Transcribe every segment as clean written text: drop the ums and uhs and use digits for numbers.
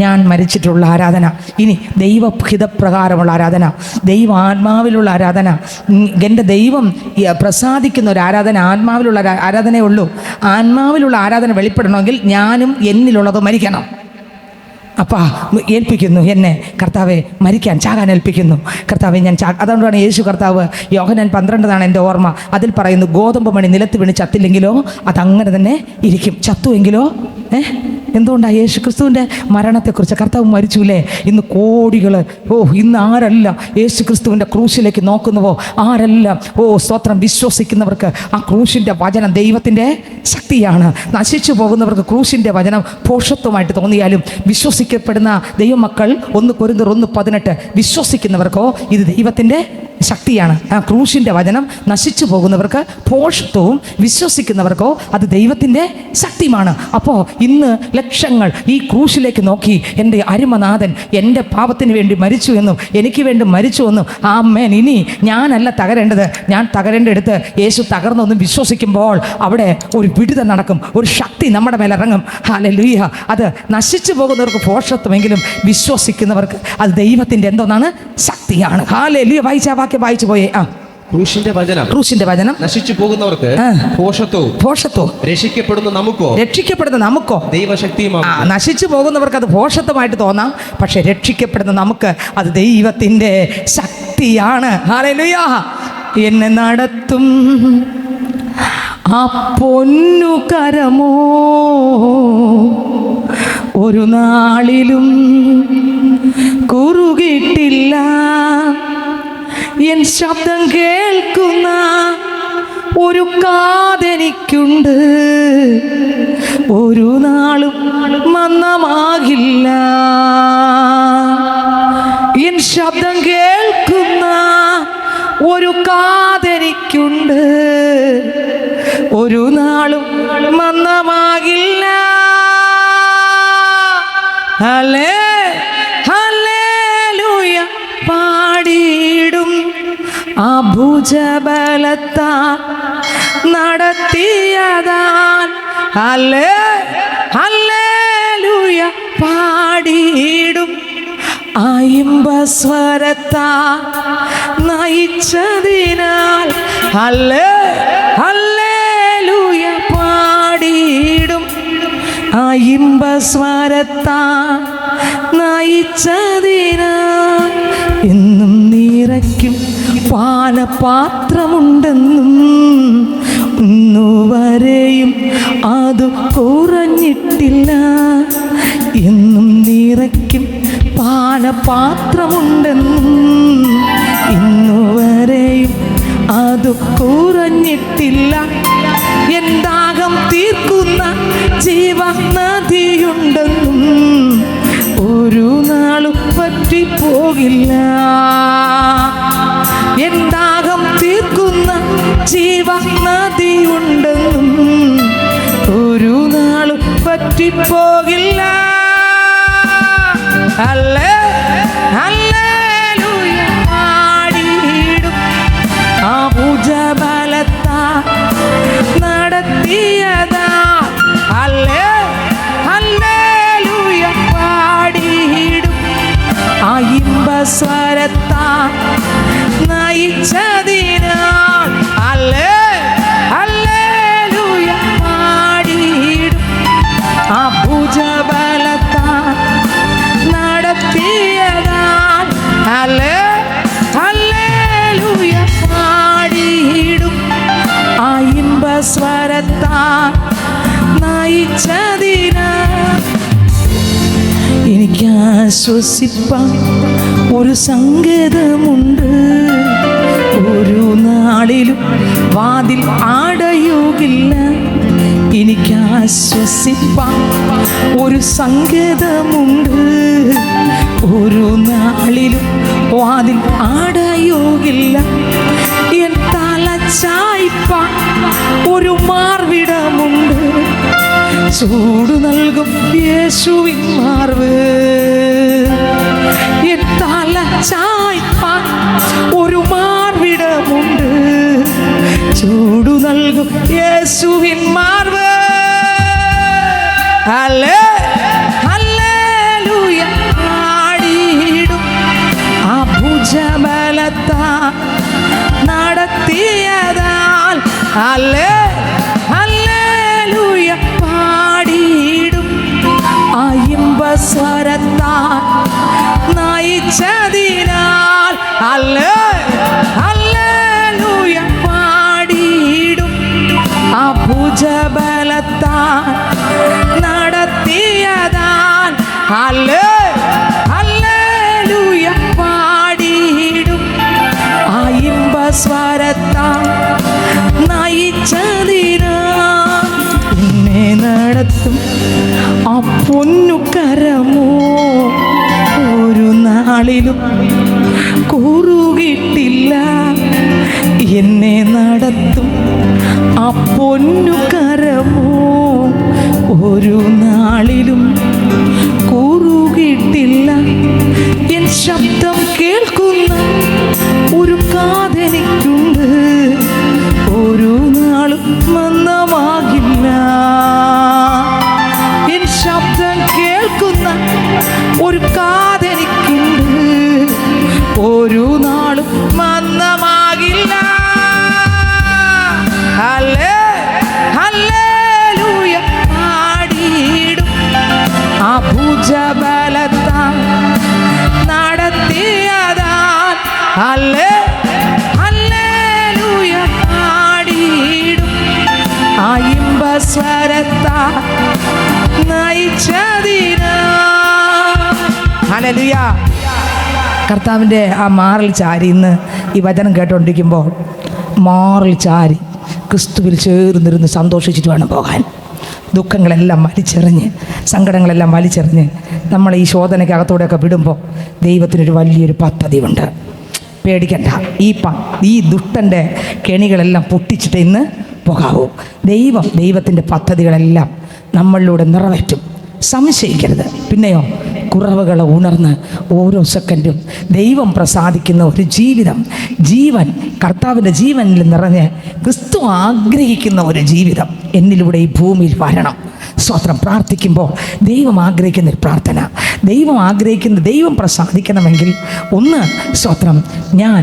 ഞാൻ മരിച്ചിട്ടുള്ള ആരാധന. ഇനി ദൈവഹിതപ്രകാരമുള്ള ആരാധന, ദൈവാത്മാവിലുള്ള ആരാധന. എൻ്റെ ദൈവം പ്രസാദിക്കുന്ന ഒരു ആരാധന ആത്മാവിലുള്ള ആരാധനയേ ഉള്ളൂ. ആത്മാവിലുള്ള ആരാധന വെളിപ്പെടണമെങ്കിൽ ഞാനും എന്നിലുള്ളത് മരിക്കണം. അപ്പാ ഏൽപ്പിക്കുന്നു എന്നെ കർത്താവെ മരിക്കാൻ, ചാകാൻ ഏൽപ്പിക്കുന്നു കർത്താവെ ഞാൻ അതുകൊണ്ടാണ് യേശു കർത്താവ് യോഹന്നാൻ 12 എൻ്റെ ഓർമ്മ, അതിൽ പറയുന്നു, ഗോതമ്പ് മണി നിലത്ത് വീണ് ചത്തില്ലെങ്കിലോ അതങ്ങനെ തന്നെ ഇരിക്കും, ചത്തുവെങ്കിലോ എന്തുകൊണ്ടാണ് യേശു ക്രിസ്തുവിൻ്റെ മരണത്തെക്കുറിച്ച്? കർത്താവ് മരിച്ചുല്ലേ. ഇന്ന് കോടികൾ ഇന്ന് ആരല്ല യേശു ക്രിസ്തുവിൻ്റെ ക്രൂശിലേക്ക് നോക്കുന്നുവോ, ആരെല്ലാം സ്തോത്രം വിശ്വസിക്കുന്നവർക്ക് ആ ക്രൂശിൻ്റെ വചനം ദൈവത്തിൻ്റെ ശക്തിയാണ്. നശിച്ചു പോകുന്നവർക്ക് ക്രൂശിൻ്റെ വചനം പോഷത്വമായിട്ട് തോന്നിയാലും വിശ്വസിക്കപ്പെടുന്ന ദൈവമക്കൾ 1 കൊരിന്ത്യർ 1:18 വിശ്വസിക്കുന്നവർക്കോ ഇത് ദൈവത്തിൻ്റെ ശക്തിയാണ്. ആ ക്രൂശിൻ്റെ വചനം നശിച്ചു പോകുന്നവർക്ക് പോഷത്വവും, വിശ്വസിക്കുന്നവർക്കോ അത് ദൈവത്തിൻ്റെ ശക്തിയുമാണ്. അപ്പോൾ ഇന്ന് ലക്ഷങ്ങൾ ഈ ക്രൂശിലേക്ക് നോക്കി എൻ്റെ അരുമനാഥൻ എൻ്റെ പാപത്തിന് വേണ്ടി മരിച്ചു എന്നും എനിക്ക് വേണ്ടി മരിച്ചു എന്നും, ആമേൻ, ഇനി ഞാനല്ല തകരേണ്ടത്, ഞാൻ തകരേണ്ടടുത്ത് യേശു തകർന്നൊന്നും വിശ്വസിക്കുമ്പോൾ അവിടെ ഒരു വിടുതൽ നടക്കും, ഒരു ശക്തി നമ്മുടെ മേലിറങ്ങും. ഹല്ലേലൂയ. അത് നശിച്ചു പോകുന്നവർക്ക് പോഷത്വമെങ്കിലും വിശ്വസിക്കുന്നവർക്ക് അത് ദൈവത്തിൻ്റെ എന്തോന്നാണ്? ശക്തിയാണ്. ഹല്ലേലൂയ. വായിച്ചു പോയേ. ക്രൂശിന്റെ വചനം നശിച്ചു പോകുന്നവർക്ക് പോഷത്വവും രക്ഷിക്കപ്പെടുന്ന നമുക്കോ ദൈവശക്തിയുമാണ്. നശിച്ചു പോകുന്നവർക്ക് അത് പോഷത്വമായിട്ട് തോന്നാം, പക്ഷെ രക്ഷിക്കപ്പെടുന്ന നമുക്ക് അത് ദൈവത്തിൻ്റെ ശക്തിയാണ്. ഹല്ലേലൂയ. എന്നെ നടത്തും ആ പൊന്നു കരമോ ഒരു നാളിലും കുറുകിട്ടില്ല, എൻ ശബ്ദം കേൾക്കുന്ന ഒരു കാതെനിക്കുണ്ട്, ഒരു നാളും മന്ദമാകില്ല. എൻ ശബ്ദം കേൾക്കുന്ന ഒരു കാതെനിക്കുണ്ട്, ഒരു നാളും മന്ദമാകില്ല. ഹല്ലേലൂയ പാടിയിടും ആ ഭുജബലത്താ നടത്തിയതാൽ. ഹല്ലേലൂയ പാടിയിടും ആ ഇമ്പസ്വരത്താ നയിച്ചതിനാൽ. ഹല്ലേലൂയ പാടിയിടും ആ ഇമ്പസ്വരത്താ നയിച്ചതിനാൽ. എന്നും നിറയ്ക്കും പാനപാത്രമുണ്ടെന്നും ഇന്നുവരെയും അത് കുറഞ്ഞിട്ടില്ല. എന്നും നിറയ്ക്കും പാനപാത്രമുണ്ടെന്നും ഇന്നുവരെയും അത് കുറഞ്ഞിട്ടില്ല. എൻ ദാഹം തീർക്കുന്ന ജീവനദിയുണ്ടെന്നും ഒരു നാളും പറ്റിപ്പോകില്ല. എൻ ദാഹം തീർക്കുന്ന ജീവനദിയുണ്ടെന്നും ഒരു നാളും പറ്റിപ്പോകില്ല. ഹല്ലേലൂയ പാടിയിടും ആ ഭുജബലത്താ നടത്തിയതാ. ഹല്ലേലൂയ പാടിയിടും ആ ഇമ്പസ്വരത്താ നയിച്ചതിനാൽ. ഹല്ലേലൂയ പാടിയിടും ആ ഭുജബലത്താ നടത്തിയതാൽ. ഹല്ലേലൂയ പാടിയിടും ആ ഇമ്പസ്വരത്താ നയിച്ചതിനാൽ. എനിക്ക് ആശ്വസിപ്പാൻ ഒരു സങ്കേതമുണ്ട്, ഒരു നാളിലും വാതിൽ അടയുകില്ല. എനിക്ക് ആശ്വസിപ്പാൻ ഒരു സങ്കേതമുണ്ട്, ഒരു നാളിലും വാതിൽ അടയുകില്ല. എൻ തല ചായ്പാൻ ഒരു മാർവിടമുണ്ട്, ചൂട് നൽകും യേശുവിൻ മാർവ്. എൻ തല ചായ്പാൻ ഒരു മാർവിടമുണ്ട്, ചൂട് നൽകും യേശുവിൻ മാർവ്. ഹല്ലേലൂയ ഹല്ലേലൂയ പാടിയിടും സ്വരത്താൽ നയിച്ചതിനാൽ ഹല്ലേലൂയ പാടിയിടും ഭുജബലത്താൽ നടത്തിയതാൽ ഹല്ലേലൂയ പാടിയിടും സ്വരത്താൽ നയിച്ചതിനാൽ എന്നെ നടത്തും പൊന്നുകരമോ ഒരു നാളിലും കുറുകിട്ടില്ല. എന്നെ നടത്തും പൊന്നുകരമോ ഒരു നാളിലും കുറുകിട്ടില്ല. എൻ ശബ്ദം കേൾക്കുന്ന ഒരു കാതെനിക്കുണ്ട്, ഒരു നാളും മന്ദമാകില്ല. ശബ്ദം കേൾക്കുന്ന ഒരു കാതെനിക്കുണ്ട്, ഒരു നാളും മന്ദമാകില്ല. ഹല്ലേലൂയ പാടിയിടും ഭുജബലത്താൽ നടത്തിയതാൽ ഹല്ലേലൂയ പാടിയിടും സ്വരത്താൽ ഹല്ലേലൂയ. കർത്താവിൻ്റെ ആ മാറിൽ ചാരി ഇന്ന് ഈ വചനം കേട്ടുകൊണ്ടിരിക്കുമ്പോൾ മാറിൽ ചാരി ക്രിസ്തുവിൽ ചേർന്നിരുന്ന് സന്തോഷിച്ചിട്ട് വേണം പോകാൻ. ദുഃഖങ്ങളെല്ലാം വലിച്ചെറിഞ്ഞ്, സങ്കടങ്ങളെല്ലാം വലിച്ചെറിഞ്ഞ് നമ്മൾ ഈ ശോധനയ്ക്കകത്തൂടെയൊക്കെ വിടുമ്പോൾ ദൈവത്തിനൊരു വലിയൊരു പദ്ധതി ഉണ്ട്. പേടിക്കണ്ട. ഈ ദുഷ്ടൻ്റെ കെണികളെല്ലാം പൊട്ടിച്ചിട്ട് ഇന്ന് പോകാവൂ. ദൈവത്തിൻ്റെ പദ്ധതികളെല്ലാം നമ്മളിലൂടെ നിറവേറ്റും, സംശയിക്കരുത്. പിന്നെയോ കുറവുകളെ ഉണർന്ന് ഓരോ സെക്കൻഡും ദൈവം പ്രസാദിക്കുന്ന ഒരു ജീവൻ കർത്താവിൻ്റെ ജീവനിൽ നിറഞ്ഞ് ക്രിസ്തു ആഗ്രഹിക്കുന്ന ഒരു ജീവിതം എന്നിലൂടെ ഈ ഭൂമിയിൽ വരണം. സ്തോത്രം. പ്രാർത്ഥിക്കുമ്പോൾ ദൈവം ആഗ്രഹിക്കുന്ന ഒരു പ്രാർത്ഥന, ദൈവം പ്രസാദിക്കണമെങ്കിൽ ഒന്ന് സ്തോത്രം, ഞാൻ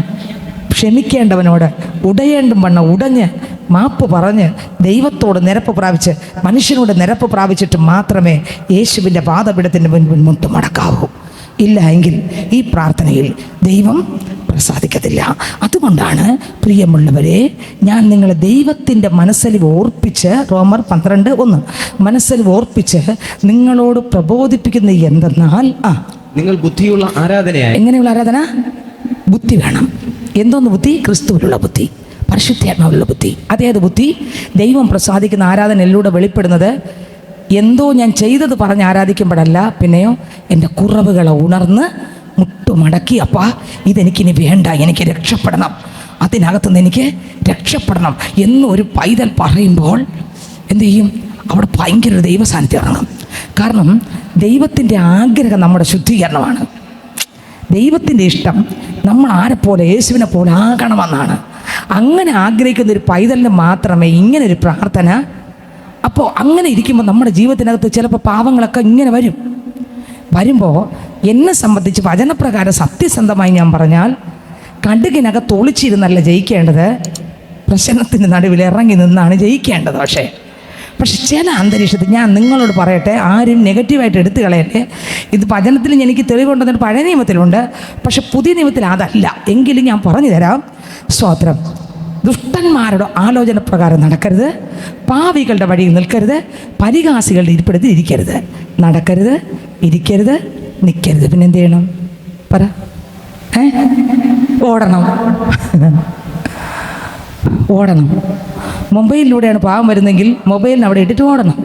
ക്ഷമിക്കേണ്ടവനോട് ഉടയേണ്ടും വണ്ണം ഉടഞ്ഞ് മാപ്പ് പറഞ്ഞ് ദൈവത്തോട് നിരപ്പ് പ്രാപിച്ച് മനുഷ്യനോട് നിരപ്പ് പ്രാപിച്ചിട്ട് മാത്രമേ യേശുവിൻ്റെ പാദപീഠത്തിൻ്റെ മുൻപിൽ മുട്ടുമടക്കാവൂ. ഇല്ല എങ്കിൽ ഈ പ്രാർത്ഥനയിൽ ദൈവം പ്രസാദിക്കത്തില്ല. അതുകൊണ്ടാണ് പ്രിയമുള്ളവരെ, ഞാൻ നിങ്ങളെ ദൈവത്തിൻ്റെ മനസ്സലിവ് ഓർപ്പിച്ച്, റോമർ 12:1 മനസ്സലിവ് ഓർപ്പിച്ച് നിങ്ങളോട് പ്രബോധിപ്പിക്കുന്നത് എന്തെന്നാൽ നിങ്ങൾ ബുദ്ധിയുള്ള ആരാധനയായി. എങ്ങനെയുള്ള ആരാധന? ബുദ്ധി വേണം. എന്തോന്ന് ബുദ്ധി? ക്രിസ്തുവിലുള്ള ബുദ്ധി, പരിശുദ്ധാത്മാവിലുള്ള ബുദ്ധി. അതേത് ബുദ്ധി? ദൈവം പ്രസാദിക്കുന്ന ആരാധനയിലൂടെ വെളിപ്പെടുന്നത് എന്തോ ഞാൻ ചെയ്തത് പറഞ്ഞ് ആരാധിക്കുമ്പോഴല്ല, പിന്നെയോ എൻ്റെ കുറവുകളെ ഉണർന്ന് മുട്ടുമടക്കി, അപ്പാ ഇതെനിക്കിനി വേണ്ട, എനിക്ക് രക്ഷപ്പെടണം, അതിനകത്തുനിന്ന് എനിക്ക് രക്ഷപ്പെടണം എന്നൊരു പൈതൽ പറയുമ്പോൾ എന്തു ചെയ്യും? അവിടെ ഭയങ്കര ഒരു ദൈവ സാന്നിധ്യം ഇറങ്ങും. കാരണം ദൈവത്തിൻ്റെ ആഗ്രഹം നമ്മുടെ ശുദ്ധീകരണമാണ്. ദൈവത്തിൻ്റെ ഇഷ്ടം നമ്മൾ ആരെപ്പോലെ, യേശുവിനെ പോലെ ആകണമെന്നാണ്. അങ്ങനെ ആഗ്രഹിക്കുന്ന ഒരു പൈതലിന് മാത്രമേ ഇങ്ങനൊരു പ്രാർത്ഥന. അപ്പോൾ അങ്ങനെ ഇരിക്കുമ്പോൾ നമ്മുടെ ജീവിതത്തിനകത്ത് ചിലപ്പോൾ പാവങ്ങളൊക്കെ ഇങ്ങനെ വരുമ്പോൾ എന്നെ സംബന്ധിച്ച് വചനപ്രകാരം സത്യസന്ധമായി ഞാൻ പറഞ്ഞാൽ, കടുകിനകത്ത് ഒളിച്ചിരുന്നല്ല ജയിക്കേണ്ടത്, പ്രശ്നത്തിൻ്റെ നടുവിൽ ഇറങ്ങി നിന്നാണ് ജയിക്കേണ്ടത്. പക്ഷെ ചില അന്തരീക്ഷത്തിൽ ഞാൻ നിങ്ങളോട് പറയട്ടെ, ആരും നെഗറ്റീവായിട്ട് എടുത്തു കളയട്ടെ. ഇത് വചനത്തിൽ എനിക്ക് തെളിവുണ്ടെന്നിട്ട് പഴയ നിയമത്തിലുണ്ട്, പക്ഷെ പുതിയ നിയമത്തിൽ അതല്ല. എങ്കിലും ഞാൻ പറഞ്ഞു തരാം. സ്തോത്രം. ദുഷ്ടന്മാരുടെ ആലോചന പ്രകാരം നടക്കരുത്, പാവികളുടെ വഴിയിൽ നിൽക്കരുത്, പരിഹാസികളുടെ ഇരിപ്പിടത്തിൽ ഇരിക്കരുത്. നടക്കരുത്, ഇരിക്കരുത്, നിൽക്കരുത്. പിന്നെ എന്ത് ചെയ്യണം? പറ. ഓടണം. മൊബൈലിലൂടെയാണ് പാവം വരുന്നെങ്കിൽ മൊബൈലിന് അവിടെ ഇട്ടിട്ട് ഓടണം.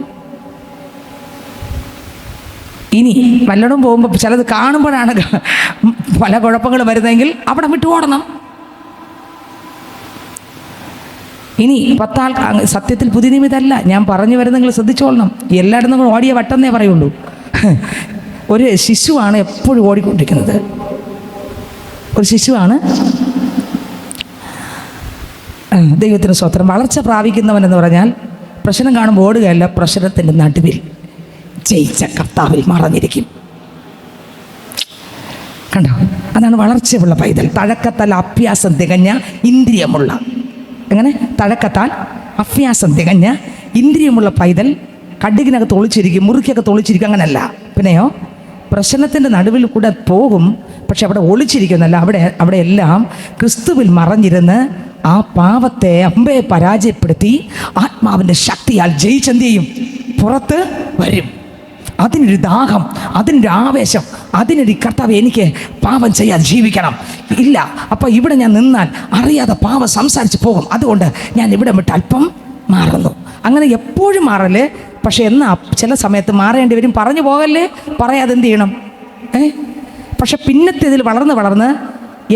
ഇനി വല്ലതും പോകുമ്പോൾ ചിലത് കാണുമ്പോഴാണ് പല കുഴപ്പങ്ങൾ വരുന്നതെങ്കിൽ അവിടെ വിട്ട് ഓടണം. ഇനി 10 ആൾ സത്യത്തിൽ പുതിയ നിമിതമല്ല ഞാൻ പറഞ്ഞു വരുന്നെങ്കിൽ ശ്രദ്ധിച്ചോളണം. എല്ലായിടത്തും നമ്മൾ ഓടിയ വട്ടെന്നേ പറയുള്ളൂ. ഒരു ശിശുവാണ് എപ്പോഴും ഓടിക്കൊണ്ടിരിക്കുന്നത്. ഒരു ശിശുവാണ്. ദൈവത്തിന് സ്തോത്രം. വളർച്ച പ്രാപിക്കുന്നവനെന്ന് പറഞ്ഞാൽ പ്രശ്നം കാണുമ്പോൾ ഓടുകയല്ല, പ്രശ്നത്തിൻ്റെ നടുവിൽ ജയിച്ച കർത്താവിൽ മറഞ്ഞിരിക്കും. കണ്ടോ? അതാണ് വളർച്ചയുള്ള പൈതൽ. തഴക്കത്തല്ല അഭ്യാസം തികഞ്ഞ ഇന്ദ്രിയമുള്ള എങ്ങനെ തഴക്കത്താൽ അഭ്യാസം തികഞ്ഞ് ഇന്ദ്രിയമുള്ള പൈതൽ കടുകിനകത്ത് ഒളിച്ചിരിക്കും, മുറുക്കിയൊക്കെ ഒളിച്ചിരിക്കും. അങ്ങനല്ല. പിന്നെയോ പ്രശ്നത്തിൻ്റെ നടുവിൽ കൂടെ പോകും, പക്ഷെ അവിടെ ഒളിച്ചിരിക്കുന്നല്ല. അവിടെ എല്ലാം ക്രിസ്തുവിൽ മറഞ്ഞിരുന്ന് ആ പാവത്തെ അമ്പയെ പരാജയപ്പെടുത്തി ആത്മാവിൻ്റെ ശക്തിയാൽ ജയിച്ചെന്ത് ചെയ്യും? പുറത്ത് വരും. അതിനൊരു ദാഹം, അതിനൊരു ആവേശം, അതിനൊരു കർത്താവ് എനിക്ക് പാപം ചെയ്യാതെ ജീവിക്കണം. ഇല്ല, അപ്പം ഇവിടെ ഞാൻ നിന്നാൽ അറിയാതെ പാപം സംസാരിച്ച് പോകും. അതുകൊണ്ട് ഞാൻ ഇവിടെ വിട്ട് അല്പം മാറുന്നു. അങ്ങനെ എപ്പോഴും മാറല്. പക്ഷെ എന്നാൽ ചില സമയത്ത് മാറേണ്ടി വരും. പറഞ്ഞു പോകല്ലേ, പറയാതെ എന്ത് ചെയ്യണം? പക്ഷെ പിന്നത്തെ ഇതിൽ വളർന്ന്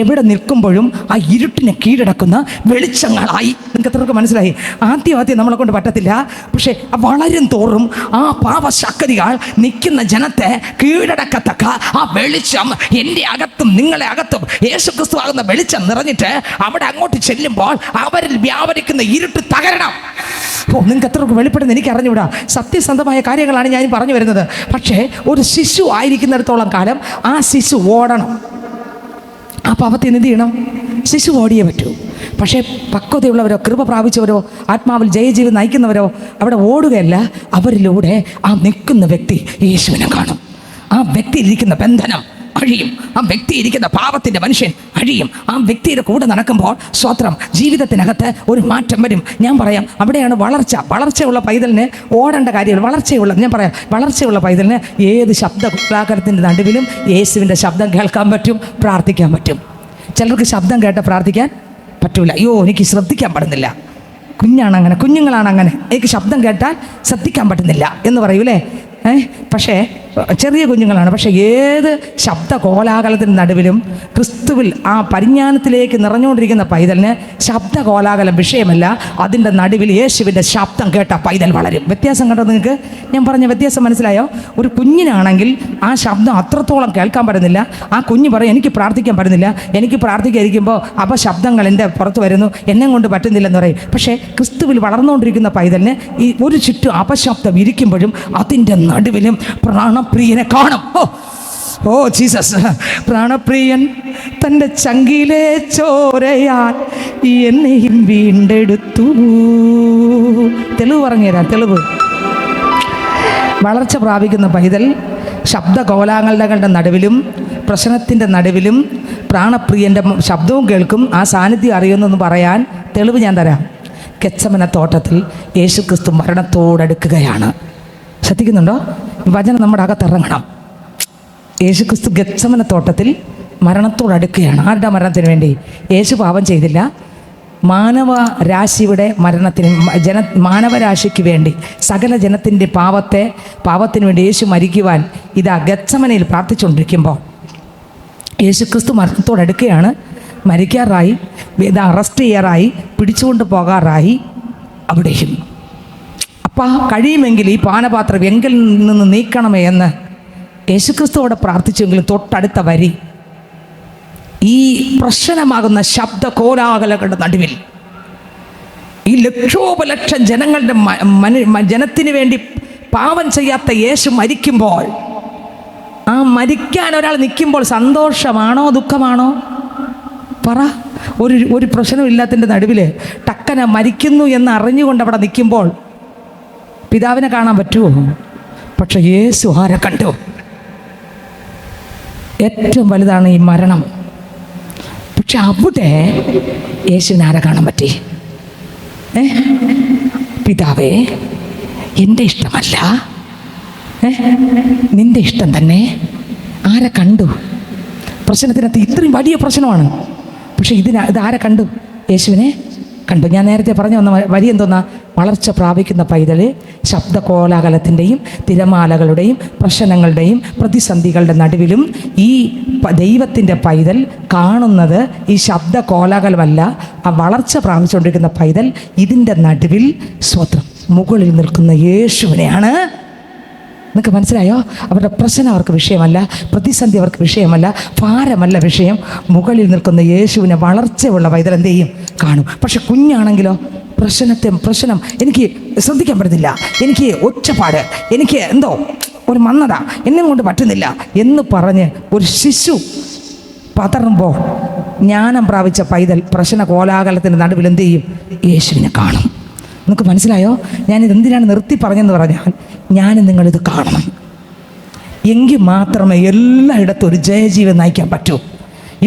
എവിടെ നിൽക്കുമ്പോഴും ആ ഇരുട്ടിനെ കീഴടക്കുന്ന വെളിച്ചങ്ങളായി. നിങ്ങൾക്ക് എത്രയൊക്കെ മനസ്സിലായി? ആദ്യം നമ്മളെ കൊണ്ട് പറ്റത്തില്ല. പക്ഷേ വളരും തോറും ആ പാപശക്തികൾ നിൽക്കുന്ന ജനത്തെ കീഴടക്കത്തക്ക ആ വെളിച്ചം എൻ്റെ അകത്തും നിങ്ങളെ അകത്തും യേശുക്രിസ്തു ആകുന്ന വെളിച്ചം നിറഞ്ഞിട്ട് അവിടെ അങ്ങോട്ട് ചെല്ലുമ്പോൾ അവരിൽ വ്യാപരിക്കുന്ന ഇരുട്ട് തകരണം. നിങ്ങൾക്ക് എത്രയൊക്കെ വെളിപ്പെടുന്ന എനിക്ക് അറിഞ്ഞുകൂടാ. സത്യസന്ധമായ കാര്യങ്ങളാണ് ഞാൻ പറഞ്ഞു വരുന്നത്. പക്ഷേ ഒരു ശിശു ആയിരിക്കുന്നിടത്തോളം കാലം ആ ശിശു ഓടണം. ആ പാപത്തിൽ എന്ത് ചെയ്യണം? ശിശു ഓടിയേ പറ്റൂ. പക്ഷേ പക്വതയുള്ളവരോ കൃപ പ്രാപിച്ചവരോ ആത്മാവിൽ ജയജീവൻ നയിക്കുന്നവരോ അവിടെ ഓടുകയല്ല. അവരിലൂടെ ആ നിൽക്കുന്ന വ്യക്തി യേശുവിനെ കാണും. ആ വ്യക്തിയിലിരിക്കുന്ന ബന്ധനം അഴിയും. ആ വ്യക്തിയിരിക്കുന്ന പാപത്തിൻ്റെ മനുഷ്യൻ അഴിയും. ആ വ്യക്തിയുടെ കൂടെ നടക്കുമ്പോൾ സ്വത്രം ജീവിതത്തിനകത്ത് ഒരു മാറ്റം വരും. ഞാൻ പറയാം, അവിടെയാണ് വളർച്ചയുള്ള പൈതലിന് ഓടേണ്ട കാര്യങ്ങൾ. വളർച്ചയുള്ള പൈതലിന് ഏത് ശബ്ദകുലാകരത്തിൻ്റെ നടുവിലും യേശുവിൻ്റെ ശബ്ദം കേൾക്കാൻ പറ്റും, പ്രാർത്ഥിക്കാൻ പറ്റും. ചിലർക്ക് ശബ്ദം കേട്ട് പ്രാർത്ഥിക്കാൻ പറ്റൂല. അയ്യോ, എനിക്ക് ശ്രദ്ധിക്കാൻ പറ്റുന്നില്ല. കുഞ്ഞുങ്ങളാണ് അങ്ങനെ, എനിക്ക് ശബ്ദം കേട്ടാൽ ശ്രദ്ധിക്കാൻ പറ്റുന്നില്ല എന്ന് പറയൂലേ. പക്ഷേ ചെറിയ കുഞ്ഞുങ്ങളാണ്. പക്ഷേ ഏത് ശബ്ദ കോലാഹലത്തിന് നടുവിലും ക്രിസ്തുവിൽ ആ പരിജ്ഞാനത്തിലേക്ക് നിറഞ്ഞുകൊണ്ടിരിക്കുന്ന പൈതലിന് ശബ്ദ കോലാഹലം വിഷയമല്ല. അതിൻ്റെ നടുവിൽ യേശുവിൻ്റെ ശബ്ദം കേട്ട പൈതൽ വളരും. വ്യത്യാസം കണ്ടോ നിങ്ങൾക്ക്? ഞാൻ പറഞ്ഞ വ്യത്യാസം മനസ്സിലായോ? ഒരു കുഞ്ഞിനാണെങ്കിൽ ആ ശബ്ദം അത്രത്തോളം കേൾക്കാൻ പറ്റുന്നില്ല. ആ കുഞ്ഞ് പറയും, എനിക്ക് പ്രാർത്ഥിക്കാൻ പറ്റുന്നില്ല, എനിക്ക് പ്രാർത്ഥിക്കാതിരിക്കുമ്പോൾ അപശബ്ദങ്ങൾ എൻ്റെ പുറത്ത് വരുന്നു, എന്നെ കൊണ്ട് പറ്റുന്നില്ലെന്ന് പറയും. പക്ഷേ ക്രിസ്തുവിൽ വളർന്നുകൊണ്ടിരിക്കുന്ന പൈതലിന് ഈ ഒരു ചുറ്റും അപശബ്ദം ഇരിക്കുമ്പോഴും അതിൻ്റെ നടുവിലും പ്രാണപ്രിയനെ കാണും. Oh Jesus! പ്രാണപ്രിയൻ തൻ്റെ ചങ്കിലെ ചോരയാൽ എന്നെയും വീണ്ടെടുത്തു. തെളിവ് പറഞ്ഞുതരാം. തെളിവ്. വളർച്ച പ്രാപിക്കുന്ന പൈതൽ ശബ്ദ കോലാഹലങ്ങളുടെ നടുവിലും പ്രശ്നത്തിൻ്റെ നടുവിലും പ്രാണപ്രിയൻ്റെ ശബ്ദവും കേൾക്കും, ആ സാന്നിധ്യം അറിയുമെന്ന് പറയാൻ തെളിവ് ഞാൻ തരാം. ഗെത്സമന തോട്ടത്തിൽ യേശുക്രിസ്തു മരണത്തോടടുക്കുകയാണ്. ശ്രദ്ധിക്കുന്നുണ്ടോ? വചനം നമ്മുടെ അകത്തിറങ്ങണം. യേശുക്രിസ്തു ഗെത്സമന തോട്ടത്തിൽ മരണത്തോടടുക്കുകയാണ്. ആരുടെ മരണത്തിന് വേണ്ടി? യേശു പാപം ചെയ്തില്ല. മാനവരാശിയുടെ മരണത്തിന്, മാനവരാശിക്ക് വേണ്ടി, സകല ജനത്തിൻ്റെ പാപത്തിന് വേണ്ടി യേശു മരിക്കുവാൻ ഇതാ ഗെത്സമനയിൽ പ്രാർത്ഥിച്ചുകൊണ്ടിരിക്കുമ്പോൾ യേശുക്രിസ്തു മരണത്തോടടുക്കുകയാണ്. മരിക്കാറായി, ഇതാ അറസ്റ്റ് ചെയ്യാറായി, പിടിച്ചുകൊണ്ട് പോകാറായി. അവിടെയും അപ്പം കഴിയുമെങ്കിൽ ഈ പാനപാത്രം എങ്കിൽ നിന്ന് നീക്കണമേ എന്ന് യേശുക്രിസ്തുവോടെ പ്രാർത്ഥിച്ചെങ്കിലും തൊട്ടടുത്ത വരി, ഈ പ്രശ്നമാകുന്ന ശബ്ദ കോലാഹലങ്ങളുടെ നടുവിൽ ഈ ലക്ഷോപലക്ഷം ജനങ്ങളുടെ ജനത്തിന് വേണ്ടി പാപം ചെയ്യാത്ത യേശു മരിക്കുമ്പോൾ, ആ മരിക്കാൻ ഒരാൾ നിൽക്കുമ്പോൾ സന്തോഷമാണോ ദുഃഖമാണോ? പറ. ഒരു പ്രശ്നമില്ലാത്തതിൻ്റെ നടുവിൽ ടക്കന മരിക്കുന്നു എന്ന് അറിഞ്ഞുകൊണ്ട് അവിടെ നിൽക്കുമ്പോൾ പിതാവിനെ കാണാൻ പറ്റുമോ? പക്ഷെ യേശു ആരെ കണ്ടു? ഏറ്റവും വലുതാണ് ഈ മരണം. പക്ഷെ അവിടെ യേശുവിനെ ആരെ കാണാൻ പറ്റി? പിതാവേ, എൻ്റെ ഇഷ്ടമല്ല, നിൻ്റെ ഇഷ്ടം തന്നെ. ആരെ കണ്ടു? പ്രശ്നത്തിനകത്ത് ഇത്രയും വലിയ പ്രശ്നമാണ്. പക്ഷെ ഇതാരെ കണ്ടു? യേശുവിനെ കണ്ടു. ഞാൻ നേരത്തെ പറഞ്ഞു വന്ന വരി എന്തോന്നാ? വളർച്ച പ്രാപിക്കുന്ന പൈതൽ ശബ്ദ കോലാഹലത്തിൻ്റെയും തിരമാലകളുടെയും പ്രശ്നങ്ങളുടെയും പ്രതിസന്ധികളുടെ നടുവിലും ഈ ദൈവത്തിൻ്റെ പൈതൽ കാണുന്നത് ഈ ശബ്ദ കോലാഹലമല്ല. ആ വളർച്ച പ്രാപിച്ചുകൊണ്ടിരിക്കുന്ന പൈതൽ ഇതിൻ്റെ നടുവിൽ സ്വത്രം മുകളിൽ നിൽക്കുന്ന യേശുവിനെയാണ്. നിങ്ങൾക്ക് മനസ്സിലായോ? അവരുടെ പ്രശ്നം അവർക്ക് വിഷയമല്ല, പ്രതിസന്ധി അവർക്ക് വിഷയമല്ല, ഭാരമല്ല വിഷയം. മുകളിൽ നിൽക്കുന്ന യേശുവിനെ വളർച്ചയുള്ള പൈതൽ എന്ത് ചെയ്യും? കാണും. പക്ഷെ കുഞ്ഞാണെങ്കിലോ പ്രശ്നം എനിക്ക് ശ്രദ്ധിക്കാൻ പറ്റുന്നില്ല, എനിക്ക് ഒറ്റപ്പാട്, എനിക്ക് എന്തോ ഒരു മന്ദത, എന്നെ കൊണ്ട് പറ്റുന്നില്ല എന്ന് പറഞ്ഞ് ഒരു ശിശു പതറുമ്പോൾ ജ്ഞാനം പ്രാപിച്ച പൈതൽ പ്രശ്ന കോലാഹലത്തിൻ്റെ നടുവിൽ എന്ത് ചെയ്യും? യേശുവിനെ കാണും. നിങ്ങൾക്ക് മനസ്സിലായോ? ഞാനിത് എന്തിനാണ് നിർത്തി പറഞ്ഞെന്ന് പറഞ്ഞാൽ, ഞാനും നിങ്ങളിത് കാണണം. എങ്കിൽ മാത്രമേ എല്ലായിടത്തും ഒരു ജയജീവൻ നയിക്കാൻ പറ്റൂ.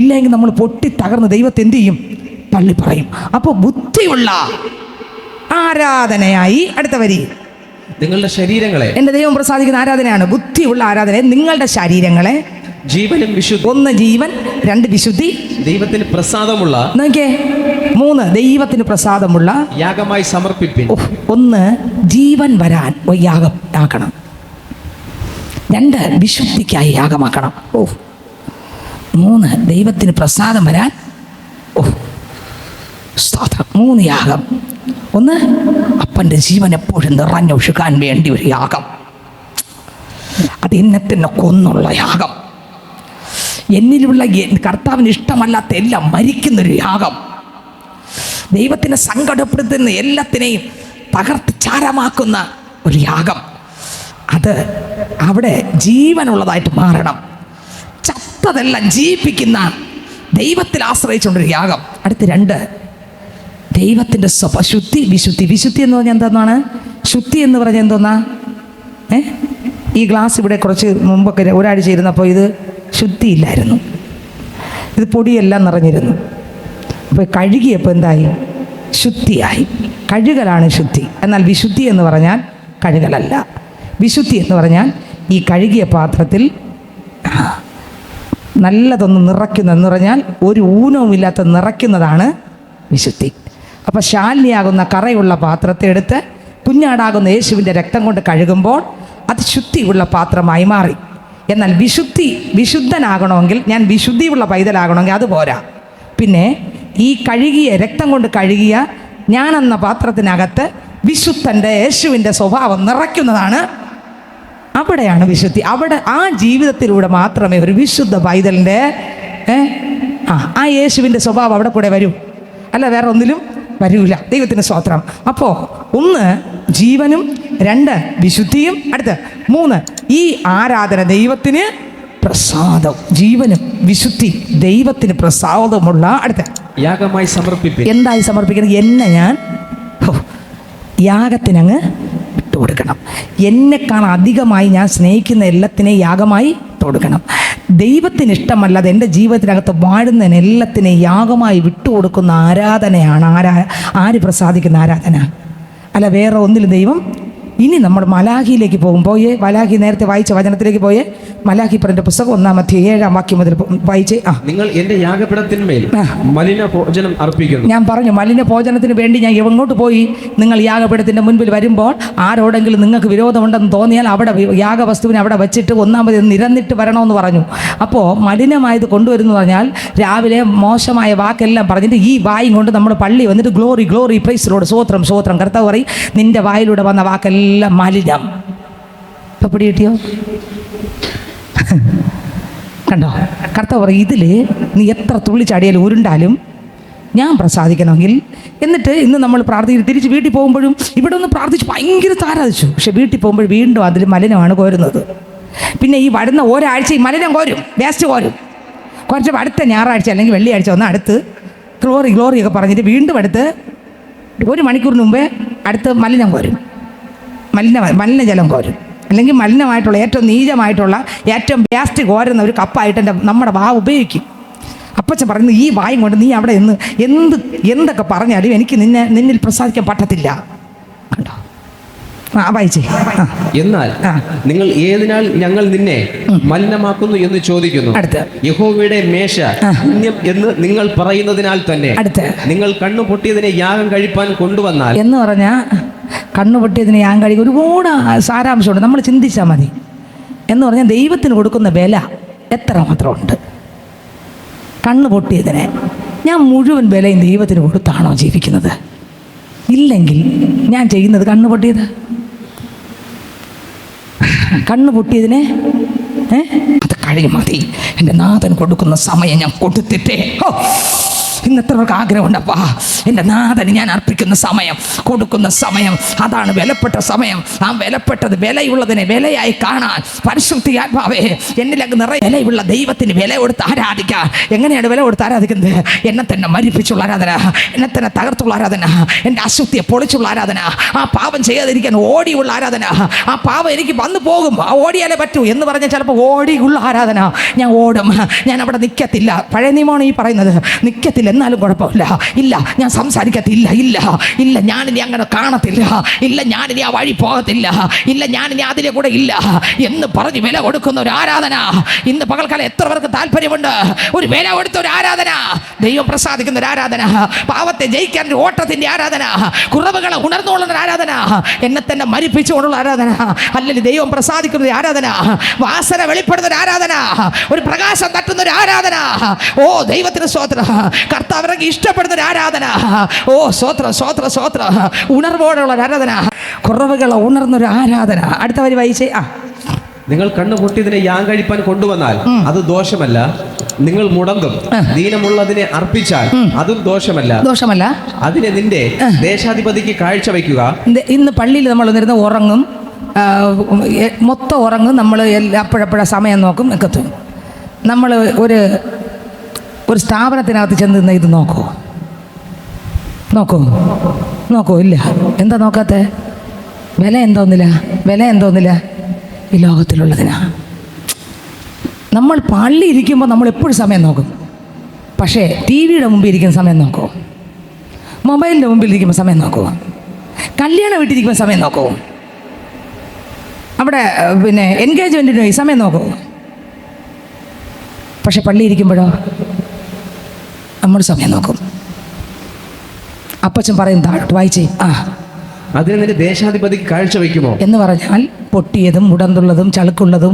ഇല്ലെങ്കിൽ നമ്മൾ പൊട്ടി തകർന്ന് ദൈവത്തെ എന്ത് ചെയ്യും? തള്ളി പറയും. അപ്പോൾ ബുദ്ധിയുള്ള ആരാധനയായി അടുത്ത വരി, നിങ്ങളുടെ ശരീരങ്ങളെ, എൻ്റെ ദൈവം പ്രസാദിക്കുന്ന ആരാധനയാണ് ബുദ്ധിയുള്ള ആരാധന. നിങ്ങളുടെ ശരീരങ്ങളെ ജീവനും വിശുദ്ധി, 1 ജീവൻ, 2 വിശുദ്ധി, ദൈവത്തിന് പ്രസാദമുള്ള, നോക്കിയേ 3 ദൈവത്തിന് പ്രസാദമുള്ള യാഗമായി സമർപ്പിപ്പിൻ. 1 ജീവൻ വരാൻ ഒരു യാഗം ആക്കണം. 2 വിശുദ്ധിക്കായി യാഗമാക്കണം. 3 ദൈവത്തിന് പ്രസാദം വരാൻ. സ്തോത്രം. 3 യാഗം. 1 അപ്പൻ്റെ ജീവൻ എപ്പോഴും നിറഞ്ഞൊഴുകാൻ വേണ്ടി ഒരു യാഗം. അത് എന്നെ തന്നെ കൊന്നുള്ള യാഗം. എന്നിലുള്ള കർത്താവിന് ഇഷ്ടമല്ലാത്ത എല്ലാം മരിക്കുന്നൊരു യാഗം. ദൈവത്തിനെ സങ്കടപ്പെടുത്തുന്ന എല്ലാത്തിനെയും തകർത്ത് ചാരമാക്കുന്ന ഒരു യാഗം. അത് അവിടെ ജീവനുള്ളതായിട്ട് മാറണം. ചത്തതെല്ലാം ജീവിപ്പിക്കുന്ന ദൈവത്തിൽ ആശ്രയിച്ചുകൊണ്ടൊരു യാഗം. അടുത്ത് 2 ദൈവത്തിൻ്റെ ശുദ്ധി, വിശുദ്ധി. വിശുദ്ധി എന്ന് പറഞ്ഞാൽ എന്താണ്? ശുദ്ധി എന്ന് പറഞ്ഞാൽ എന്തോന്നാ? ഈ ഗ്ലാസ് ഇവിടെ കുറച്ച് മുമ്പൊക്കെ ഒരാഴ്ച ഇരുന്നപ്പോൾ ഇത് ശുദ്ധിയില്ലായിരുന്നു. ഇത് പൊടിയെല്ലാം നിറഞ്ഞിരുന്നു. അപ്പോൾ കഴുകിയപ്പോൾ എന്തായി? ശുദ്ധിയായി. കഴുകലാണ് ശുദ്ധി. എന്നാൽ വിശുദ്ധി എന്ന് പറഞ്ഞാൽ കഴുകലല്ല. വിശുദ്ധി എന്ന് പറഞ്ഞാൽ ഈ കഴുകിയ പാത്രത്തിൽ നല്ലതൊന്ന് നിറയ്ക്കുന്നതെന്ന് പറഞ്ഞാൽ ഒരു ഊനവുമില്ലാത്ത നിറയ്ക്കുന്നതാണ് വിശുദ്ധി. അപ്പോൾ ശാലിനിയാകുന്ന കറയുള്ള പാത്രത്തെ എടുത്ത് കുഞ്ഞാടാകുന്ന യേശുവിൻ്റെ രക്തം കൊണ്ട് കഴുകുമ്പോൾ അത് ശുദ്ധിയുള്ള പാത്രമായി മാറി. എന്നാൽ വിശുദ്ധനാകണമെങ്കിൽ, ഞാൻ വിശുദ്ധിയുള്ള പൈതലാകണമെങ്കിൽ അത് പോരാ. പിന്നെ ഈ കഴുകിയ രക്തം കൊണ്ട് കഴുകിയ ഞാനെന്ന പാത്രത്തിനകത്ത് വിശുദ്ധൻ്റെ യേശുവിൻ്റെ സ്വഭാവം നിറയ്ക്കുന്നതാണ്. അവിടെയാണ് വിശുദ്ധി. അവിടെ ആ ജീവിതത്തിലൂടെ മാത്രമേ ഒരു വിശുദ്ധ പൈതലിൻ്റെ ആ യേശുവിൻ്റെ സ്വഭാവം അവിടെ കൂടെ വരൂ. അല്ല വേറെ ഒന്നിലും വരൂല. ദൈവത്തിന് സ്തോത്രം. അപ്പോൾ 1 ജീവനും, 2 വിശുദ്ധിയും, അടുത്ത് 3 ഈ ആരാധന ദൈവത്തിന് പ്രസാദം. ജീവനും വിശുദ്ധി ദൈവത്തിന് പ്രസാദമുള്ള അടുത്ത് യാഗമായി സമർപ്പിപ്പിൻ. എന്തായി സമർപ്പിക്കുന്നത്? എന്നെ ഞാൻ യാഗത്തിനങ്ങ് വിട്ടുകൊടുക്കണം. എന്നെക്കാൾ അധികമായി ഞാൻ സ്നേഹിക്കുന്ന എല്ലാത്തിനെയും യാഗമായി കൊടുക്കണം. ദൈവത്തിന് ഇഷ്ടമല്ലാതെ എൻ്റെ ജീവിതത്തിനകത്ത് വാഴുന്നതിന് എല്ലാത്തിനെയും യാഗമായി വിട്ടുകൊടുക്കുന്ന ആരാധനയാണ് ആര് പ്രസാദിക്കുന്ന ആരാധന. അല്ല വേറെ ഒന്നിലും ദൈവം. ഇനി നമ്മൾ മലാഖിയിലേക്ക് പോകുമ്പോൾ, മലാഖി നേരത്തെ വായിച്ച വചനത്തിലേക്ക് പോയേ. മലാഖി പറഞ്ഞ പുസ്തകം 1-7 വാക്യം മുതൽ വായിച്ചേ. നിങ്ങൾ എൻ്റെ യാഗപീഠത്തിന്മേൽ മലിന ഭോജനം അർപ്പിക്കുന്നു. ഞാൻ പറഞ്ഞു മലിന ഭോജനത്തിന് വേണ്ടി ഞാൻ എങ്ങോട്ട് പോയി? നിങ്ങൾ യാഗപീഠത്തിൻ്റെ മുൻപിൽ വരുമ്പോൾ ആരോടെങ്കിലും നിങ്ങൾക്ക് വിരോധമുണ്ടെന്ന് തോന്നിയാൽ അവിടെ യാഗവസ്തുവിനെ അവിടെ വെച്ചിട്ട് 1 നിരന്നിട്ട് വരണമെന്ന് പറഞ്ഞു. അപ്പോൾ മലിനമായത് കൊണ്ടുവരുന്നു പറഞ്ഞാൽ രാവിലെ മോശമായ വാക്കെല്ലാം പറഞ്ഞിട്ട് ഈ വായും കൊണ്ട് നമ്മുടെ പള്ളി വന്നിട്ട് ഗ്ലോറി ഗ്ലോറി പ്രൈസ് ലോർഡ്, സ്വോത്രം സ്വോത്രം. കർത്താവ് പറയും നിൻ്റെ വായിലൂടെ വന്ന വാക്കെല്ലാം മലിനം. ഇപ്പം പിടി കിട്ടിയോ? കണ്ടോ? കർത്താവ് പറയും ഇതിൽ നീ എത്ര തുള്ളിച്ചാടിയാലും ഉരുണ്ടാലും ഞാൻ പ്രസാദിക്കണമെങ്കിൽ. എന്നിട്ട് ഇന്ന് നമ്മൾ പ്രാർത്ഥിച്ച് തിരിച്ച് വീട്ടിൽ പോകുമ്പോഴും ഇവിടെ ഒന്ന് പ്രാർത്ഥിച്ച് ഭയങ്കര ആരാധിച്ചു, പക്ഷെ വീട്ടിൽ പോകുമ്പോൾ വീണ്ടും അതിൽ മലിനമാണ് കോരുന്നത്. പിന്നെ ഈ വരുന്ന ഒരാഴ്ച മലിനം കോരും, വേസ്റ്റ് കോരും. കുറച്ച് അടുത്ത ഞായറാഴ്ച അല്ലെങ്കിൽ വെള്ളിയാഴ്ച ഒന്ന് അടുത്ത് ഗ്ലോറി ഗ്ലോറിയൊക്കെ പറഞ്ഞിട്ട് വീണ്ടും അടുത്ത് 1 മണിക്കൂറിന് മുമ്പേ അടുത്ത് മലിനം കോരും, മലിനജലം കോരും. അല്ലെങ്കിൽ മലിനമായിട്ടുള്ള ഏറ്റവും നീചമായിട്ടുള്ള ഏറ്റവും വേസ്റ്റ് കോരുന്ന ഒരു കപ്പായിട്ട് നമ്മുടെ വാ ഉപയോഗിക്കും. അപ്പച്ചൻ പറയുന്നത് ഈ വായും കൊണ്ട് നീ അവിടെ എന്തൊക്കെ പറഞ്ഞാലും എനിക്ക് നിന്നിൽ പ്രസാദിക്കാൻ പറ്റത്തില്ല. കണ്ടോ? വായിച്ചേ. എന്നാൽ നിങ്ങൾ ഏതിനാൽ ഞങ്ങൾ നിന്നെ മലിനമാക്കുന്നു എന്ന് ചോദിക്കുന്നു. അടുത്ത് യഹോവയുടെ മേശ പുണ്യം എന്ന് നിങ്ങൾ പറയുന്നതിനാൽ തന്നെ അടുത്ത് നിങ്ങൾ കണ്ണു പൊട്ടിയതിനെ യാഗം കഴിപ്പാൻ കൊണ്ടുവന്നാൽ എന്ന് പറഞ്ഞാൽ കണ്ണു പൊട്ടിയതിനെ യാഗം കഴിക്കും. ഒരുപാട് സാരാംശമുണ്ട്, നമ്മൾ ചിന്തിച്ചാൽ മതി. എന്ന് പറഞ്ഞാൽ ദൈവത്തിന് കൊടുക്കുന്ന വില എത്ര മാത്രമുണ്ട്. കണ്ണു പൊട്ടിയതിനെ ഞാൻ മുഴുവൻ വിലയും ദൈവത്തിന് കൊടുത്താണോ ജീവിക്കുന്നത്? ഇല്ലെങ്കിൽ ഞാൻ ചെയ്യുന്നത് കണ്ണു പൊട്ടിയത്, കണ്ണു പൊട്ടിയതിനെ അത് കഴിയും മതി. എൻ്റെ നാഥൻ കൊടുക്കുന്ന സമയം ഞാൻ കൊടുത്തിട്ടേ ഇന്ന് എത്രവർക്ക് ആഗ്രഹമുണ്ടപ്പാ, എൻ്റെ നാഥന് ഞാൻ അർപ്പിക്കുന്ന സമയം, കൊടുക്കുന്ന സമയം, അതാണ് വിലപ്പെട്ട സമയം. ആ വിലപ്പെട്ടത്, വിലയുള്ളതിനെ വിലയായി കാണാൻ പരിശുദ്ധ ആത്മാവേ എന്നിലേക്ക് നിറയെ വിലയുള്ള ദൈവത്തിന് വില കൊടുത്ത് ആരാധിക്കാൻ. എങ്ങനെയാണ് വില കൊടുത്ത് ആരാധിക്കുന്നത്? എന്നെ തന്നെ മരിപ്പിച്ചുള്ള ആരാധന, എന്നെ തന്നെ തകർത്തുള്ള ആരാധന, എൻ്റെ അശുദ്ധിയെ പൊളിച്ചുള്ള ആരാധന, ആ പാപം ചെയ്യാതിരിക്കാൻ ഓടിയുള്ള ആരാധന. ആ പാപം എനിക്ക് വന്നു പോകും, ഓടിയാലേ പറ്റൂ എന്ന് പറഞ്ഞാൽ ചിലപ്പോൾ ഓടിയുള്ള ആരാധന. ഞാൻ ഓടും, ഞാൻ അവിടെ നിൽക്കത്തില്ല. പഴയ നിയമമാണ് ഈ പറയുന്നത്. നിൽക്കത്തില്ല എന്നാലും കുഴപ്പമില്ല, ഇല്ല ഞാൻ സംസാരിക്കത്തില്ല, ഇല്ല ഇല്ല ഞാനിനി അങ്ങനെ കാണത്തില്ല, ഇല്ല ഞാനിനി ആ വഴി പോകത്തില്ല, ഇല്ല ഞാനിനി അതിലെ കൂടെ ഇല്ല എന്ന് പറഞ്ഞ് വില കൊടുക്കുന്ന ഒരു ആരാധന. ഇന്ന് പകൽക്കാലം എത്ര പേർക്ക് താല്പര്യമുണ്ട് ഒരു വില കൊടുത്ത ഒരു ആരാധന, ദൈവം പ്രസാദിക്കുന്ന ഒരു ആരാധന, പാവത്തെ ജയിക്കാൻ ഒരു ഓട്ടത്തിന്റെ ആരാധന, കുറവുകളെ ഉണർന്നുകൊള്ളുന്ന ഒരു ആരാധന, എന്നെ തന്നെ മരിപ്പിച്ചുകൊണ്ടുള്ള ആരാധന, അല്ലെങ്കിൽ ദൈവം പ്രസാദിക്കുന്ന ഒരു ആരാധന, വാസന വെളിപ്പെടുന്ന ഒരു ആരാധന, ഒരു പ്രകാശം തട്ടുന്ന ഒരു ആരാധന. ഓ ദൈവത്തിന് സ്തോത്രം. കർത്താവിനൊക്കെ ഇഷ്ടപ്പെടുന്ന ഒരു ആരാധന. ഓ സ്തോത്രം സ്തോത്രം സ്തോത്രം. ഉണർവോടുള്ള ഒരു ആരാധന, കുറവുകളെ ഉണർന്നൊരു ആരാധന. അടുത്ത വരി വായിച്ചേ. നിങ്ങൾ കണ്ണു പൊട്ടിയതിനെ യാഗം കഴിപ്പാൻ കൊണ്ടുവന്നാൽ അത് ദോഷമല്ല. നിങ്ങൾ മുടന്തും ദീനമുള്ളതിനെ അർപ്പിച്ചാൽ അതും ദോഷമല്ല. അതിനെ നിന്റെ ദേശാധിപതിക്ക് കാഴ്ച വയ്ക്കുക. ഇന്ന് പള്ളിയിൽ നമ്മൾ വന്നിരുന്ന് ഉറങ്ങും, മൊത്തം ഉറങ്ങും. നമ്മൾ അപ്പോഴപ്പോഴ സമയം നോക്കും, എത്തും. നമ്മൾ ഒരു സ്ഥാപനത്തിനകത്ത് ചെന്ന് നിന്ന് ഇത് നോക്കൂ ഇല്ല. എന്താ നോക്കാത്ത? വില എന്തോന്നില്ല ഈ ലോകത്തിലുള്ളതിനാ. നമ്മൾ പള്ളി ഇരിക്കുമ്പോൾ നമ്മൾ എപ്പോഴും സമയം നോക്കും, പക്ഷേ ടി വിയുടെ മുമ്പിൽ ഇരിക്കുന്ന സമയം നോക്കൂ, മൊബൈലിൻ്റെ മുമ്പിൽ ഇരിക്കുമ്പോൾ സമയം നോക്കൂ, കല്യാണ വീട്ടിലിരിക്കുമ്പോൾ സമയം നോക്കൂ, അവിടെ പിന്നെ എൻഗേജ്മെൻറ്റിന് സമയം നോക്കൂ. പക്ഷെ പള്ളി ഇരിക്കുമ്പോഴോ നമ്മൾ സമയം നോക്കും. അപ്പച്ചൻ പറയും താഴോട്ട് വായിച്ചേ. അതിനെ നിന്റെ ദേശാധിപതിക്ക് കാഴ്ച വയ്ക്കുമോ എന്ന് പറഞ്ഞാൽ പൊട്ടിയതും ഉടന്തുള്ളതും ചളുക്കുള്ളതും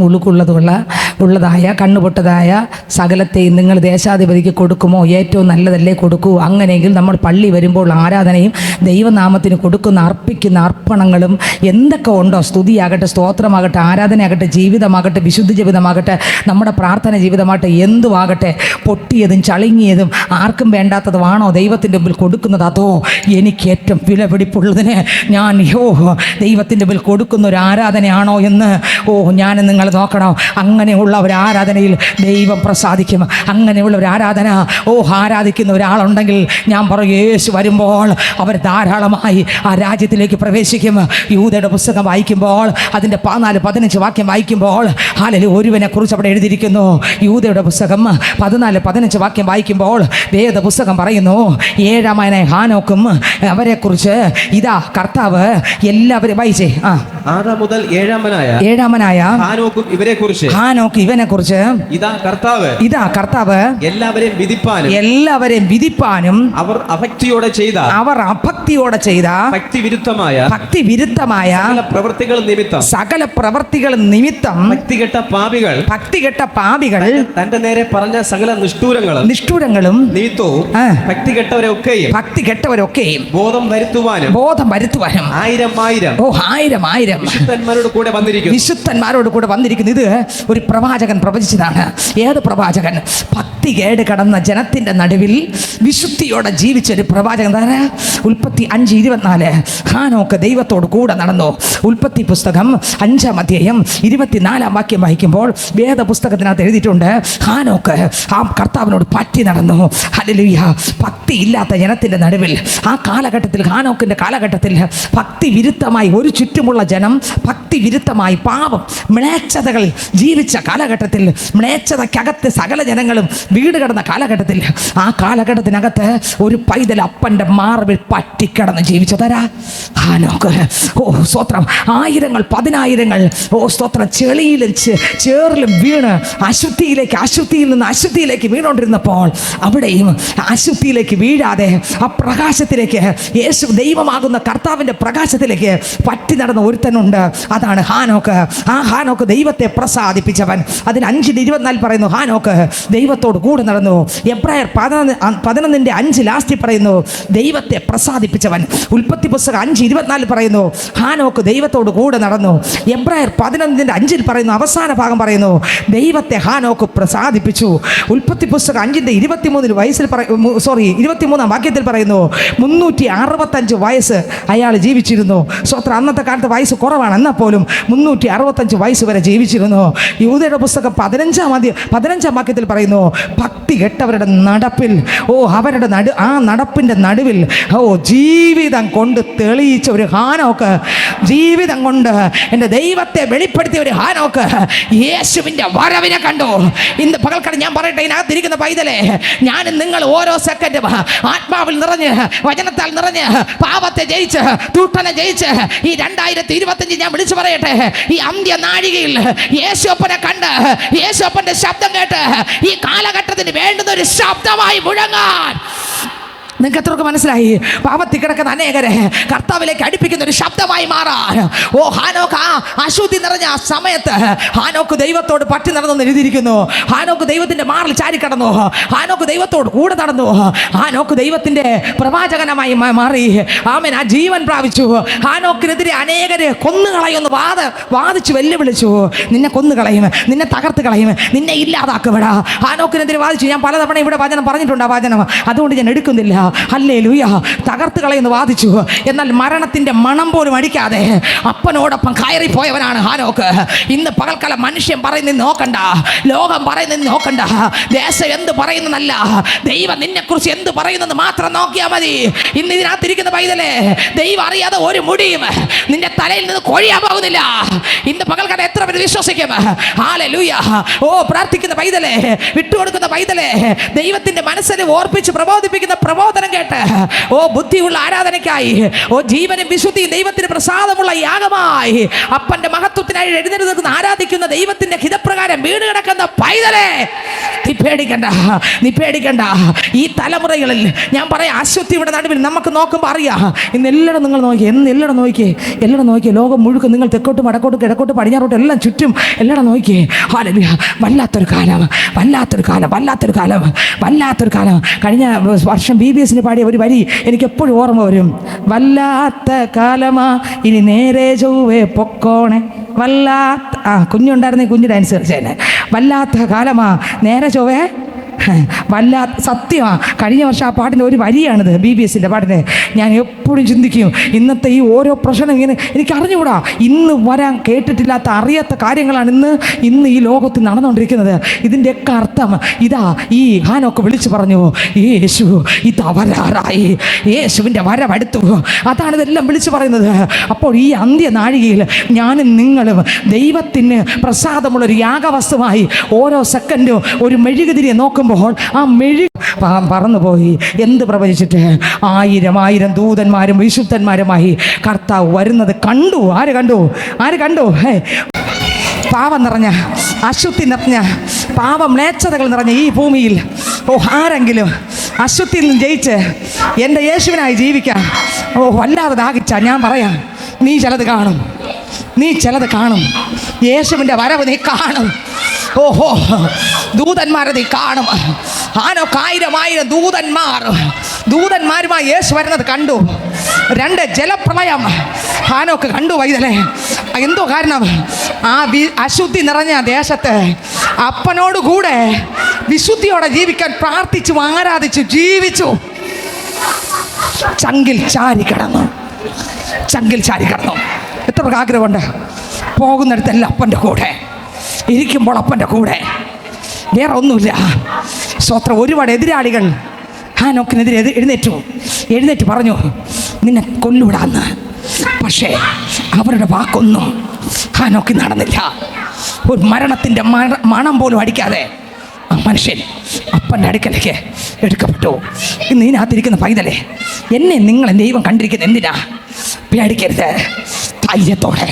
ഉള്ളതായ കണ്ണുപൊട്ടതായ സകലത്തെയും നിങ്ങൾ ദേശാധിപതിക്ക് കൊടുക്കുമോ? ഏറ്റവും നല്ലതല്ലേ കൊടുക്കൂ. അങ്ങനെയെങ്കിൽ നമ്മൾ പള്ളി വരുമ്പോൾ ആരാധനയും ദൈവനാമത്തിന് അർപ്പിക്കുന്ന അർപ്പണങ്ങളും എന്തൊക്കെ ഉണ്ടോ, സ്തുതിയാകട്ടെ, സ്തോത്രമാകട്ടെ, ആരാധനയാകട്ടെ, ജീവിതമാകട്ടെ, വിശുദ്ധ ജീവിതമാകട്ടെ, നമ്മുടെ പ്രാർത്ഥന ജീവിതമാകട്ടെ, എന്തുമാകട്ടെ, പൊട്ടിയതും ചളുങ്ങിയതും ആർക്കും വേണ്ടാത്തതുമാണോ ദൈവത്തിൻ്റെ മുമ്പിൽ കൊടുക്കുന്നത്? അതോ എനിക്ക് ഏറ്റവും വിലപിടിപ്പുള്ളതിന് ഞാൻ ദൈവത്തിൻ്റെ മുമ്പിൽ കൊടുക്കുന്ന ഒരു ആരാധനയാണോ എന്ന് ഞാൻ നിങ്ങൾ നോക്കണം. അങ്ങനെയുള്ള ഒരു ആരാധനയിൽ ദൈവം പ്രസാദിക്കും. അങ്ങനെയുള്ള ഒരു ആരാധന ആരാധിക്കുന്ന ഒരാളുണ്ടെങ്കിൽ ഞാൻ പറയും, യേശു വരുമ്പോൾ അവർ ധാരാളമായി ആ രാജ്യത്തിലേക്ക് പ്രവേശിക്കും. യൂദയുടെ പുസ്തകം വായിക്കുമ്പോൾ അതിൻ്റെ 14-15 വാക്യം വായിക്കുമ്പോൾ ഒരുവനെ കുറിച്ച് അവിടെ എഴുതിയിരിക്കുന്നു. യൂദയുടെ പുസ്തകം 14-15 വാക്യം വായിക്കുമ്പോൾ വേദപുസ്തകം പറയുന്നു, 7-ാമനായ ഹാനോക്കും അവരെക്കുറിച്ച് ഇതാ കർത്താവ് എല്ലാവരും വായിച്ചേ. ആദാം മുതൽ 7-ാമനായ ഹാനോക്ക് ഇവനെ കുറിച്ച് ഇതാ കർത്താവ് എല്ലാവരെയും വിധിപ്പാനും അവർ അഭക്തിയോടെ ചെയ്ത ഭക്തിവിരുദ്ധമായ സകല പ്രവൃത്തികൾ നിമിത്തം ഭക്തികെട്ട പാപികൾ തന്റെ നേരെ പറഞ്ഞ സകല നിഷ്ഠൂരങ്ങളും നിമിത്തവും ഭക്തികെട്ടവരൊക്കെയും ബോധം വരുത്തുവാനും ആയിരം വിശുദ്ധന്മാരോട് കൂടെ വന്നിരിക്കുന്നു. ഇത് ഒരു പ്രവാചകൻ പ്രവചിച്ചതാണ്. ഏത് പ്രവാചകൻ? ഭക്തികേട് കടന്ന ജനത്തിന്റെ നടുവിൽ വിശുദ്ധിയോടെ ജീവിച്ചൊരു പ്രവാചകൻ. ഉൽപ്പത്തി 5:24 ഹാനോക്ക് ദൈവത്തോട് കൂടെ നടന്നു. ഉൽപ്പത്തി പുസ്തകം 5-ാം അധ്യായം 24-ാം വാക്യം വായിക്കുമ്പോൾ വേദപുസ്തകത്തിനകത്ത് എഴുതിയിട്ടുണ്ട്, ഹാനോക്ക് ആ കർത്താവിനോട് പറ്റി നടന്നു. ഹല്ലേലൂയ. ഭക്തി ഇല്ലാത്ത ജനത്തിന്റെ നടുവിൽ ആ കാലഘട്ടത്തിൽ, ഹാനോക്കിന്റെ കാലഘട്ടത്തിൽ ഭക്തി വിരുദ്ധമായി ഒരു ചുറ്റുമുള്ള ജനം ഭക്തി വിരുദ്ധമായി പാപം മ്ലേച്ഛതകൾ ജീവിച്ച കാലഘട്ടത്തിൽ, മ്ലേച്ഛതയ്ക്കകത്ത് സകല ജനങ്ങളും വീട് കിടന്ന കാലഘട്ടത്തിൽ, ആ കാലഘട്ടത്തിനകത്ത് ഒരു പൈതൽ അപ്പൻ്റെ മാർബിൽ പറ്റിക്കിടന്ന് ജീവിച്ചതരാ ഹാനോക്ക്. സ്തോത്രം. ആയിരങ്ങൾ 10,000 സ്തോത്രം ചെളിയിലും ചേറിലും വീണ് അശുദ്ധിയിൽ നിന്ന് അശുദ്ധിയിലേക്ക് വീണുകൊണ്ടിരുന്നപ്പോൾ അവിടെയും അശുദ്ധിയിലേക്ക് വീഴാതെ ആ പ്രകാശത്തിലേക്ക്, യേശു ദൈവമാകുന്ന കർത്താവിൻ്റെ പ്രകാശത്തിലേക്ക് പറ്റി നടന്ന ഒരുത്തൻ ഒരുത്തനുണ്ട്, അതാണ് ഹാനോക്ക്. ആ ഹാനോക്ക് ദൈവത്തെ പ്രസാദിപ്പിച്ചവൻ. അതിൽ 5:24 പറയുന്നു ഹാനോക്ക് ദൈവത്തോട് കൂടെ നടന്നു. എബ്രായർ 11:5 ലാസ്റ്റിൽ പറയുന്നു ദൈവത്തെ പ്രസാദിപ്പിച്ചവൻ. ഉൽപ്പത്തി പുസ്തകം 5:24 പറയുന്നു ഹാനോക്ക് ദൈവത്തോട് കൂടെ നടന്നു. എബ്രായർ 11:5 പറയുന്നു, അവസാന ഭാഗം പറയുന്നു ദൈവത്തെ ഹാനോക്ക് പ്രസാദിപ്പിച്ചു. ഉൽപ്പത്തി പുസ്തകം 23 വാക്യത്തിൽ പറയുന്നു 365 വയസ്സ് അയാൾ ജീവിച്ചിരുന്നു. സ്വത്ര അന്നത്തെ കാലത്ത് വയസ്സ് കുറവാണ്, എന്നാൽ പോലും 365 വയസ്സ് വരെ ജീവിച്ചിരുന്നു. യൂദയുടെ പുസ്തകം 15 വാക്യത്തിൽ പറയുന്നു ഭക്തി കെട്ടവരുടെ നടപ്പിൽ അവരുടെ ആ നടപ്പിൻ്റെ നടുവിൽ ജീവിതം കൊണ്ട് തെളിയിച്ച ഒരു ഹാനോക്ക്, ജീവിതം കൊണ്ട് എൻ്റെ ദൈവത്തെ വെളിപ്പെടുത്തിയ ഒരു ഹാനോക്ക് യേശുവിൻ്റെ വരവിനെ കണ്ടു. ഇന്ന് പകൽക്കാലം ഞാൻ പറയട്ടെ, ഇതിനകത്തിരിക്കുന്ന പൈതലേ, ഞാനും നിങ്ങൾ ഓരോ സെക്കൻഡും ആത്മാവിൽ നിറഞ്ഞ് വചനത്താൽ നിറഞ്ഞ് പാപത്തെ ജയിച്ച് തൂട്ടനെ ജയിച്ച് ഈ 2025 ഞാൻ വിളിച്ചു പറയട്ടെ, ഈ അന്ത്യ നാഴികയിൽ യേശുപ്പനെ കണ്ട് യേശുപ്പന്റെ ശബ്ദം കേട്ട് ഈ കാലഘട്ടത്തിന് വേണ്ടുന്ന ഒരു ശബ്ദമായി മുഴങ്ങാൻ. നിങ്ങൾക്ക് എത്രയൊക്കെ മനസ്സിലായി? പാപത്തിൽ കിടക്കുന്ന അനേകരെ കർത്താവിലേക്ക് അടുപ്പിക്കുന്ന ഒരു ശബ്ദമായി മാറാൻ. ഹാനോക്ക് ആ അശുദ്ധി നിറഞ്ഞ ആ സമയത്ത് ഹാനോക്ക് ദൈവത്തോട് പറ്റി നടന്നു എഴുതിയിരിക്കുന്നു. ഹാനോക്ക് ദൈവത്തിന്റെ മാറിൽ ചാരിക്കടന്നു. ഹാനോക്ക് ദൈവത്തോട് കൂടെ നടന്നു. ഹാനോക്ക് ദൈവത്തിന്റെ പ്രവാചകനമായി മാറി. ആമേൻ. ആ ജീവൻ പ്രാപിച്ചു. ഹാനോക്കിനെതിരെ അനേകരെ കൊന്നുകളയുമെന്ന് വാദിച്ചു വെല്ലുവിളിച്ചു. നിന്നെ കൊന്നുകളയും, നിന്നെ തകർത്ത് കളയും, നിന്നെ ഇല്ലാതാക്കുവിടാ. ഹാനോക്കിനെതിരെ വാദിച്ചു. ഞാൻ പലതവണ ഇവിടെ വചനം പറഞ്ഞിട്ടുണ്ട്. ആ വചനം അതുകൊണ്ട് ഞാൻ എടുക്കുന്നില്ല. ഹല്ലേലൂയ. തകർത്ത് കളയെന്ന് വാദിച്ചു. എന്നാൽ മരണത്തിന്റെ മണം പോലും അടിക്കാതെ അപ്പനോടൊപ്പം കയറിപ്പോയവനാണ് ഹാനോക്ക്. ഇന്ന് പകൽക്കാലം മനുഷ്യൻ പറയുന്നത് നോക്കണ്ട, ലോകം പറയുന്നത് നോക്കണ്ട, ദേശം എന്ത് പറയുന്നതല്ല, ദൈവം നിന്നെക്കുറിച്ച് എന്ത് പറയുന്നത് മാത്രം നോക്കിയാൽ മതി. ഇന്ന് ഇതിനകത്തിരിക്കുന്ന പൈതലേ, ദൈവം അറിയാതെ ഒരു മുടിയും നിന്റെ തലയിൽ നിന്ന് കൊഴിയാൻ പോകുന്നില്ല. ഇന്ന് പകൽക്കാലം എത്ര പേര് വിശ്വസിക്കും? ഹല്ലേലൂയ. പ്രാർത്ഥിക്കുന്ന പൈതലേ, വിട്ടുകൊടുക്കുന്ന പൈതലേ, ദൈവത്തിന്റെ മനസ്സിനെ ഓർപ്പിച്ച് പ്രബോധിപ്പിക്കുന്ന പ്രബോധനം കേട്ട് ബുദ്ധിയുള്ള ആരാധനയ്ക്കായി ജീവനും വിശുദ്ധിയും ദൈവത്തിന് പ്രസാദമുള്ള യാഗമായി അപ്പന്റെ മഹത്വത്തിനായി എഴുന്നേറ്റ് നിൽക്കുന്ന ആരാധിക്കുന്ന ദൈവത്തിന്റെ ഹിതപ്രകാരം വീട് കിടക്കുന്ന പൈതലേ, നീ പേടിക്കണ്ട. ഈ തലമുറകളിൽ ഞാൻ പറയാം, അശുദ്ധിയുടെ നടുവിൽ നമുക്ക് നോക്കുമ്പോൾ അറിയാം. ഇന്ന് എല്ലാവരും നിങ്ങൾ എല്ലാവരും നോക്കിയേ, ലോകം മുഴുവൻ നിങ്ങൾ തെക്കോട്ടും വടക്കോട്ടും കിഴക്കോട്ടും പടിഞ്ഞാറോട്ടും എല്ലാം ചുറ്റും എല്ലാവരും നോക്കിയേ. ഹല്ലേലൂയ. വല്ലാത്തൊരു കാലം. കഴിഞ്ഞ വർഷം BBS പാടിയ ഒരു വരി എനിക്ക് എപ്പോഴും ഓർമ്മ വരും. വല്ലാത്ത കാലമാ ഇനി നേരെ ചൊവ്വേ പൊക്കോണെ. കുഞ്ഞുണ്ടായിരുന്നേ കുഞ്ഞ് ഡാൻസ് കളിച്ചേനെ. വല്ലാത്ത കാലമാ നേരെ ചൊവ്വേ സത്യമാണ്. കഴിഞ്ഞ വർഷം ആ പാട്ടിൻ്റെ ഒരു വരിയാണിത്, BBSൻ്റെ പാട്ടിൻ്റെ. ഞാൻ എപ്പോഴും ചിന്തിക്കും, ഇന്നത്തെ ഈ ഓരോ പ്രശ്നം ഇങ്ങനെ എനിക്ക് അറിഞ്ഞുകൂടാ. ഇന്ന് വരാൻ കേട്ടിട്ടില്ലാത്ത അറിയാത്ത കാര്യങ്ങളാണ് ഇന്ന് ഈ ലോകത്ത് നടന്നുകൊണ്ടിരിക്കുന്നത്. ഇതിൻ്റെയൊക്കെ അർത്ഥം ഇതാ. ഈ ഹാനോക്ക് വിളിച്ചു പറഞ്ഞു, യേശു ഇതാ വരാറായി, യേശുവിൻ്റെ വരവടുത്തു. അതാണ് ഇതെല്ലാം വിളിച്ചു പറയുന്നത്. അപ്പോൾ ഈ അന്ത്യനാഴികയിൽ ഞാനും നിങ്ങളും ദൈവത്തിന് പ്രസാദമുള്ളൊരു യാഗവസ്തുവായി ഓരോ സെക്കൻഡും ഒരു മെഴുകുതിരിയെ നോക്കുമ്പോൾ ആ പറന്നുപോയി. എന്ത് പ്രവചിച്ചിട്ട്? 1000 ദൂതന്മാരും വിശുദ്ധന്മാരുമായി കർത്താവ് വരുന്നത് കണ്ടു. ആര് കണ്ടു? പാപം നിറഞ്ഞ, അശുദ്ധി നിറഞ്ഞ, പാപമ്ലേച്ഛതകൾ നിറഞ്ഞ ഈ ഭൂമിയിൽ ആരെങ്കിലും അശുദ്ധിയിൽ നിന്ന് ജയിച്ച് എൻ്റെ യേശുവിനായി ജീവിക്കാം വല്ലാതെ ദാഹിച്ച ഞാൻ പറയാം, നീ ചിലത് കാണും. യേശുവിൻ്റെ വരവ് നീ കാണും. ദൂതന്മാരെ നീ കാണും. ഹാനോക്ക് 1000 ദൂതന്മാരുമായി യേശു വരുന്നത് കണ്ടു. 2 ജലപ്രളയം ഹാനോക്ക് കണ്ടു. വൈതലേ, എന്തോ കാരണം? ആ അശുദ്ധി നിറഞ്ഞ ദേശത്ത് അപ്പനോടുകൂടെ വിശുദ്ധിയോടെ ജീവിക്കാൻ പ്രാർത്ഥിച്ചു, ആരാധിച്ചു, ജീവിച്ചു. ചങ്കിൽ ചാരി കിടന്നു. എത്ര ആഗ്രഹമുണ്ട്? പോകുന്നിടത്തെല്ലാം അപ്പൻ്റെ കൂടെ, ഇരിക്കുമ്പോൾ അപ്പൻ്റെ കൂടെ, വേറെ ഒന്നുമില്ല. സ്വത്രം. ഒരുപാട് എതിരാളികൾ ഹാനോക്കിനെതിരെ എഴുന്നേറ്റ് പറഞ്ഞു, നിന്നെ കൊല്ലൂടാന്ന്. പക്ഷേ അവരുടെ വാക്കൊന്നും ഹാനോക്ക് നടന്നില്ല. ഒരു മരണത്തിൻ്റെ മണം പോലും അടിക്കാതെ ആ മനുഷ്യൻ അപ്പൻ്റെ അടുക്കലേക്ക് എടുക്കപ്പെട്ടു. ഇന്ന് ഇതിനകത്തിരിക്കുന്ന പൈതലേ, എന്നെ നിങ്ങളെ ദൈവം കണ്ടിരിക്കുന്നത് എന്തിനാ? പേടിക്കരുത്. ധൈര്യത്തോടെ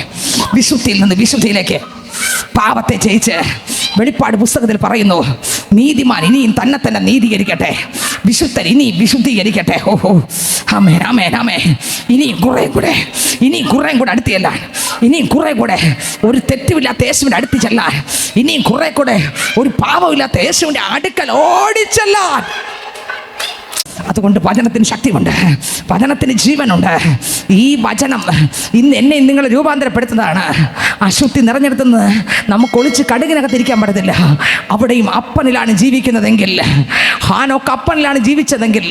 വിശുദ്ധിയിൽ നിന്ന് വിശുദ്ധിയിലേക്ക് പാപത്തെ ജയിച്ച് വെളിപ്പാട് പുസ്തകത്തിൽ പറയുന്നു, നീതിമാൻ ഇനിയും തന്നെ നീതീകരിക്കട്ടെ. വിശുദ്ധൻ ഇനിയും വിശുദ്ധീകരിക്കട്ടെ. ഓഹോ, ആമേൻ, ആമേൻ, ആമേൻ. ഇനിയും കുറേ കൂടെ അടുത്ത് ചെല്ലാൻ, ഇനിയും കുറേ കൂടെ ഒരു തെറ്റുമില്ലാത്ത യേശുവിൻ്റെ അടുത്ത് ചെല്ലാൻ, ഇനിയും കുറേ കൂടെ ഒരു പാപമില്ലാത്ത യേശുവിൻ്റെ അടുക്കൽ ഓടിച്ചെല്ലാൻ. അതുകൊണ്ട് വചനത്തിന് ശക്തിയുണ്ട്, വചനത്തിന് ജീവനുണ്ട്. ഈ വചനം ഇന്ന് എന്നെ നിങ്ങളെ രൂപാന്തരപ്പെടുത്തുന്നതാണ്. അശുദ്ധി നിറഞ്ഞെടുത്തുന്നത് നമുക്ക് ഒളിച്ച് കടുകിനകത്തിരിക്കാൻ പറ്റത്തില്ല. അവിടെയും അപ്പനിലാണ് ജീവിക്കുന്നതെങ്കിൽ, ഹാനോക്ക് അപ്പനിലാണ് ജീവിച്ചതെങ്കിൽ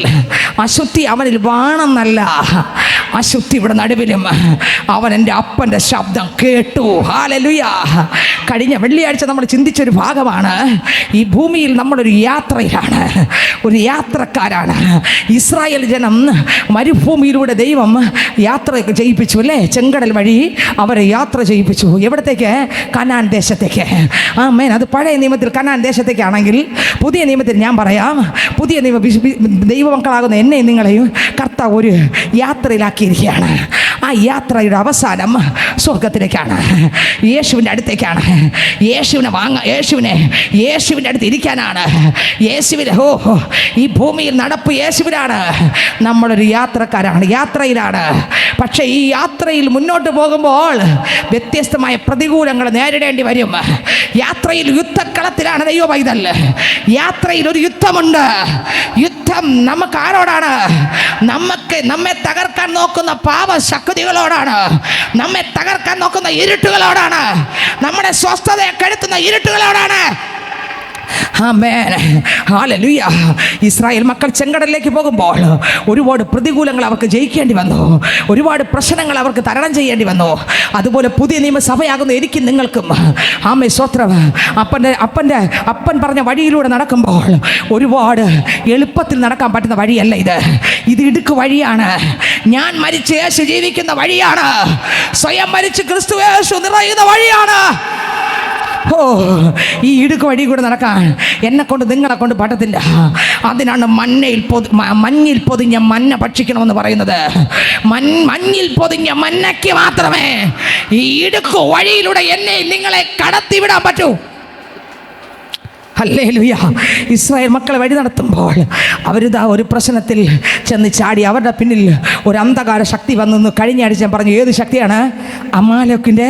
അശുദ്ധി അവനിൽ വേണമെന്നല്ല, അശുദ്ധി ഇവിടെ നടുവിലും അവൻ എൻ്റെ അപ്പൻ്റെ ശബ്ദം കേട്ടു. ഹല്ലേലൂയ. കഴിഞ്ഞ വെള്ളിയാഴ്ച നമ്മൾ ചിന്തിച്ചൊരു ഭാഗമാണ്, ഈ ഭൂമിയിൽ നമ്മളൊരു യാത്രയിലാണ്, ഒരു യാത്രക്കാരാണ്. ഇസ്രായേൽ ജനം മരുഭൂമിയിലൂടെ ദൈവം യാത്ര ചെയ്യിപ്പിച്ചു അല്ലേ, ചെങ്കടൽ വഴി അവരെ യാത്ര ചെയ്യിപ്പിച്ചു. എവിടത്തേക്ക്? കനാൻ ദേശത്തേക്ക്. ആമേൻ. അത് പഴയ നിയമത്തിൽ കനാൻ ദേശത്തേക്കാണെങ്കിൽ, പുതിയ നിയമത്തിൽ ഞാൻ പറയാം, പുതിയ നിയമ ദൈവമക്കളാകുന്ന എന്നെയും നിങ്ങളെയും കർത്താവ് ഒരു യാത്രയിലാക്കിയിരിക്കുകയാണ്. ആ യാത്രയുടെ അവസാനം സ്വർഗത്തിലേക്കാണ്, യേശുവിൻ്റെ അടുത്തേക്കാണ്. യേശുവിൻ്റെ അടുത്ത് ഇരിക്കാനാണ്. യേശുവിന് ഈ ഭൂമിയിൽ നടപ്പ് യേശുവിനാണ്. നമ്മളൊരു യാത്രക്കാരാണ്, യാത്രയിലാണ്. പക്ഷേ ഈ യാത്രയിൽ മുന്നോട്ട് പോകുമ്പോൾ വ്യത്യസ്തമായ പ്രതികൂലങ്ങൾ നേരിടേണ്ടി വരും. യാത്രയിൽ യുദ്ധക്കളത്തിലാണ് ദൈവ പൈതൽ. യാത്രയിൽ ഒരു യുദ്ധമുണ്ട്. യുദ്ധം നമുക്ക് ആരോടാണ്? നമ്മെ തകർക്കാൻ നോക്കുന്ന പാപശക്തികളോടാണ്, നമ്മെ തകർക്കാൻ നോക്കുന്ന ഇരുട്ടുകളോടാണ്, നമ്മുടെ സ്വസ്ഥതയെ കെടുത്തുന്ന ഇരുട്ടുകളോടാണ്. ആമേൻ, ഹല്ലേലൂയ. ഇസ്രായേൽ മക്കൾ ചെങ്കടലിലേക്ക് പോകുമ്പോൾ ഒരുപാട് പ്രതികൂലങ്ങൾ അവർക്ക് ജയിക്കേണ്ടി വന്നു, ഒരുപാട് പ്രശ്നങ്ങൾ അവർക്ക് തരണം ചെയ്യേണ്ടി വന്നു. അതുപോലെ പുതിയ നിയമസഭയാകുന്ന എനിക്കും നിങ്ങൾക്കും ആമേൻ സ്തോത്രം, അപ്പൻ പറഞ്ഞ വഴിയിലൂടെ നടക്കുമ്പോൾ ഒരുപാട് എളുപ്പത്തിൽ നടക്കാൻ പറ്റുന്ന വഴിയല്ല ഇത് ഇടുക്ക് വഴിയാണ്. ഞാൻ മരിച്ച് യേശു ജീവിക്കുന്ന വഴിയാണ്, സ്വയം മരിച്ച് ക്രിസ്തു യേശു നിറയുന്ന വഴിയാണ്. ഈ ഇടുക്ക് വഴി കൂടെ നടക്കാൻ എന്നെ കൊണ്ട് നിങ്ങളെ കൊണ്ട് പറ്റത്തില്ല. അതിനാണ് മഞ്ഞിൽ പൊതിഞ്ഞ മന്ന ഭക്ഷിക്കണമെന്ന് പറയുന്നത്. മഞ്ഞിൽ പൊതിഞ്ഞ മന്നയ്ക്ക് മാത്രമേ ഈ ഇടുക്ക് വഴിയിലൂടെ എന്നെ നിങ്ങളെ കടത്തിവിടാൻ പറ്റൂ. ഹല്ലേലൂയ. ഇസ്രായേൽ മക്കളെ വഴി നടത്തുമ്പോൾ അവരിതാ ഒരു പ്രശ്നത്തിൽ ചെന്ന് ചാടി. അവരുടെ പിന്നിൽ ഒരു അന്ധകാര ശക്തി വന്നു. കഴിഞ്ഞ ആഴ്ച ഞാൻ പറഞ്ഞു, ഏത് ശക്തിയാണ്? അമാലേക്കിൻ്റെ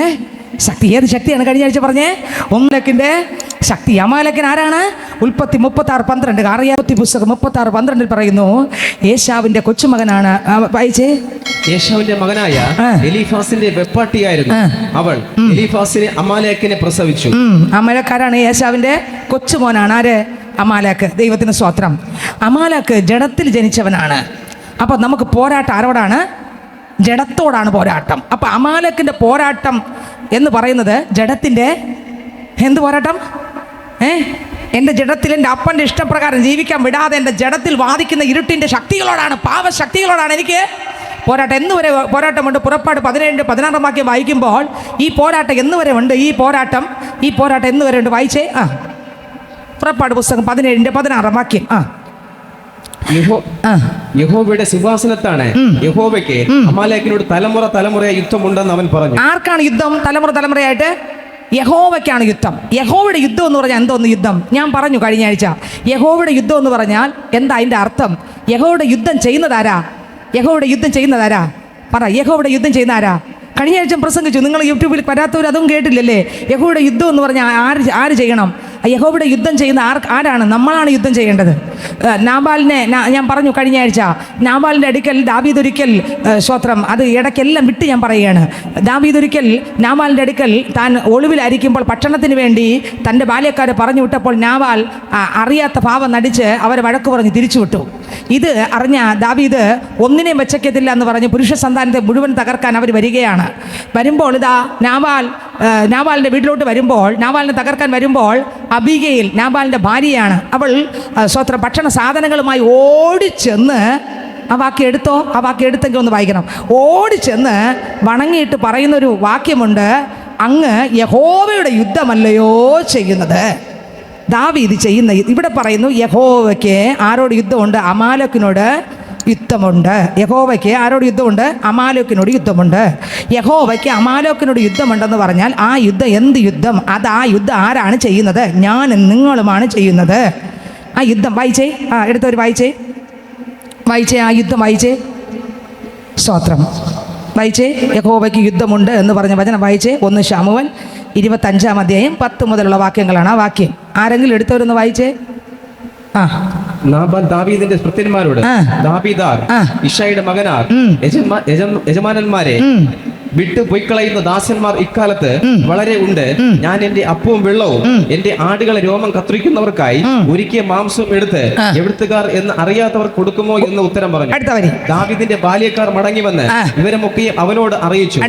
ശക്തി. ഏത് ശക്തിയാണ് കഴിഞ്ഞ ആഴ്ച പറഞ്ഞേ? അമാലേക്കിൻ്റെ ശക്തി. അമാലേക്കൻ ആരാണ്? ഉൽപ്പത്തി 36:12 അറിയാത്തി പുസ്തകം 36:12 പറയുന്നു, ഏശാവിന്റെ കൊച്ചുമകനാണ്. വായിച്ചേ. ഏശാവിന്റെ മകനായ എലീഫാസിന്റെ വെപ്പാട്ടിയായിരുന്നു അവൾ. എലീഫാസിനെ അമാലേക്കിനെ പ്രസവിച്ചു. അമാലേക്കാരാണ്, ഏശാവിന്റെ കൊച്ചുമോനാണ്. ആര്? അമാലേക്ക്. ദൈവത്തിന് സ്തോത്രം. അമാലേക്ക് ജഡത്തിൽ ജനിച്ചവനാണ്. അപ്പൊ നമുക്ക് പോരാട്ടം ആരോടാണ്? ജഡത്തോടാണ് പോരാട്ടം. അപ്പൊ അമാലേക്കിന്റെ പോരാട്ടം എന്ന് പറയുന്നത് ജഡത്തിന്റെ എന്ത് പോരാട്ടം? എൻ്റെ ജഡത്തിൽ എൻ്റെ അപ്പൻ്റെ ഇഷ്ടപ്രകാരം ജീവിക്കാൻ വിടാതെ എൻ്റെ ജഡത്തിൽ വാദിക്കുന്ന ഇരുട്ടിൻ്റെ ശക്തികളോടാണ്, പാപശക്തികളോടാണ് എനിക്ക് പോരാട്ടം. എന്നുവരെ പോരാട്ടമുണ്ട്? പുറപ്പാട് 17-16 വാക്യം വായിക്കുമ്പോൾ ഈ പോരാട്ടം എന്നുവരെ ഉണ്ട്? ഈ പോരാട്ടം എന്നുവരെ ഉണ്ട്? വായിച്ചേ. പുറപ്പാട് പുസ്തകം 17-16 വാക്യം. യഹോവയുടെ സിംഹാസനത്താണ് യഹോവയ്ക്ക് അമാലേക്കിനോട് തലമുറയായി യുദ്ധമുണ്ടെന്ന് അവൻ പറഞ്ഞു. ആർക്കാണ് യുദ്ധം? തലമുറയായിട്ട് യഹോവയ്ക്കാണ് യുദ്ധം. യഹോവയുടെ യുദ്ധം എന്ന് പറഞ്ഞാൽ എന്തോന്ന് യുദ്ധം? ഞാൻ പറഞ്ഞു കഴിഞ്ഞ ആഴ്ച. യഹോവയുടെ യുദ്ധം എന്ന് പറഞ്ഞാൽ എന്താ അതിൻ്റെ അർത്ഥം? യഹോവയുടെ യുദ്ധം ചെയ്യുന്നതാരാ? പറ, യഹോവയുടെ യുദ്ധം ചെയ്യുന്ന ആരാ? കഴിഞ്ഞ ആഴ്ച പ്രസംഗിച്ചു. നിങ്ങൾ യൂട്യൂബിൽ വരാത്തവർ അതും കേട്ടില്ലല്ലേ? യഹോവയുടെ യുദ്ധം എന്ന് പറഞ്ഞാൽ ആര് ചെയ്യണം? യഹോവയുടെ യുദ്ധം ചെയ്യുന്ന ആരാണ്? നമ്മളാണ് യുദ്ധം ചെയ്യേണ്ടത്. നാബാലിനെ ഞാൻ പറഞ്ഞു കഴിഞ്ഞ ആഴ്ച. നാബാലിൻ്റെ അടുക്കൽ ദാവീദൊരിക്കൽ സ്തോത്രം, അത് ഇടയ്ക്കെല്ലാം വിട്ട് ഞാൻ പറയുകയാണ്. ദാവീദൊരിക്കൽ നാബാലിൻ്റെ അടുക്കൽ താൻ ഒളിവിലായിരിക്കുമ്പോൾ പട്ടണത്തിന് വേണ്ടി തൻ്റെ ബാല്യക്കാരെ പറഞ്ഞു വിട്ടപ്പോൾ നാബാൽ അറിയാത്ത ഭാവം നടിച്ച് അവരെ വഴക്ക് പറഞ്ഞ് തിരിച്ചു വിട്ടു. ഇത് അറിഞ്ഞ ദാവീദ് ഒന്നിനെയും വെച്ചേക്കത്തില്ല എന്ന് പറഞ്ഞ് പുരുഷ സന്താനത്തെ മുഴുവൻ തകർക്കാൻ അവർ വരികയാണ്. വരുമ്പോൾ ഇതാ നാബാലിൻ്റെ വീട്ടിലോട്ട് വരുമ്പോൾ, നാബാലിനെ തകർക്കാൻ വരുമ്പോൾ അബീഗയിൽ നാബാലിൻ്റെ ഭാര്യയാണ്. അവൾ സ്വത്രം ഭക്ഷണ സാധനങ്ങളുമായി ഓടിച്ചെന്ന്, ആ വാക്യം എടുത്തെങ്കിൽ ഒന്ന് വായിക്കണം. ഓടിച്ചെന്ന് വണങ്ങിയിട്ട് പറയുന്നൊരു വാക്യമുണ്ട്, അങ്ങ് യഹോവയുടെ യുദ്ധമല്ലയോ ചെയ്യുന്നത്? ദാവീദ് ചെയ്യുന്ന ഇവിടെ പറയുന്നു, യഹോവയ്ക്ക് ആരോട് യുദ്ധമുണ്ട്? അമാലേക്കിനോട് യുദ്ധമുണ്ട്. യഹോവയ്ക്ക് ആരോട് യുദ്ധമുണ്ട്? അമാലേക്കിനോട് യുദ്ധമുണ്ട്. യഹോവയ്ക്ക് അമാലേക്കിനോട് യുദ്ധമുണ്ടെന്ന് പറഞ്ഞാൽ ആ യുദ്ധം എന്ത് യുദ്ധം? അത് ആ യുദ്ധം ആരാണ് ചെയ്യുന്നത്? ഞാനും നിങ്ങളുമാണ് ചെയ്യുന്നത്. ആ യുദ്ധം വായിച്ചേ. എടുത്തവർ വായിച്ചേ. ആ യുദ്ധം വായിച്ചേ. സ്തോത്രം. വായിച്ചേ. യഹോവയ്ക്ക് യുദ്ധമുണ്ട് എന്ന് പറഞ്ഞ വചനം വായിച്ചേ. 1 ശമൂവേൽ 25-ാം അധ്യായം 10 മുതലുള്ള വാക്യങ്ങളാണ് ആ വാക്യം. ആരെങ്കിലും എടുത്തവരൊന്ന് വായിച്ചേ. നാബാൽ ദാവീദിന്റെ ഭൃത്യന്മാരോട്, ദാവീദാർ ഇഷയുടെ മകനാർ യജമാനന്മാരെ വിട്ടു പൊയ്ക്കളയുന്ന ദാസന്മാർ ഇക്കാലത്ത് വളരെ ഉണ്ട്. ഞാൻ എന്റെ അപ്പവും വെള്ളവും എന്റെ ആടുകളെ രോമം കത്രിക്കുന്നവർക്കായി ഒരുക്കിയ മാംസവും എടുത്ത് എവിടുത്തുകാർ എന്ന് അറിയാത്തവർ കൊടുക്കുമോ എന്ന് ഉത്തരം പറഞ്ഞു. ദാവീദിന്റെ ബാല്യക്കാർ മടങ്ങി വന്ന് ഇവരമൊക്കെ അവനോട് അറിയിച്ചു.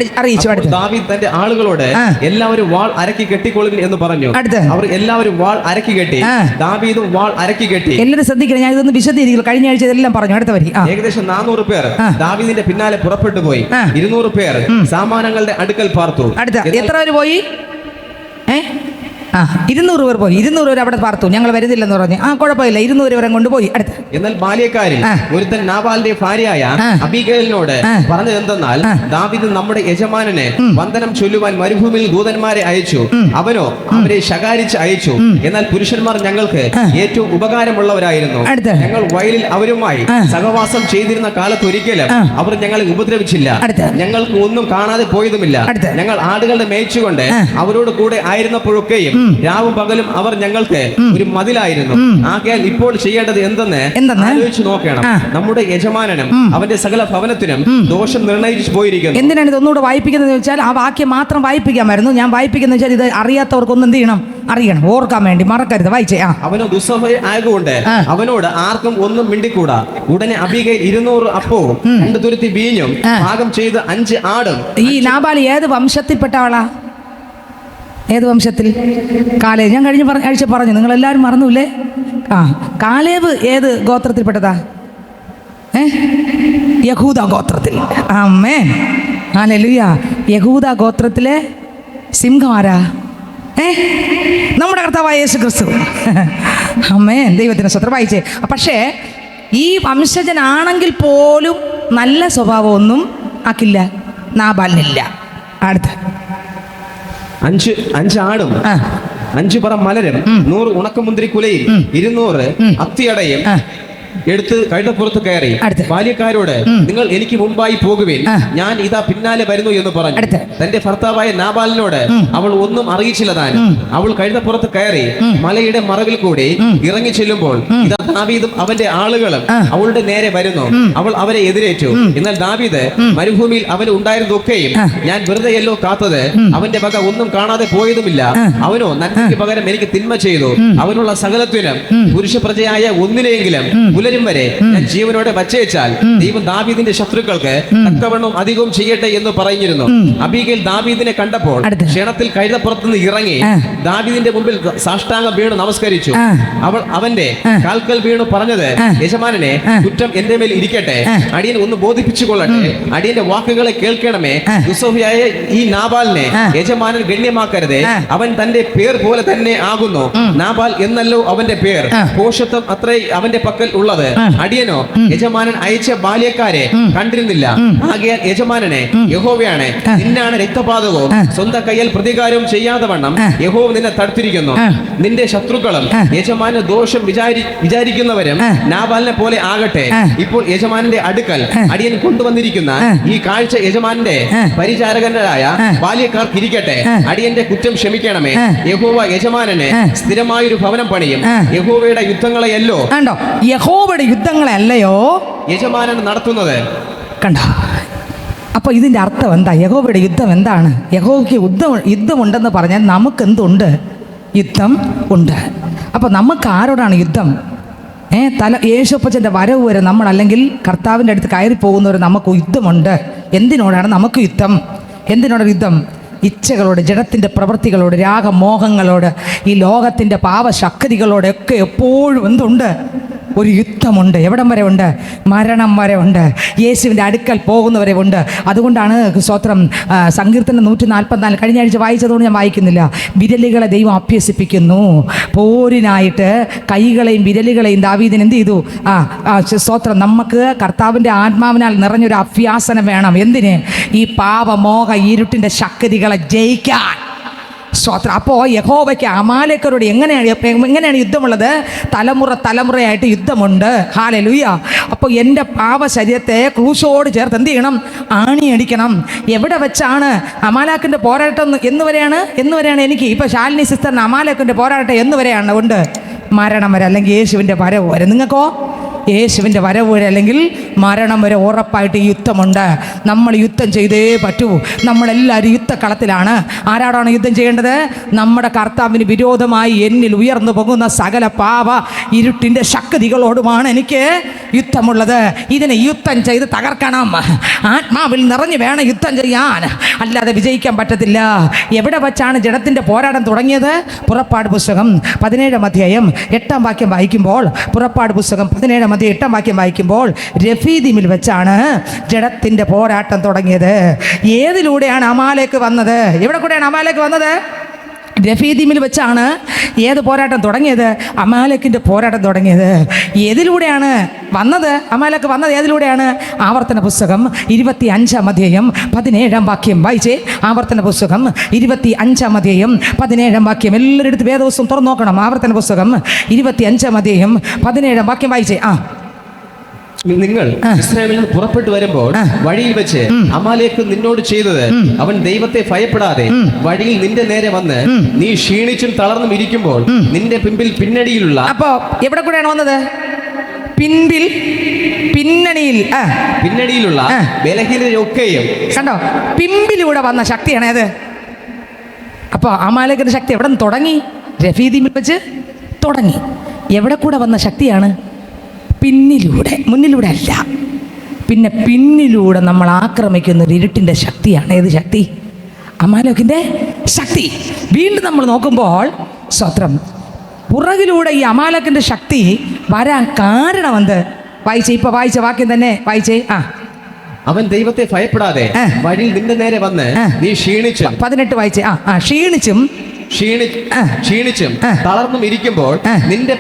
ദാവീദ് തന്റെ ആളുകളോട് എല്ലാവരും വാൾ അരക്കി കെട്ടിക്കൊള്ളുവിൻ എന്ന് പറഞ്ഞു. അവർ എല്ലാവരും വാൾ അരക്കി കെട്ടി. ദാവീദും വാൾ അരക്കി കെട്ടി. എല്ലാവരും ശ്രദ്ധിക്കണം, ഞാൻ ഇതൊന്ന് വിശദീകരിക്കും. കഴിഞ്ഞ ആഴ്ച ഇതെല്ലാം പറഞ്ഞു. അടുത്ത വരി. ഏകദേശം 400 പേർ ദാവീദിന്റെ പിന്നാലെ പുറപ്പെട്ടു പോയി. 200 പേർ സാമാനങ്ങളുടെ അടുക്കൽ പാർത്തു. അടുത്ത എത്ര പേര് പോയി? 200 പേർ പോയി. 200 പേർ അവിടെ പാർത്തു. ഞങ്ങൾ വരുന്നില്ലെന്ന് പറഞ്ഞു. കുഴപ്പമില്ല, 200 പേരെ കൊണ്ടുപോയി. അടുത്ത് എന്നാൽ ബാല്യക്കാരിൽ ഒരുത്തൻ നാബാലിന്റെ ഭാര്യയായ അബീഗയിലിനോട് പറഞ്ഞത് എന്തെന്നാൽ, ദാവീദ് നമ്മുടെ യജമാനനെ വന്ദനം ചൊല്ലുവാൻ മരുഭൂമിയിൽ ദൂതന്മാരെ അയച്ചു. അവനോ അവരെ ശകാരിച്ച് അയച്ചു. എന്നാൽ പുരുഷന്മാർ ഞങ്ങൾക്ക് ഏറ്റവും ഉപകാരമുള്ളവരായിരുന്നു. ഞങ്ങൾ വയലിൽ അവരുമായി സഹവാസം ചെയ്തിരുന്ന കാലത്ത് ഒരിക്കലും അവർ ഞങ്ങളെ ഉപദ്രവിച്ചില്ല. ഞങ്ങൾക്ക് ഒന്നും കാണാതെ പോയതുമില്ല. ഞങ്ങൾ ആടുകളുടെ മേയിച്ചുകൊണ്ട് അവരോട് കൂടെ ആയിരുന്നപ്പോഴൊക്കെയും രാവും പകലും അവർ ഞങ്ങൾക്ക് ഒരു മതിലായിരുന്നു. ആകയാൽ ഇപ്പോൾ ചെയ്യേണ്ടത് എന്തെന്ന് ആലോചിച്ച് നോക്കണം. നമ്മുടെ യജമാനനും അവന്റെ സകല ഭവനത്തിനും ദോഷം നിർണയിച്ചു പോയിരിക്കുന്നു. എന്തിനാണ് ഇതൊന്നുകൂടെ വായിപ്പിക്കുന്നത് വെച്ചാൽ ആ വാക്യം മാത്രം വായിപ്പിക്കാമായിരുന്നു. ഞാൻ വായിപ്പിക്കുന്ന വെച്ചാൽ ഇത് അറിയാത്തവർക്കൊന്നും എന്ത് ചെയ്യണം? അറിയണം, ഓർക്കാൻ വേണ്ടി. മറക്കരുത്, വായിച്ചേ. അവന് ദുസ്സഹ ആയതുകൊണ്ട് അവനോട് ആർക്കും ഒന്നും മിണ്ടിക്കൂടാ. ഉടനെ അബീഗയിൽ 200 അപ്പവും 2 തുരുത്തി വീഞ്ഞും പാകം ചെയ്ത് 5 ആടും. ഈ നാബാൽ ഏത് വംശത്തിൽപ്പെട്ട ആളാ? ഏത് വംശത്തിൽ? കാലേബ്. ഞാൻ കഴിഞ്ഞ ആഴ്ച പറഞ്ഞു, നിങ്ങളെല്ലാവരും മറന്നുല്ലേ? കാലേബ് ഏത് ഗോത്രത്തിൽപ്പെട്ടതാ? യഹൂദ ഗോത്രത്തിൽ. ആമേൻ, ഹല്ലേലൂയ. യഹൂദ ഗോത്രത്തിലെ സിംഹം ആരാ? നമ്മുടെ കർത്താവായ യേശു ക്രിസ്തു. ആമേൻ, ദൈവത്തിന് സ്തോത്രം. വായിച്ചേ. പക്ഷേ ഈ വംശജനാണെങ്കിൽ പോലും നല്ല സ്വഭാവമൊന്നും ആക്കില്ല, നാബാലിനില്ല. അടുത്ത 5 ആടും 5 പറ മലരും 100 ഉണക്കമുന്തിരി കുലയും 200 അത്തിയടയും എടുത്ത് കഴുതപ്പുറത്ത് കയറി ബാല്യക്കാരോട്, നിങ്ങൾ എനിക്ക് മുമ്പായി പോകുവിൻ, ഞാൻ ഇതാ പിന്നാലെ വരുന്നു എന്ന് പറഞ്ഞു. തന്റെ ഭർത്താവായ നാബാലിനോട് അവൾ ഒന്നും അറിയിച്ചില്ല താൻ. അവൾ കഴുതപ്പുറത്ത് കയറി മലയുടെ മറവിൽ കൂടി ഇറങ്ങി ചെല്ലുമ്പോൾ ഇതാ ദാവീദും അവന്റെ ആളുകളും അവളുടെ നേരെ വരുന്നു. അവൾ അവരെ എതിരേറ്റു. എന്നാൽ ദാവീദ് മരുഭൂമിയിൽ അവന് ഉണ്ടായിരുന്നതൊക്കെയും ഞാൻ വെറുതെയല്ലോ കാത്തത്, അവന്റെ വക ഒന്നും കാണാതെ പോയതുമില്ല. അവനോ നന്മയ്ക്ക് പകരം എനിക്ക് തിന്മ ചെയ്തു. അവനുള്ള സകലത്തിനും പുരുഷ പ്രജയായ ഒന്നിനെയെങ്കിലും പുലരും വരെ ഞാൻ ജീവനോടെ വച്ചേച്ചാൽ ദൈവം ദാവീദിന്റെ ശത്രുക്കൾക്ക് തക്കവണ്ണം അധികവും ചെയ്യട്ടെ എന്ന് പറഞ്ഞിരുന്നു. അബീഗയിൽ ദാവീദിനെ കണ്ടപ്പോൾ ക്ഷണത്തിൽ കഴുതപ്പുറത്തുനിന്ന് ഇറങ്ങി ദാവീദിന്റെ മുമ്പിൽ സാഷ്ടാംഗം വീണു നമസ്കരിച്ചു. അവൾ അവന്റെ കാൽക്കൽ വീണു പറഞ്ഞത്, യജമാനനെ, കുറ്റം എന്റെ മേൽ ഇരിക്കട്ടെ. അടിയൻ ഒന്ന് ബോധിപ്പിച്ചു കൊള്ളട്ടെ. അടിയന്റെ വാക്കുകളെ കേൾക്കണമേ. ദുസ്സഹയായ ഈ നാബാലിനെ യജമാനൻ ഗണ്യമാക്കരുതേ. അവൻ തന്റെ പേർ പോലെ തന്നെ ആകുന്നു. നാബാൽ എന്നല്ലോ അവന്റെ പേർ. പോഷത്വം അത്രേ അവന്റെ പക്കൽ ഉള്ളത്. അടിയനോ യജമാനൻ അയച്ച ബാല്യക്കാരെ കണ്ടിരുന്നില്ല. ആകയാൽ യജമാനനെ, യഹോവയാണ്, നിന്നാണ് രക്തപാതകവും സ്വന്തം കയ്യിൽ പ്രതികാരവും ചെയ്യാതെ വണ്ണം യഹോവ നിന്നെ തടുത്തിരിക്കുന്നു. നിന്റെ ശത്രുക്കളും യജമാന ദോഷം വിചാരിക്കുന്നവരും നാബാലിനെ പോലെ ആകട്ടെ. ഇപ്പോൾ യജമാനന്റെ അടുക്കൽ അടിയൻ കൊണ്ടുവന്നിരിക്കുന്ന ഈ കാഴ്ച യജമാനന്റെ പരിചാരകരായ ബാല്യക്കാർക്ക് ഇരിക്കട്ടെ. അടിയന്റെ കുറ്റം ക്ഷമിക്കണമേ. യഹോവ യജമാനന് സ്ഥിരമായൊരു ഭവനം പണിയും. യഹോവയുടെ യുദ്ധങ്ങളെയല്ലോ യഹോവയുടെ യുദ്ധങ്ങളല്ലയോ യജമാനൻ നടത്തുന്നത്. കണ്ടോ? അപ്പോൾ ഇതിൻ്റെ അർത്ഥം എന്താ? യഹോവയുടെ യുദ്ധം എന്താണ്? യഹോവയ്ക്ക് യുദ്ധമുണ്ടെന്ന് പറഞ്ഞാൽ നമുക്ക് എന്തുണ്ട്? യുദ്ധം ഉണ്ട്. അപ്പോൾ നമുക്ക് ആരോടാണ് യുദ്ധം? യേശുപ്പച്ചൻ്റെ വരവ് വരെ നമ്മൾ, അല്ലെങ്കിൽ കർത്താവിൻ്റെ അടുത്ത് കയറി പോകുന്നവർ നമുക്ക് യുദ്ധമുണ്ട്. എന്തിനോടാണ് നമുക്ക് യുദ്ധം? എന്തിനോട് യുദ്ധം? ഇച്ഛകളോട്, ജഡത്തിൻ്റെ പ്രവൃത്തികളോട്, രാഗമോഹങ്ങളോട്, ഈ ലോകത്തിൻ്റെ പാപശക്തികളോടൊക്കെ എപ്പോഴും എന്തുണ്ട്? ഒരു യുദ്ധമുണ്ട്. എവിടം വരെ ഉണ്ട്? മരണം വരെ ഉണ്ട്. യേശുവിൻ്റെ അടുക്കൽ പോകുന്നവരെ ഉണ്ട്. അതുകൊണ്ടാണ് സ്തോത്രം സങ്കീർത്തനം 144 കഴിഞ്ഞ ആഴ്ച വായിച്ചതുകൊണ്ട് ഞാൻ വായിക്കുന്നില്ല. വിരലുകളെ ദൈവം അഭ്യസിപ്പിക്കുന്നു. പോരിനായിട്ട് കൈകളെയും വിരലുകളെയും ദാവീദിന് എന്ത് ചെയ്തു? സ്തോത്രം, നമുക്ക് കർത്താവിൻ്റെ ആത്മാവിനാൽ നിറഞ്ഞൊരു അഭ്യാസനം വേണം. എന്തിന്? ഈ പാപമോഹ ഇരുട്ടിൻ്റെ ശക്തികളെ ജയിക്കാൻ. സ്തോത്രം. അപ്പോൾ യഹോവയ്ക്ക് അമാലേക്കരോട് എങ്ങനെയാണ് യുദ്ധമുള്ളത്? തലമുറയായിട്ട് യുദ്ധമുണ്ട്. ഹല്ലേലൂയ. അപ്പോൾ എൻ്റെ പാപ ശരീരത്തെ ക്രൂശോട് ചേർത്ത് എന്ത് ചെയ്യണം? ആണിയടിക്കണം. എവിടെ വെച്ചാണ് അമാലേക്കിൻ്റെ പോരാട്ടം? എന്നുവരെയാണ് എനിക്ക് ഇപ്പോൾ ശാലിനി സിസ്റ്ററിന് അമാലേക്കിൻ്റെ പോരാട്ടം എന്നുവരെയാണ് ഉണ്ട്? മരണം വരെ, അല്ലെങ്കിൽ യേശുവിൻ്റെ വരവ് വരെ. നിങ്ങൾക്കോ? യേശുവിൻ്റെ വരവ് വരെ അല്ലെങ്കിൽ മരണം വരെ ഉറപ്പായിട്ട് യുദ്ധമുണ്ട്. നമ്മൾ യുദ്ധം ചെയ്തേ പറ്റൂ. നമ്മളെല്ലാവരും യുദ്ധക്കളത്തിലാണ്. ആരാടാണ് യുദ്ധം ചെയ്യേണ്ടത്? നമ്മുടെ കർത്താവിന് വിരോധമായി എന്നിൽ ഉയർന്നു പോകുന്ന സകല പാപ ഇരുട്ടിൻ്റെ ശക്തികളോടുമാണ് എനിക്ക് യുദ്ധമുള്ളത്. ഇതിനെ യുദ്ധം ചെയ്ത് തകർക്കണം. ആത്മാവിൽ നിറഞ്ഞു വേണം യുദ്ധം ചെയ്യാൻ, അല്ലാതെ വിജയിക്കാൻ പറ്റത്തില്ല. എവിടെ വച്ചാണ് ജഡത്തിൻ്റെ പോരാട്ടം തുടങ്ങിയത്? പുറപ്പാട് പുസ്തകം 17 അധ്യായം 8 വാക്യം വായിക്കുമ്പോൾ, പുറപ്പാട് പുസ്തകം 17 8 വാക്യം വായിക്കുമ്പോൾ രഫീദിമിൽ വെച്ചാണ് ജഡത്തിൻ്റെ പോരാട്ടം തുടങ്ങിയത്. ഏതിലൂടെയാണ് അമാലേക്ക് വന്നത്? എവിടെ കൂടെയാണ് അമാലേക്ക് വന്നത്? രഫീദിമിൽ വെച്ചാണ് ഏത് പോരാട്ടം തുടങ്ങിയത്? അമാലേക്കിൻ്റെ പോരാട്ടം തുടങ്ങിയത്. ഏതിലൂടെയാണ് വന്നത്? അമാലേക്ക് വന്നത് ഏതിലൂടെയാണ്? ആവർത്തന പുസ്തകം 25 അധ്യായം 17 വാക്യം വായിച്ചേ. ആവർത്തന പുസ്തകം 25 അധ്യായം 17 വാക്യം. എല്ലാവരും എടുത്ത് വേദപുസ്തകം തുറന്നു നോക്കണം. ആവർത്തന പുസ്തകം 25 അധ്യായം 17 വാക്യം വായിച്ചേ. നിങ്ങൾ ഇസ്രായേലിൽ നിന്ന് പുറപ്പെട്ടു വരുമ്പോൾ വഴിയിൽ വെച്ച് അമാലേക്ക് നിന്നോട് ചെയ്തത്, അവൻ ദൈവത്തെ ഭയപ്പെടാതെ വഴിയിൽ നിന്റെ നേരെ വന്ന് നീ ക്ഷീണിച്ചും തളർന്നും ഇരിക്കുമ്പോൾ നിന്റെ പിന്നണിയിലുള്ള. അപ്പോ എവിടെ കൂടെയാണ് വന്നത്? പിന്നണിയിലുള്ള ബലഹീനതയൊക്കെയും. കണ്ടോ? പിമ്പിലൂടെ വന്ന ശക്തിയാണ് അത്. അപ്പോൾ അമാലേക്കിന്റെ ശക്തി എവിടെ നിന്ന് തുടങ്ങി? രഫീദിമിൽ വെച്ച് തുടങ്ങി. എവിടെ കൂടെ വന്ന ശക്തിയാണ്? പിന്നിലൂടെ, മുന്നിലൂടെ അല്ല. പിന്നെ പിന്നിലൂടെ നമ്മൾ ആക്രമിക്കുന്ന ഒരു ഇരുട്ടിൻ്റെ ശക്തിയാണ്. ഏത് ശക്തി? അമാലേക്കിൻ്റെ ശക്തി. വീണ്ടും നമ്മൾ നോക്കുമ്പോൾ സ്തോത്രം, പുറകിലൂടെ ഈ അമാലേക്കിൻ്റെ ശക്തി വരാൻ കാരണമെന്ത്? വായിച്ച വാക്യം തന്നെ വായിച്ചേ. അവൻ ദൈവത്തെ ഭയപ്പെടാതെ വഴിയിൽ നിന്റെ നേരെ വന്ന് നീ ക്ഷീണിച്ചും. 18 വായിച്ചേ. ക്ഷീണിച്ചും തളർന്നും ഇരിക്കുമ്പോൾ നിന്റെ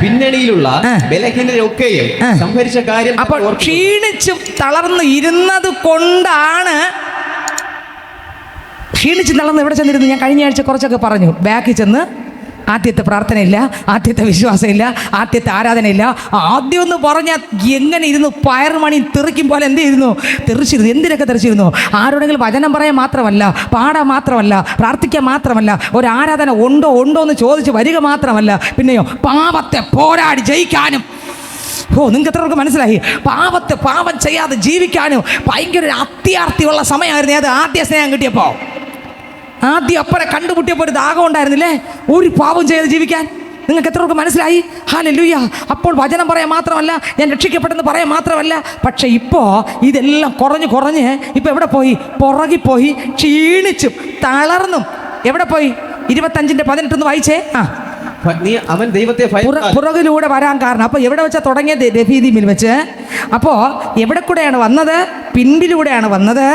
പിന്നണിയിലുള്ള ബലഹീനതയൊക്കെയും സംഭരിച്ച കാര്യം. അപ്പോൾ ക്ഷീണിച്ചും തളർന്നു ഇരുന്നത് കൊണ്ടാണ്. ക്ഷീണിച്ചും തളർന്ന് എവിടെ ചെന്നിരുന്നു? ഞാൻ കഴിഞ്ഞ ആഴ്ച കുറച്ചൊക്കെ പറഞ്ഞു. ബാക്കിൽ ചെന്ന് ആദ്യത്തെ പ്രാർത്ഥനയില്ല, ആദ്യത്തെ വിശ്വാസമില്ല, ആദ്യത്തെ ആരാധനയില്ല. ആദ്യം ഒന്ന് പറഞ്ഞാൽ എങ്ങനെ ഇരുന്നു? പയറുമണി തെറിക്കും പോലെ എന്തിരുന്നു? തെറിച്ചിരുന്നു. എന്തിനൊക്കെ തെറിച്ചിരുന്നു? ആരോടെങ്കിലും വചനം പറയാൻ മാത്രമല്ല, പാടാൻ മാത്രമല്ല, പ്രാർത്ഥിക്കാൻ മാത്രമല്ല, ഒരു ആരാധന ഉണ്ടോ എന്ന് ചോദിച്ച് വരിക മാത്രമല്ല, പിന്നെയോ പാപത്തെ പോരാടി ജയിക്കാനും. നിങ്ങൾക്ക് എത്രവർക്ക് മനസ്സിലായി? പാപം ചെയ്യാതെ ജീവിക്കാനും ഭയങ്കര ഒരു അത്യാർത്തിയുള്ള സമയമായിരുന്നു. അത് ആദ്യ സ്നേഹം കിട്ടിയപ്പോൾ, ആദ്യം അപ്പനെ കണ്ടുമുട്ടിയപ്പോൾ ഒരു ദാഹം ഉണ്ടായിരുന്നില്ലേ? ഒരു പാപം ചെയ്ത് ജീവിക്കാൻ. നിങ്ങൾക്ക് എത്രവർക്ക് മനസ്സിലായി? ഹല്ലേലൂയ. അപ്പോൾ വചനം പറയാൻ മാത്രമല്ല, ഞാൻ രക്ഷിക്കപ്പെട്ടെന്ന് പറയാൻ മാത്രമല്ല, പക്ഷെ ഇപ്പോൾ ഇതെല്ലാം കുറഞ്ഞ് ഇപ്പോൾ എവിടെ പോയി? പുറകിൽ പോയി ക്ഷീണിച്ചും തളർന്നും. എവിടെ പോയി? 25:18 വായിച്ചേ. അവൻ ദൈവത്തെ പുറകിലൂടെ വരാൻ കാരണം. അപ്പോൾ എവിടെ വെച്ചാൽ തുടങ്ങിയത്? രഫീദിമിൽ വെച്ച്. അപ്പോൾ എവിടെ കൂടെയാണ് വന്നത്? പിൻപിലൂടെയാണ് വന്നത്.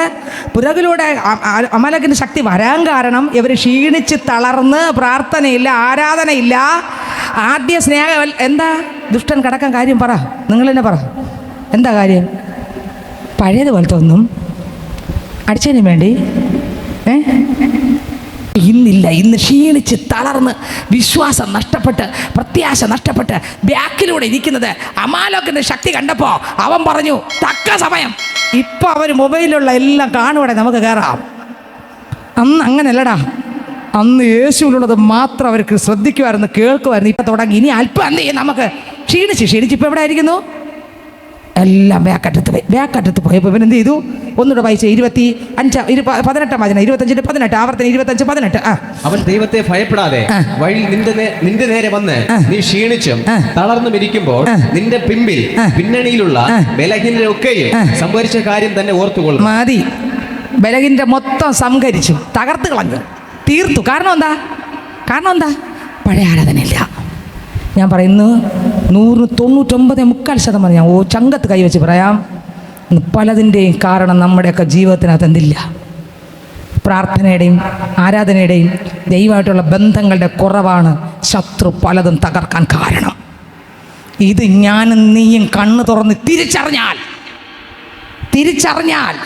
പുറകിലൂടെ അമാലേക്കിന്റെ ശക്തി വരാൻ കാരണം ഇവർ ക്ഷീണിച്ച് തളർന്ന്, പ്രാർത്ഥനയില്ല, ആരാധനയില്ല, ആദ്യ സ്നേഹം. എന്താ ദുഷ്ടൻ കടക്കാൻ കാര്യം? പറ, നിങ്ങൾ തന്നെ പറ. എന്താ കാര്യം? പഴയതുപോലത്തെ ഒന്നും അടിച്ചതിന് വേണ്ടി ഇന്നില്ല. ഇന്ന് ക്ഷീണിച്ച് തളർന്ന്, വിശ്വാസം നഷ്ടപ്പെട്ട്, പ്രത്യാശ നഷ്ടപ്പെട്ട് ബാക്കിലൂടെ ഇരിക്കുന്നത് അമാലേക്കിന്റെ ശക്തി കണ്ടപ്പോൾ അവൻ പറഞ്ഞു തക്ക സമയം. ഇപ്പം അവർ മൊബൈലിലുള്ള എല്ലാം കാണുവാടെ നമുക്ക് കയറാം. അന്ന് അങ്ങനെയല്ലടാ. അന്ന് യേശുവിലുള്ളത് മാത്രം അവർക്ക് ശ്രദ്ധിക്കുമായിരുന്നു, കേൾക്കുമായിരുന്നു. ഇപ്പം തുടങ്ങി. ഇനി അല്പം എന്ത് ചെയ്യും? നമുക്ക് ക്ഷീണിച്ച് ഇപ്പം എവിടെ ആയിരിക്കുന്നു? എല്ലാം ബാക്കറ്റത്ത് പോയപ്പോൾ ഇവൻ എന്ത് ചെയ്തു? ഒന്നുകൂടെ വായിച്ച 18 വചനം. 25:18. ആവർത്തനം 25:18. അവൻ ദൈവത്തെ ഭയപ്പെടാതെ വഴി നിന്റെ നേരെ വന്ന് നീ ക്ഷീണിച്ചും തളർന്നും ഇരിക്കുമ്പോൾ നിന്റെ പിന്നണിയിലുള്ള ബലഹീനതയൊക്കെയും സംഭരിച്ച കാര്യം തന്നെ ഓർത്തുകൊള്ളും. മതി. ബലഹീനത മൊത്തം സംഹരിച്ചു, തകർത്ത് കളഞ്ഞു, തീർത്തു. കാരണം എന്താ? പഴയ ആരാധനയില്ല. ഞാൻ പറയുന്നു, 99.4% ഞാൻ ചങ്കത്ത് കൈവച്ച് പറയാം, പലതിൻ്റെയും കാരണം നമ്മുടെയൊക്കെ ജീവിതത്തിനകത്ത് എന്തില്ല? പ്രാർത്ഥനയുടെയും ആരാധനയുടെയും ദൈവമായിട്ടുള്ള ബന്ധങ്ങളുടെ കുറവാണ് ശത്രു പലതും തകർക്കാൻ കാരണം. ഇത് ഞാനും നീയും കണ്ണ് തുറന്ന് തിരിച്ചറിഞ്ഞാൽ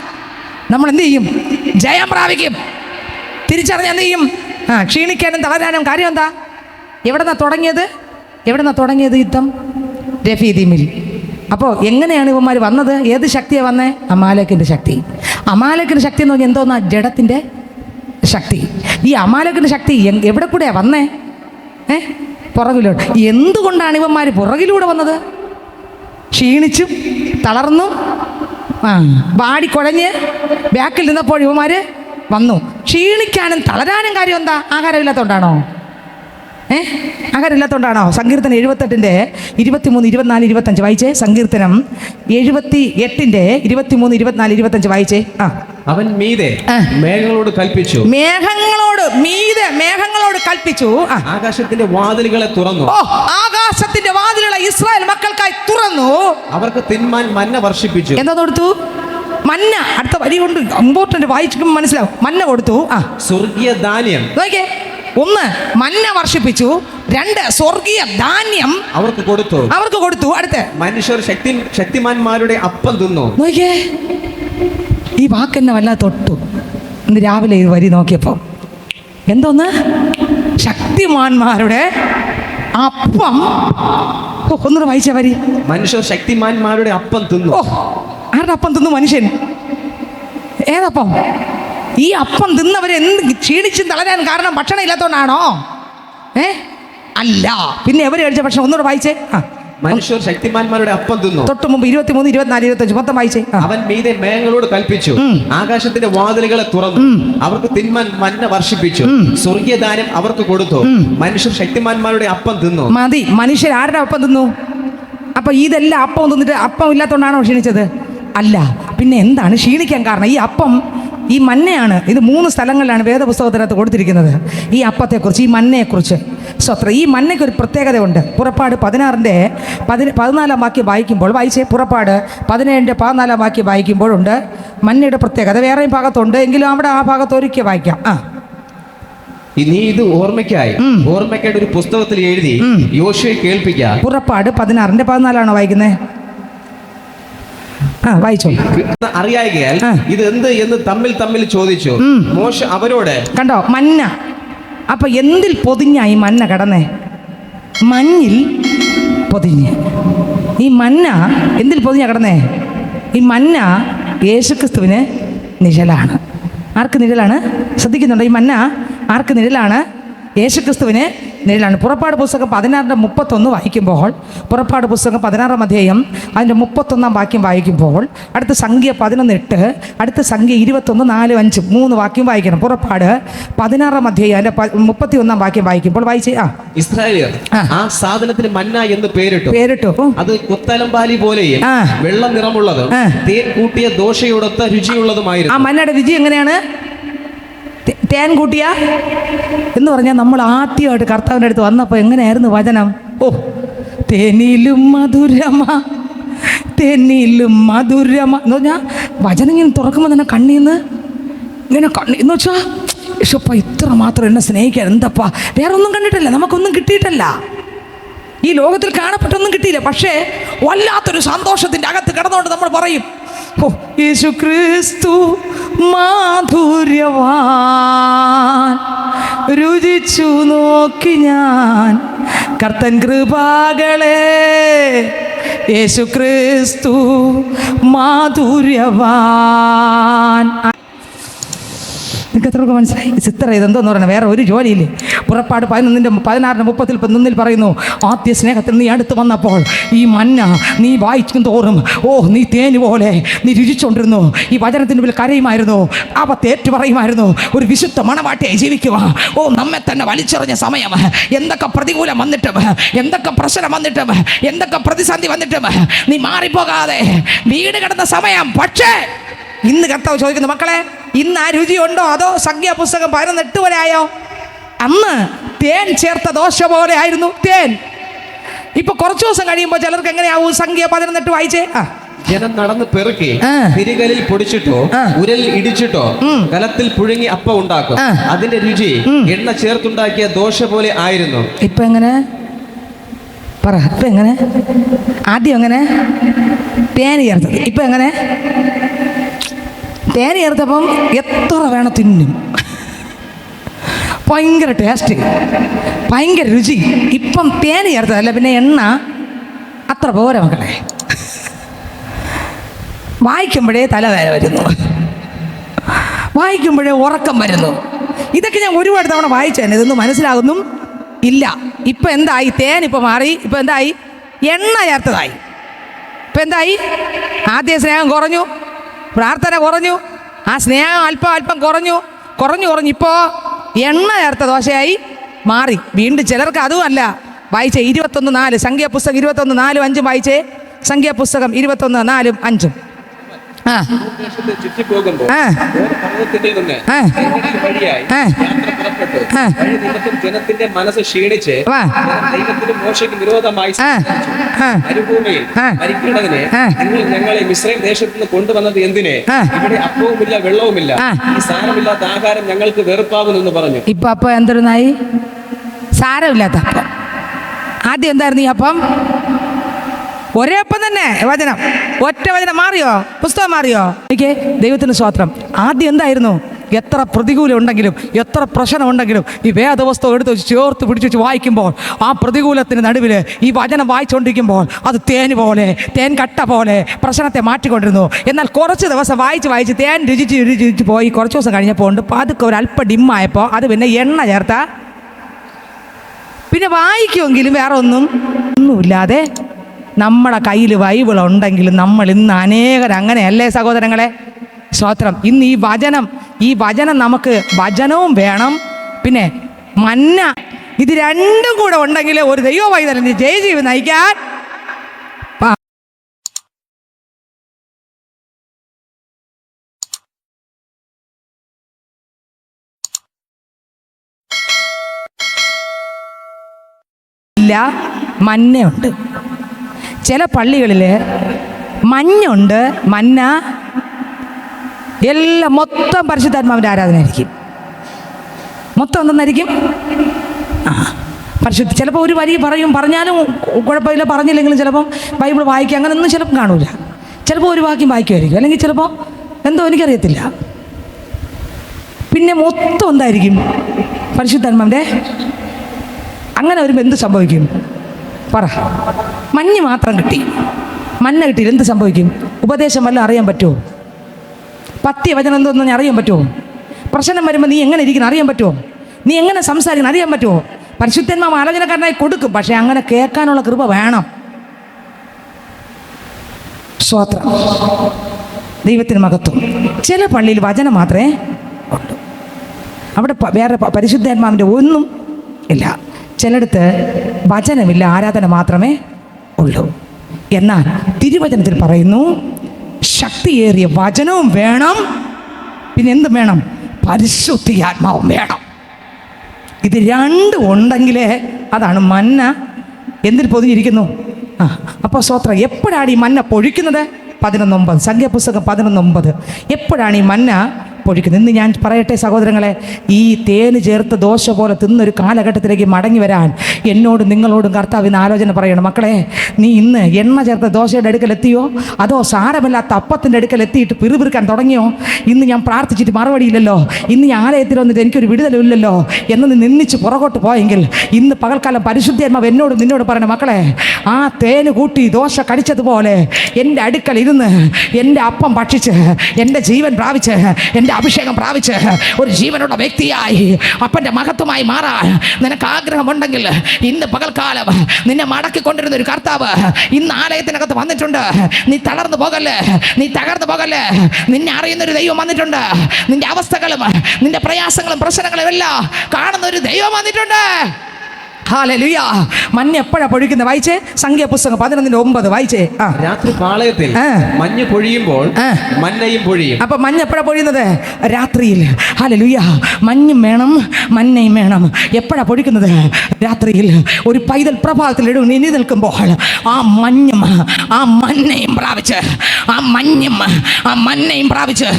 നമ്മൾ എന്ത് ചെയ്യും? ജയം പ്രാപിക്കും. തിരിച്ചറിഞ്ഞാൽ എന്ത് ചെയ്യും? ക്ഷീണിക്കാനും തളരാനും കാര്യം എന്താ? എവിടെ നിന്നാണ് തുടങ്ങിയത് യുദ്ധം? രഫീദീമിൽ. അപ്പോൾ എങ്ങനെയാണ് ഇവന്മാർ വന്നത്? ഏത് ശക്തിയാണ് വന്നേ? അമാലേക്കിൻ്റെ ശക്തി. അമാലേക്കിൻ്റെ ശക്തി എന്ന് പറഞ്ഞാൽ എന്തോന്നാ? ജഡത്തിൻ്റെ ശക്തി. ഈ അമാലേക്കിൻ്റെ ശക്തി എവിടെ കൂടെയാണ് വന്നേ? പുറകിലോട്ട്. എന്തുകൊണ്ടാണ് ഇവന്മാർ പുറകിലൂടെ വന്നത്? ക്ഷീണിച്ചും തളർന്നും വാടിക്കുഴഞ്ഞ് ബാക്കിൽ നിന്നപ്പോൾ ഇവന്മാർ വന്നു. ക്ഷീണിക്കാനും തളരാനും കാര്യം എന്താ? ആഹാരമില്ലാത്തതുകൊണ്ടാണോ? ആഹാരമില്ലാത്തതുകൊണ്ടാണോ? സങ്കീർത്തനം 78-ന്റെ 23, 24, 25 വായിച്ചേ. സങ്കീർത്തനം 78-ന്റെ 23, 24, 25 വായിച്ചേ. അവൻ മീതെ മേഘങ്ങളോട് കൽപ്പിച്ചു. ആകാശത്തിന്റെ വാതിലുകളെ തുറന്നു. ആകാശത്തിന്റെ വാതിലുകളെ ഇസ്രായേൽ മക്കൾക്കായി തുറന്നു. അവർക്ക് തിന്മാൻ മന്ന വർഷിപ്പിച്ചു. എന്താ കൊടുത്തു? മന്ന. അടുത്ത വരി കൊണ്ട് ഇമ്പോർട്ടന്റ് വായിക്കുമ്പോൾ മനസ്സിലാവും. മന്ന കൊടുത്തു. സ്വർഗീയ ധാന്യം. നോക്കിയേ, 1 മന്ന വർഷിപ്പിച്ചു, 2 സ്വർഗീയ ധാന്യം അവർക്ക് കൊടുത്തു. അടുത്ത് മനുഷ്യർ ശക്തിമാന്മാരുടെ അപ്പം തിന്നു. നോക്കിയേ, ഈ വാക്കെന്നെ വല്ലാതെ തൊട്ടു. ഇന്ന് രാവിലെ ഈ വരി നോക്കിയപ്പോൾ എന്തോന്ന്? ശക്തിമാന്മാരുടെ അപ്പം. ഒന്നുകൂടെ വായിച്ച വരി. മനുഷ്യർ ശക്തിമാന്മാരുടെ അപ്പം തിന്നു. ആരുടെ അപ്പം തിന്നു? മനുഷ്യൻ. ഏതപ്പം? ഈ അപ്പം തിന്നവരെ ക്ഷീണിച്ചും തളരാൻ കാരണം ഭക്ഷണം ഇല്ലാത്തതുകൊണ്ടാണോ? അല്ല. പിന്നെ എവര് കഴിച്ച ഭക്ഷണം? ഒന്നുകൂടെ വായിച്ചേ. മനുഷ്യർ ശക്തിമാന്മാരുടെ അപ്പം തിന്നു. തൊട്ട് മുമ്പ് 23, 24, 25 മൊത്തം വായിച്ചേ. അവൻ മീതെ മേഘങ്ങളോട് കൽപ്പിച്ചു. ആകാശത്തിന്റെ വാതിലുകളെ തുറന്നു. അവർക്ക് തിന്മാൻ മന്ന വർഷിപ്പിച്ചു. സ്വർഗീയ ദാനം അവർക്ക് കൊടുത്തു. മനുഷ്യർ ശക്തിമാന്മാരുടെ അപ്പം തിന്നു. മതി. മനുഷ്യർ ആരുടെ അപ്പം തിന്നു? അപ്പൊ ഇതെല്ലാം അപ്പം തിന്നിട്ട് അപ്പം ഇല്ലാത്തതുകൊണ്ടാണോ ക്ഷീണിച്ചത്? അല്ല. പിന്നെ എന്താണ് ക്ഷീണിക്കാൻ കാരണം? ഈ അപ്പം, ഈ മന്നയാണ്. ഇത് 3 സ്ഥലങ്ങളിലാണ് വേദപുസ്തകത്തിനകത്ത് കൊടുത്തിരിക്കുന്നത് ഈ അപ്പത്തെക്കുറിച്ച്, ഈ മന്നയെക്കുറിച്ച്. സ്വത്ര ഈ മന്നയ്ക്ക് ഒരു പ്രത്യേകതയുണ്ട്. പുറപ്പാട് 16-ന്റെ 14-ാം വാക്യം വായിക്കുമ്പോൾ വായിച്ചേ. പുറപ്പാട് 17-ന്റെ 14-ാം വാക്യം വായിക്കുമ്പോഴുണ്ട് മന്നയുടെ പ്രത്യേകത. വേറെയും ഭാഗത്തുണ്ട്, എങ്കിലും അവിടെ ആ ഭാഗത്ത് ഒരുക്കി വായിക്കാം. നീ ഇത് ഓർമ്മയ്ക്കായിട്ട് ഒരു പുസ്തകത്തിൽ എഴുതി യോശുവയെ കേൾപ്പിക്കാം. പുറപ്പാട് 16-ന്റെ 14 വായിക്കുന്നത്. വായിച്ചോ. അറിയായികയാൽ ഇത് എന്ത് എന്ന് തമ്മിൽ ചോദിച്ചു. മോശ അവരോട്. കണ്ടോ മന്ന? അപ്പൊ എന്തിൽ പൊതിഞ്ഞായി മന്ന കിടന്നേ? മഞ്ഞിൽ പൊതിഞ്ഞ്. ഈ മന്ന എന്തിൽ പൊതിഞ്ഞ കിടന്നേ? ഈ മന്ന യേശുക്രിസ്തുവിന് നിഴലാണ്. ആർക്ക് നിഴലാണ്? ശ്രദ്ധിക്കുന്നുണ്ടോ? ഈ മന്ന ആർക്ക് നിഴലാണ്? യേശുക്രിസ്തുവിന് നിഴലാണ്. പുറപ്പാട് പുസ്തകം 16-31 വായിക്കുമ്പോൾ, പുറപ്പാട് പുസ്തകം 16-ാം അധ്യായം അതിൻ്റെ 31-ാം വാക്യം വായിക്കുമ്പോൾ, അടുത്ത സംഖ്യ 11:8, അടുത്ത സംഖ്യ 21, 4, 5 3 വാക്യം വായിക്കണം. പുറപ്പാട് 16-ാം അധ്യായം അതിൻ്റെ 31-ാം വാക്യം വായിക്കുമ്പോൾ വായിച്ചേ. ഇസ്രായേലിയർ ആ സാധനത്തിന് മന്ന എന്ന് പേരിട്ടു. അത് കുത്തലമ്പാലി പോലെയും വെള്ള നിറമുള്ളതും തേൻ കൂട്ടിയ ദോശയോടൊത്ത രുചിയുള്ളതുമായിരുന്നു. ആ മന്നയുടെ രുചി എങ്ങനെയാണ്? തേൻ കൂട്ടിയ എന്ന് പറഞ്ഞാൽ നമ്മൾ ആദ്യമായിട്ട് കർത്താവിൻ്റെ അടുത്ത് വന്നപ്പോൾ എങ്ങനെയായിരുന്നു വചനം? തേനിലും മധുരമാ എന്ന് പറഞ്ഞാൽ വചനം ഇങ്ങനെ തുറക്കുമ്പോൾ തന്നെ കണ്ണീന്ന് ഇങ്ങനെ എന്ന് വെച്ചാൽ യശോപ്പ ഇത്ര മാത്രം എന്നെ സ്നേഹിക്കാൻ എന്തപ്പാ. വേറെ ഒന്നും കണ്ടിട്ടില്ല, നമുക്കൊന്നും കിട്ടിയിട്ടല്ല, ഈ ലോകത്തിൽ കാണപ്പെട്ടൊന്നും കിട്ടിയില്ല. പക്ഷേ വല്ലാത്തൊരു സന്തോഷത്തിൻ്റെ അകത്ത് കിടന്നുകൊണ്ട് നമ്മൾ പറയും, യേശു ക്രിസ്തു മാധുര്യവാൻ, രുചിച്ചു നോക്കി ഞാൻ കർത്തൻ കൃപകളെ. യേശു ക്രിസ്തു മാധുര്യവാൻ. നിങ്ങൾക്ക് എത്രയൊക്കെ മനസ്സിലായി? ചിത്ര ഇതെന്തോന്ന് പറയണം? വേറെ ഒരു ജോലിയില്ലേ? പുറപ്പാട് 11-ന്റെ 16-31 പറയുന്നു, ആദ്യ സ്നേഹത്തിൽ നീ അടുത്ത് വന്നപ്പോൾ ഈ മന്ന നീ വായിക്കും തോറും നീ തേന് പോലെ നീ രുചിച്ചുകൊണ്ടിരുന്നു. ഈ വചനത്തിൻ്റെ മുമ്പിൽ കരയുമായിരുന്നു, അവത്തേറ്റു പറയുമായിരുന്നു, ഒരു വിശുദ്ധ മണവാട്ടിയായി ജീവിക്കുക. നമ്മെ തന്നെ വലിച്ചെറിഞ്ഞ സമയം, എന്തൊക്കെ പ്രതികൂലം വന്നിട്ടും, എന്തൊക്കെ പ്രശ്നം വന്നിട്ടും, എന്തൊക്കെ പ്രതിസന്ധി വന്നിട്ടും നീ മാറിപ്പോകാതെ വീട് കിടന്ന സമയം. പക്ഷേ ഇന്ന് കർത്താവ് ചോദിക്കുന്നു, മക്കളെ ഇന്ന് ആ രുചിയുണ്ടോ? അതോ സംഖ്യാപുസ്തകം 11:8 വരെ ആയോ? അന്ന് തേൻ ചേർത്ത ദോശ പോലെ ആയിരുന്നു തേൻ. ഇപ്പൊ കുറച്ചു ദിവസം കഴിയുമ്പോൾ ചിലർക്ക് എങ്ങനെയാവും? സംഖ്യ 18 വായിച്ചേ. ജനം നടന്ന് പെറുക്കി തിരികലിൽ പൊടിച്ചിട്ടോ ഉരലിൽ ഇടിച്ചിട്ടോ കലത്തിൽ പുഴുങ്ങി അപ്പം ഉണ്ടാക്കും. അതിന്റെ രുചി എണ്ണ ചേർത്തുണ്ടാക്കിയ ദോശ പോലെ ആയിരുന്നു. ഇപ്പൊ എങ്ങനെ പറ? ഇപ്പൊ എങ്ങനെ? ആദ്യം എങ്ങനെ? തേന് ചേർത്തത്. ഇപ്പൊ എങ്ങനെ? തേന് ചേർത്തപ്പം എത്ര വേണം തിന്നും. ഭയങ്കര ടേസ്റ്റ്, ഭയങ്കര രുചി. ഇപ്പം തേന് ചേർത്തതല്ല, പിന്നെ എണ്ണ അത്ര പോരാ മക്കളെ. വായിക്കുമ്പോഴേ തലവേദന വരുന്നു, വായിക്കുമ്പോഴേ ഉറക്കം വരുന്നു. ഇതൊക്കെ ഞാൻ ഒരുപാട് തവണ വായിച്ചതന്നെ, ഇതൊന്നും മനസ്സിലാകുന്നും ഇല്ല. ഇപ്പം എന്തായി? തേൻ ഇപ്പം മാറി. ഇപ്പം എന്തായി? എണ്ണ ചേർത്തതായി. ഇപ്പം എന്തായി? ആദ്യം സ്നേഹം കുറഞ്ഞു, പ്രാർത്ഥന കുറഞ്ഞു, ആ സ്നേഹം അല്പം കുറഞ്ഞു. ഇപ്പോൾ എണ്ണ ചേർത്ത ദോശയായി മാറി. വീണ്ടും ചിലർക്ക് അതുമല്ല. വായിച്ചേ 21:4 സംഖ്യാപുസ്തകം 21:4-5 വായിച്ചേ. സംഖ്യാപുസ്തകം 21:4-5. ജനത്തിന്റെ മനസ്സ് ക്ഷീണിച്ച് മോശയ്ക്ക് വിരോധമായി മരിക്കേണ്ടതിന് നിങ്ങൾ ഞങ്ങളെ മിസ്രൈം ദേശത്ത് നിന്ന് കൊണ്ടുവന്നത് എന്തിനെ? ഇവിടെ അപ്പവുമില്ല വെള്ളവുമില്ല, ഈ സാരമില്ലാത്ത ആഹാരം ഞങ്ങൾക്ക് വെറുപ്പാകുന്നു എന്ന് പറഞ്ഞു. ഇപ്പൊ അപ്പം എന്തൊരുന്നായി? സാരമില്ലാത്ത അപ്പം. ആദ്യം എന്തായിരുന്നു ഈ അപ്പം? ഒരേ അപ്പം തന്നെ. വചനം, ഒറ്റ വചനം മാറിയോ? പുസ്തകം മാറിയോ? എനിക്ക് ദൈവത്തിന് സ്തോത്രം. ആദ്യം എന്തായിരുന്നു? എത്ര പ്രതികൂലം ഉണ്ടെങ്കിലും, എത്ര പ്രശ്നം ഉണ്ടെങ്കിലും, ഈ വേദപുസ്തകം എടുത്ത് ചേർത്ത് പിടിച്ചു വായിക്കുമ്പോൾ, ആ പ്രതികൂലത്തിന് നടുവിൽ ഈ വചനം വായിച്ചുകൊണ്ടിരിക്കുമ്പോൾ അത് തേൻ പോലെ, തേൻ കട്ട പോലെ പ്രശ്നത്തെ മാറ്റിക്കൊണ്ടിരുന്നു. എന്നാൽ കുറച്ച് ദിവസം വായിച്ച് തേൻ രുചിച്ച് പോയി. കുറച്ച് ദിവസം കഴിഞ്ഞപ്പോൾ ഉണ്ട് അതൊക്കെ ഒരല്പം ഡിമ്മായപ്പോൾ അത് പിന്നെ എണ്ണ ചേർത്ത പിന്നെ വായിക്കുമെങ്കിലും വേറെ ഒന്നുമില്ലാതെ നമ്മുടെ കയ്യിൽ ബൈബിൾ ഉണ്ടെങ്കിലും നമ്മൾ ഇന്ന് അങ്ങനെയല്ലേ സഹോദരങ്ങളെ? സ്തോത്രം. ഇന്ന് ഈ വചനം നമുക്ക് വചനവും വേണം, പിന്നെ മന്ന, ഇത് രണ്ടും കൂടെ ഉണ്ടെങ്കിൽ ഒരു ദൈവ പൈതലിന് ജയജീവി നയിക്കാൻ ഇല്ല. മഞ്ഞയുണ്ട്. ചില പള്ളികളിൽ മഞ്ഞുണ്ട്, മന്ന എല്ലാം മൊത്തം പരിശുദ്ധാത്മാവിൻ്റെ ആരാധനയായിരിക്കും. മൊത്തം എന്തെന്നായിരിക്കും? പരിശുദ്ധ. ചിലപ്പോൾ ഒരു വരി പറഞ്ഞാലും കുഴപ്പമില്ല, പറഞ്ഞില്ലെങ്കിലും ചിലപ്പം ബൈബിൾ വായിക്കുക അങ്ങനെയൊന്നും ചിലപ്പം കാണൂല. ചിലപ്പോൾ ഒരു വാക്യം വായിക്കുമായിരിക്കും, അല്ലെങ്കിൽ ചിലപ്പോൾ എന്തോ എനിക്കറിയത്തില്ല. പിന്നെ മൊത്തം എന്തായിരിക്കും? പരിശുദ്ധാത്മാവിൻ്റെ. അങ്ങനെ വരുമ്പോൾ എന്ത് സംഭവിക്കും? പറ. മഞ്ഞ് മാത്രം കിട്ടി, മഞ്ഞ കിട്ടിയിൽ എന്ത് സംഭവിക്കും? ഉപദേശം വല്ലതും അറിയാൻ പറ്റുമോ? പത്യവചനം എന്തോന്നും അറിയാൻ പറ്റുമോ? പ്രശ്നം വരുമ്പോൾ നീ എങ്ങനെ ഇരിക്കണം അറിയാൻ പറ്റുമോ? നീ എങ്ങനെ സംസാരിക്കണം അറിയാൻ പറ്റുമോ? പരിശുദ്ധന്മാർ ആലോചനക്കാരനായി കൊടുക്കും, പക്ഷെ അങ്ങനെ കേൾക്കാനുള്ള കൃപ വേണം. സ്തോത്രം. ദൈവത്തിന് മഹത്വം. ചില പള്ളിയിൽ വചനം മാത്രമേ ഉള്ളൂ, അവിടെ വേറെ പരിശുദ്ധാത്മാവിൻ്റെ ഒന്നും ഇല്ല. ചിലയിടത്ത് വചനമില്ല, ആരാധന മാത്രമേ ഉള്ളൂ. എന്നാൽ തിരുവചനത്തിൽ പറയുന്നു ശക്തിയേറിയ വചനവും വേണം, പിന്നെ എന്തും വേണം? പരിശുദ്ധാത്മാവും വേണം. ഇത് രണ്ടും ഉണ്ടെങ്കിലേ അതാണ് മന്ന എന്തിൽ പൊതിഞ്ഞിരിക്കുന്നു. അപ്പോൾ സ്തോത്രം. എപ്പോഴാണ് ഈ മന്ന പൊഴിക്കുന്നത്? 11:9 സംഖ്യാപുസ്തകം 11:9. എപ്പോഴാണ് ഈ മന്ന പൊഴിക്കുന്നത്? ഇന്ന് ഞാൻ പറയട്ടെ സഹോദരങ്ങളെ, ഈ തേന് ചേർത്ത് ദോശ പോലെ തിന്നൊരു കാലഘട്ടത്തിലേക്ക് മടങ്ങി വരാൻ എന്നോടും നിങ്ങളോടും കർത്താവ് ഇന്ന് ആലോചന പറയണം. മക്കളെ, നീ ഇന്ന് എണ്ണ ചേർത്ത ദോശയുടെ അടുക്കൽ എത്തിയോ? അതോ സാരമില്ലാത്ത അപ്പത്തിൻ്റെ അടുക്കൽ എത്തിയിട്ട് പിറുപിറുക്കാൻ തുടങ്ങിയോ? ഇന്ന് ഞാൻ പ്രാർത്ഥിച്ചിട്ട് മറുപടിയില്ലല്ലോ, ഇന്ന് ഞാൻ ആലയത്തിൽ വന്നിട്ട് എനിക്കൊരു വിടുതലില്ലല്ലോ എന്ന് നീ നിന്നിച്ച് പുറകോട്ട് പോയെങ്കിൽ ഇന്ന് പകൽക്കാലം പരിശുദ്ധാത്മാവ് നിന്നോട് പറയണം, മക്കളെ, ആ തേന് കൂട്ടി ദോശ കടിച്ചതുപോലെ എൻ്റെ അടുക്കൽ ഇരുന്ന് എൻ്റെ അപ്പം ഭക്ഷിച്ച് എൻ്റെ ജീവൻ പ്രാപിച്ച് എൻ്റെ അഭിഷേകം പ്രാപിച്ച് ഒരു ജീവനുള്ള വ്യക്തിയായി അപ്പൻ്റെ മഹത്വമായി മാറാൻ നിനക്ക് ആഗ്രഹമുണ്ടെങ്കിൽ ഇന്ന് പകൽക്കാലം നിന്നെ മടക്കിക്കൊണ്ടിരുന്ന ഒരു കർത്താവ് ഇന്ന് ആലയത്തിനകത്ത് വന്നിട്ടുണ്ട്. നീ തളർന്നു പോകല്ലേ, നീ തകർന്നു പോകല്ലേ. നിന്നെ അറിയുന്നൊരു ദൈവം വന്നിട്ടുണ്ട്. നിന്റെ അവസ്ഥകളും നിന്റെ പ്രയാസങ്ങളും പ്രശ്നങ്ങളും എല്ലാം കാണുന്ന ഒരു ദൈവം വന്നിട്ടുണ്ട്. ഹല്ലേലൂയ. മഞ്ഞ് എപ്പോഴാ പൊഴിക്കുന്നത്? വായിച്ചേ, സംഖ്യാപുസ്തകം 11:9 വായിച്ചേ. രാത്രി പാളയത്തിൽ മഞ്ഞ് പൊഴിയുമ്പോൾ മന്നയും പൊഴിയും. അപ്പൊ മഞ്ഞ് എപ്പോഴാ പൊഴിയുന്നത്? രാത്രിയിൽ. ഹല്ലേലൂയ. മഞ്ഞും വേണം, മന്നയും വേണം. എപ്പോഴാ പൊഴിക്കുന്നത്? രാത്രിയിൽ. ഒരു പൈതൽ പ്രഭാതത്തിൽ എഴുതി നിൽക്കുമ്പോൾ ആ മഞ്ഞും ആ മന്നയും പ്രാപിച്ച്, ആ മഞ്ഞും ആ മന്നയും പ്രാപിച്ച്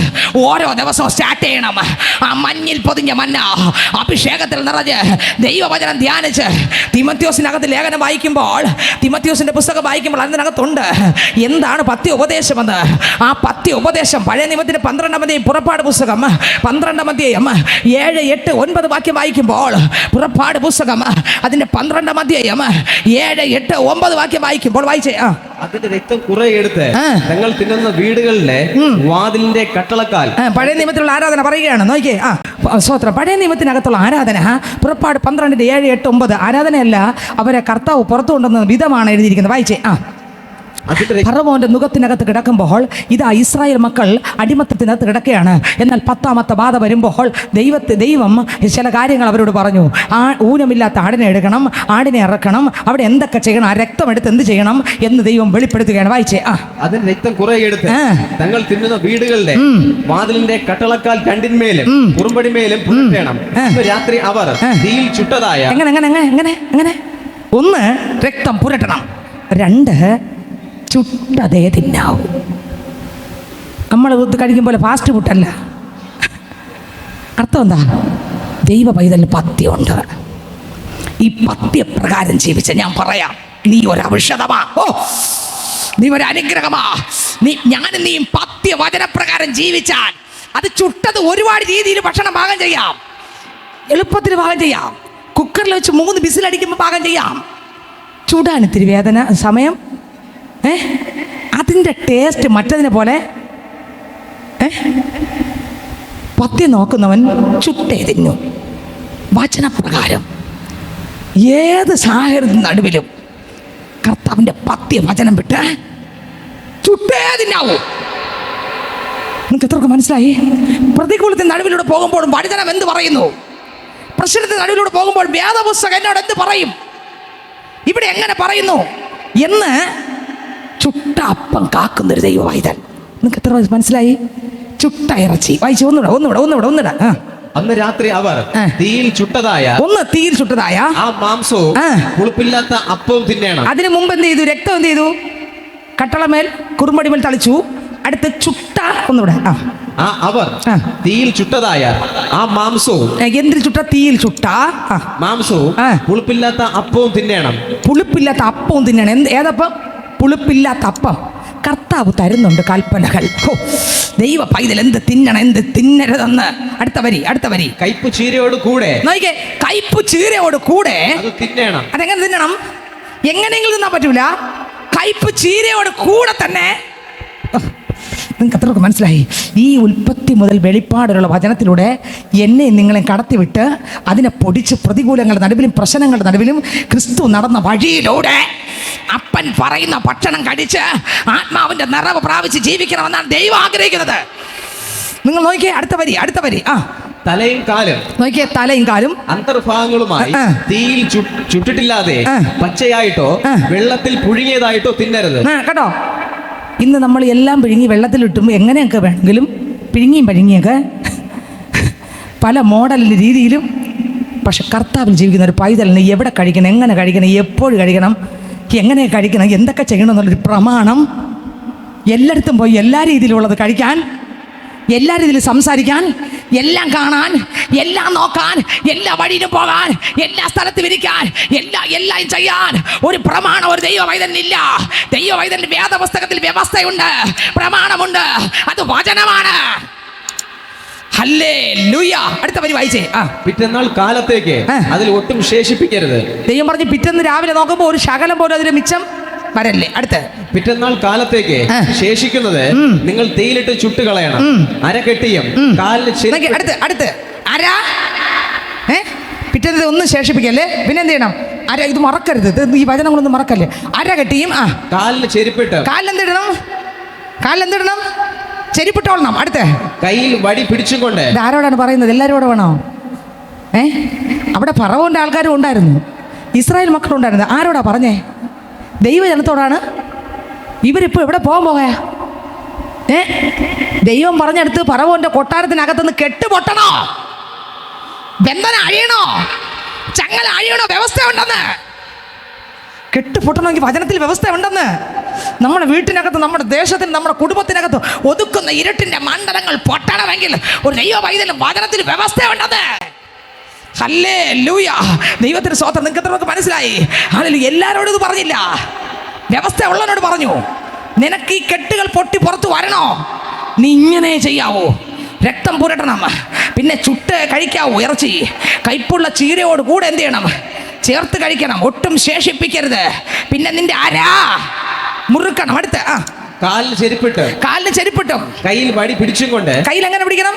ഓരോ ദിവസവും സ്റ്റാർട്ട് ചെയ്യണം. ആ മഞ്ഞിൽ പൊതിഞ്ഞ മന്ന അഭിഷേകത്തിൽ നിറഞ്ഞ് ദൈവവചനം ധ്യാനിച്ച് തിമോഥെയോസിനകത്ത് ലേഖനം വായിക്കുമ്പോൾ, തിമോഥെയോസിന്റെ പുസ്തകം വായിക്കുമ്പോൾ അതിനകത്തുണ്ട് എന്താണ് പത്യ ഉപദേശമെന്ന്. ആ പത്യ ഉപദേശം പഴയ നിയമത്തിന്റെ 12-ാം അധ്യായം പുറപ്പാട് പുസ്തകം 12-ാം അധ്യായം 7, 8, 9 വാക്യം വായിക്കുമ്പോൾ, പുറപ്പാട് പുസ്തകം അതിന്റെ 12-ാം അധ്യായം 7, 8, 9 വാക്യം വായിക്കുമ്പോൾ വായിച്ചേ. അതിന്റെ രക്തം കുറെ എടുത്ത് തങ്ങൾ തിന്നുന്ന വീടുകളിലെ വാതിലിന്റെ കട്ടളക്കാൽ. പഴയ നിയമത്തിലുള്ള ആരാധന പറയുകയാണ്. നോക്കിയേ, സ്തോത്രം. പഴയ നിയമത്തിനകത്തുള്ള ആരാധന പുറപ്പാട് 12-ന്റെ 7, 8, 9 ആരാധനയല്ല, അവരെ കർത്താവ് പുറത്തു കൊണ്ടുവന്ന വിധമാണ് എഴുതിയിരിക്കുന്നത്. വായിച്ചേ. ഫറവോന്റെ നുഖത്തിനകത്ത് കിടക്കുമ്പോൾ ഇതാ ഇസ്രായേൽ മക്കൾ അടിമത്തത്തിനകത്ത് കിടക്കുകയാണ്. എന്നാൽ 10ാമത്തെ ബാധ വരുമ്പോൾ ദൈവം ചില കാര്യങ്ങൾ അവരോട് പറഞ്ഞു. ഊനമില്ലാത്ത ആടിനെ എടുക്കണം, ആടിനെ ഇറക്കണം, അവിടെ എന്തൊക്കെ ചെയ്യണം, ആ രക്തം എടുത്ത് എന്ത് ചെയ്യണം എന്ന് ദൈവം വെളിപ്പെടുത്തുകയാണ്. വായിച്ചേ. അതിന് രക്തം കുറെ എടുത്ത് തങ്ങൾ തിന്നുന്ന വീടുകളുടെ വാതിലിന്റെ കട്ടളക്കാൽ രണ്ടിന്മേലും കുറുമ്പടിമേലും പുരട്ടണം. രാത്രി അവർ തീയിൽ ചുട്ടതായ. എങ്ങനെ? 1, രക്തം പുരട്ടണം. 2, ചുട്ടതേ തിന്നാവൂ. നമ്മൾ കഴിക്കും പോലെ ഫാസ്റ്റ് ഫുഡല്ല. അർത്ഥം എന്താ? ദൈവ പൈതലിന് പഥ്യമുണ്ട്. ഈ പഥ്യപ്രകാരം ജീവിച്ച ഞാൻ പറയാം, നീ ഒരു ഔഷധമാ, നീ ഒരു അനുഗ്രഹമാ. നീയും പഥ്യവചനപ്രകാരം ജീവിച്ചാൽ അത് ചുട്ടത് ഒരുപാട് രീതിയിൽ ഭക്ഷണം പാകം ചെയ്യാം, എളുപ്പത്തിൽ പാകം ചെയ്യാം. കുക്കറിൽ വെച്ച് 3 വിസിലടിക്കുമ്പോൾ പാകം ചെയ്യാം. ചൂടാൻ ഇത്തിരി വേദന സമയം, അതിൻ്റെ ടേസ്റ്റ് മറ്റതിനെ പോലെ. പഥ്യം നോക്കുന്നവൻ ചുട്ടേ തിന്നു. വചനപ്രകാരം ഏത് സാഹചര്യത്തിന് നടുവിലും കർത്താവിൻ്റെ പഥ്യവചനം വിട്ട് ചുട്ടേ തിന്നാവൂ. നിങ്ങൾക്ക് എത്രയൊക്കെ മനസ്സിലായി? പ്രതികൂലത്തിന് നടുവിലൂടെ പോകുമ്പോഴും വചനം എന്ത് പറയുന്നു? പ്രശ്നത്തിന് നടുവിലൂടെ പോകുമ്പോൾ വേദപുസ്തകം എന്നോട് എന്ത് പറയും? ഇവിടെ എങ്ങനെ പറയുന്നു എന്ന് ചുട്ട അപ്പം കാക്കുന്നൊരു ദൈവവൈതൽ. നിങ്ങൾക്ക് എത്ര മനസ്സിലായി? ചുട്ട ഇറച്ചി. വായിച്ചു. ഒന്നുകൂടെ. അന്ന് രാത്രി അവർ തീയിൽ ചുട്ടതായ ആ മാംസവും പുളിപ്പില്ലാത്ത അപ്പവും തിന്നണം. അതിനു മുമ്പ് എന്ത് ചെയ്തു? രക്തം എന്ത് ചെയ്തു? കട്ടളമേൽ കുറുമ്പടിമേൽ തളിച്ചു. അടുത്ത് ചുട്ട. ഒന്നുകൂടെ. അവർ തീയിൽ ചുട്ടതായ ആ മാംസവും. എന്തിൽ ചുട്ട? തീയിൽ ചുട്ട മാംസവും പുളിപ്പില്ലാത്ത അപ്പവും തിന്നണം. പുളിപ്പില്ലാത്ത അപ്പവും തിന്നണം. ഏതപ്പം? പുളിപ്പില്ലാത്ത അപ്പം. കർത്താവ് തരുന്നുണ്ട് കൽപ്പനകൾ. ദൈവ പൈതൽ എന്ത് തിന്നണം, എന്ത് തിന്നരുതെന്ന്. അടുത്ത വരി. കയ്പ് ചീരയോട് കൂടെ. നോക്കിക്കേ, കയ്പ് ചീരയോട് കൂടെ തിന്നണം. അതെങ്ങനെ തിന്നണം? എങ്ങനെയെങ്കിലും തിന്നാൻ പറ്റൂല. കയ്പ് ചീരയോട് കൂടെ തന്നെ. നിങ്ങൾക്ക് എത്രയൊക്കെ മനസ്സിലായി? ഈ ഉൽപ്പത്തി മുതൽ വെളിപ്പാടുള്ള വചനത്തിലൂടെ എന്നെ നിങ്ങളെ കടത്തിവിട്ട് അതിനെ പൊടിച്ച് പ്രതികൂലങ്ങളുടെ നടുവിലും പ്രശ്നങ്ങളുടെ നടുവിലും ക്രിസ്തു നടന്ന വഴിയിലൂടെ അപ്പൻ പറയുന്ന ഭക്ഷണം കഴിച്ച് ആത്മാവിന്റെ നിറവ് പ്രാപിച്ച് ജീവിക്കണമെന്നാണ് ദൈവം ആഗ്രഹിക്കുന്നത്. നിങ്ങൾ നോക്കിയേ, അടുത്ത വരി. തലയും കാലും. നോക്കിയേ, തലയും കാലും അന്തർഭാഗങ്ങളുമായി തീയിൽ ചുട്ടിട്ടില്ലാതെ പച്ചയായിട്ടോ വെള്ളത്തിൽ പുഴുങ്ങിയതായിട്ടോ തിന്നരുത്. കേട്ടോ, ഇന്ന് നമ്മൾ എല്ലാം പിഴുങ്ങി വെള്ളത്തിലിട്ടും എങ്ങനെയൊക്കെ വേണമെങ്കിലും പിഴുങ്ങിയൊക്കെ പല മോഡലിൻ്റെ രീതിയിലും. പക്ഷെ കർത്താവിൽ ജീവിക്കുന്ന ഒരു പൈതലിന് എവിടെ കഴിക്കണം, എങ്ങനെ കഴിക്കണം, എപ്പോഴും കഴിക്കണം, എങ്ങനെ കഴിക്കണം, എന്തൊക്കെ ചെയ്യണം എന്നുള്ളൊരു പ്രമാണം, എല്ലായിടത്തും പോയി എല്ലാ രീതിയിലുള്ളത് കഴിക്കാൻ, എല്ലാ രീതിയിലും സംസാരിക്കാൻ, എല്ലാം കാണാൻ, എല്ലാം നോക്കാൻ, എല്ലാ വഴിയിലും പോകാൻ, എല്ലാ സ്ഥലത്തും ഇരിക്കാൻ, എല്ലാം ചെയ്യാൻ ഒരു പ്രമാണം ഒരു ദൈവവൈതനില്ല. ദൈവവൈതന്റെ വേദപുസ്തകത്തിൽ വ്യവസ്ഥയുണ്ട്, പ്രമാണമുണ്ട്, അത് വചനമാണ്. ഹല്ലേലൂയ. അടുത്ത വരി വായിച്ചേ. പിറ്റന്നാൾ കാലത്തേക്ക് അതിൽ ഒട്ടും ശേഷിപ്പിക്കരുത്. ദൈവം പറഞ്ഞു പിറ്റേന്ന് രാവിലെ നോക്കുമ്പോൾ ഒരു ശകലം പോലും അതിൽ മിച്ചം വരല്ലേ. അടുത്ത് പിറ്റന്നാൾ കാലത്തേക്ക് ശേഷിക്കുന്നത് നിങ്ങൾ തീയിലിട്ട് ചുട്ടുകളയണം. അര കെട്ടിയും കാലിന്. അടുത്ത് അര. പിറ്റേന്ന് ഒന്നും ശേഷിപ്പിക്കല്ലേ. പിന്നെ എന്ത് ചെയ്യണം? അര. ഇത് മറക്കരുത്, ഈ വചനങ്ങളൊന്നും മറക്കല്ലേ. അര കെട്ടിയും കാലിന് ചെരുപ്പിട്ട്. കാലിലെന്തിടണം? ചെരുപ്പിട്ടോളണം. അടുത്ത് കയ്യിൽ വടി പിടിച്ചുകൊണ്ട്. ആരോടാണ് പറയുന്നത്? എല്ലാവരോടും വേണോ? അവിടെ ഫറവോന്റെ ആൾക്കാരും ഉണ്ടായിരുന്നു. ഇസ്രായേൽ മക്കളുണ്ടായിരുന്നത്. ആരോടാ പറഞ്ഞേ? ദൈവജനത്തോടാണ്. ഇവരിപ്പോൾ എവിടെ പോകാൻ? ദൈവം പറഞ്ഞെടുത്ത് ഫറവോന്റെ കൊട്ടാരത്തിനകത്തുനിന്ന് കെട്ട് പൊട്ടണോ, ബന്ധനം അഴിയണോ, ചങ്ങല അഴിയണോ, വ്യവസ്ഥ ഉണ്ടെന്ന്. കെട്ട് പൊട്ടണമെങ്കിൽ വചനത്തിൽ വ്യവസ്ഥ ഉണ്ടെന്ന്. നമ്മുടെ വീട്ടിനകത്ത്, നമ്മുടെ ദേശത്തിന്, നമ്മുടെ കുടുംബത്തിനകത്ത് ഒതുക്കുന്ന ഇരുട്ടിന്റെ മണ്ഡലങ്ങൾ പൊട്ടണമെങ്കിൽ ഒരു ദൈവ പൈതലും വചനത്തിൽ വ്യവസ്ഥ ഉണ്ടെന്ന്. ഹല്ലേലൂയ. ദൈവത്തിന് സ്തോത്രം. നിങ്ങൾക്ക് എത്രയൊക്കെ മനസ്സിലായി? ഹല്ലേലൂയ. എല്ലാവരോടും ഇത് പറഞ്ഞില്ല, വ്യവസ്ഥ ഉള്ളവനോട് പറഞ്ഞു. നിനക്ക് ഈ കെട്ടുകൾ പൊട്ടി പുറത്ത് വരണോ, നീ ഇങ്ങനെ ചെയ്യാവൂ. രക്തം പുരട്ടണം, പിന്നെ ചുട്ട് കഴിക്കാവൂ ഇറച്ചി. കയ്പുള്ള ചീരയോട് കൂടെ എന്ത് ചെയ്യണം? ചേർത്ത് കഴിക്കണം, ഒട്ടും ശേഷിപ്പിക്കരുത്. പിന്നെ നിന്റെ മുറുക്കണം. അടുത്ത് കാലിന് ചെരുപ്പിട്ടും കയ്യിൽ വടി പിടിച്ചും കൊണ്ട്. കയ്യിൽ എങ്ങനെ പിടിക്കണം?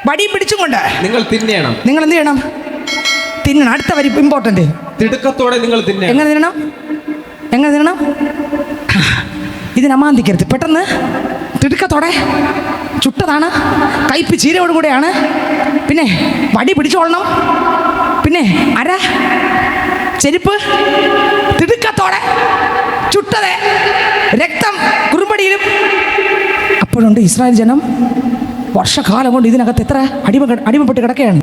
വടി പിടിച്ചും കൊണ്ട് നിങ്ങൾ തിന്നണം. നിങ്ങൾ എന്ത് ചെയ്യണം? തിന്നണം. അടുത്ത വരി ഇമ്പോർട്ടന്റ്. തിടുക്കത്തോടെ നിങ്ങൾ തിന്നണം. എങ്ങനെ തിന്നണം? എങ്ങനെ തിന്നണം? ഇതിനമാന്തിക്കരുത്. പെട്ടെന്ന് തിടുക്കത്തോടെ. ചുട്ടതാണ്, കയ്പ് ചീരയോട് കൂടെയാണ്. പിന്നെ വടി പിടിച്ചോളണം. പിന്നെ ചെരുപ്പ്, തിടുക്കത്തോടെ, ചുട്ടത്, രക്തം കുറുമ്പടിയിലും. അപ്പോഴുണ്ട് ഇസ്രായേൽ ജനം വർഷകാലം കൊണ്ട് ഇതിനകത്ത് എത്ര അടിമപ്പെട്ട് കിടക്കുകയാണ്.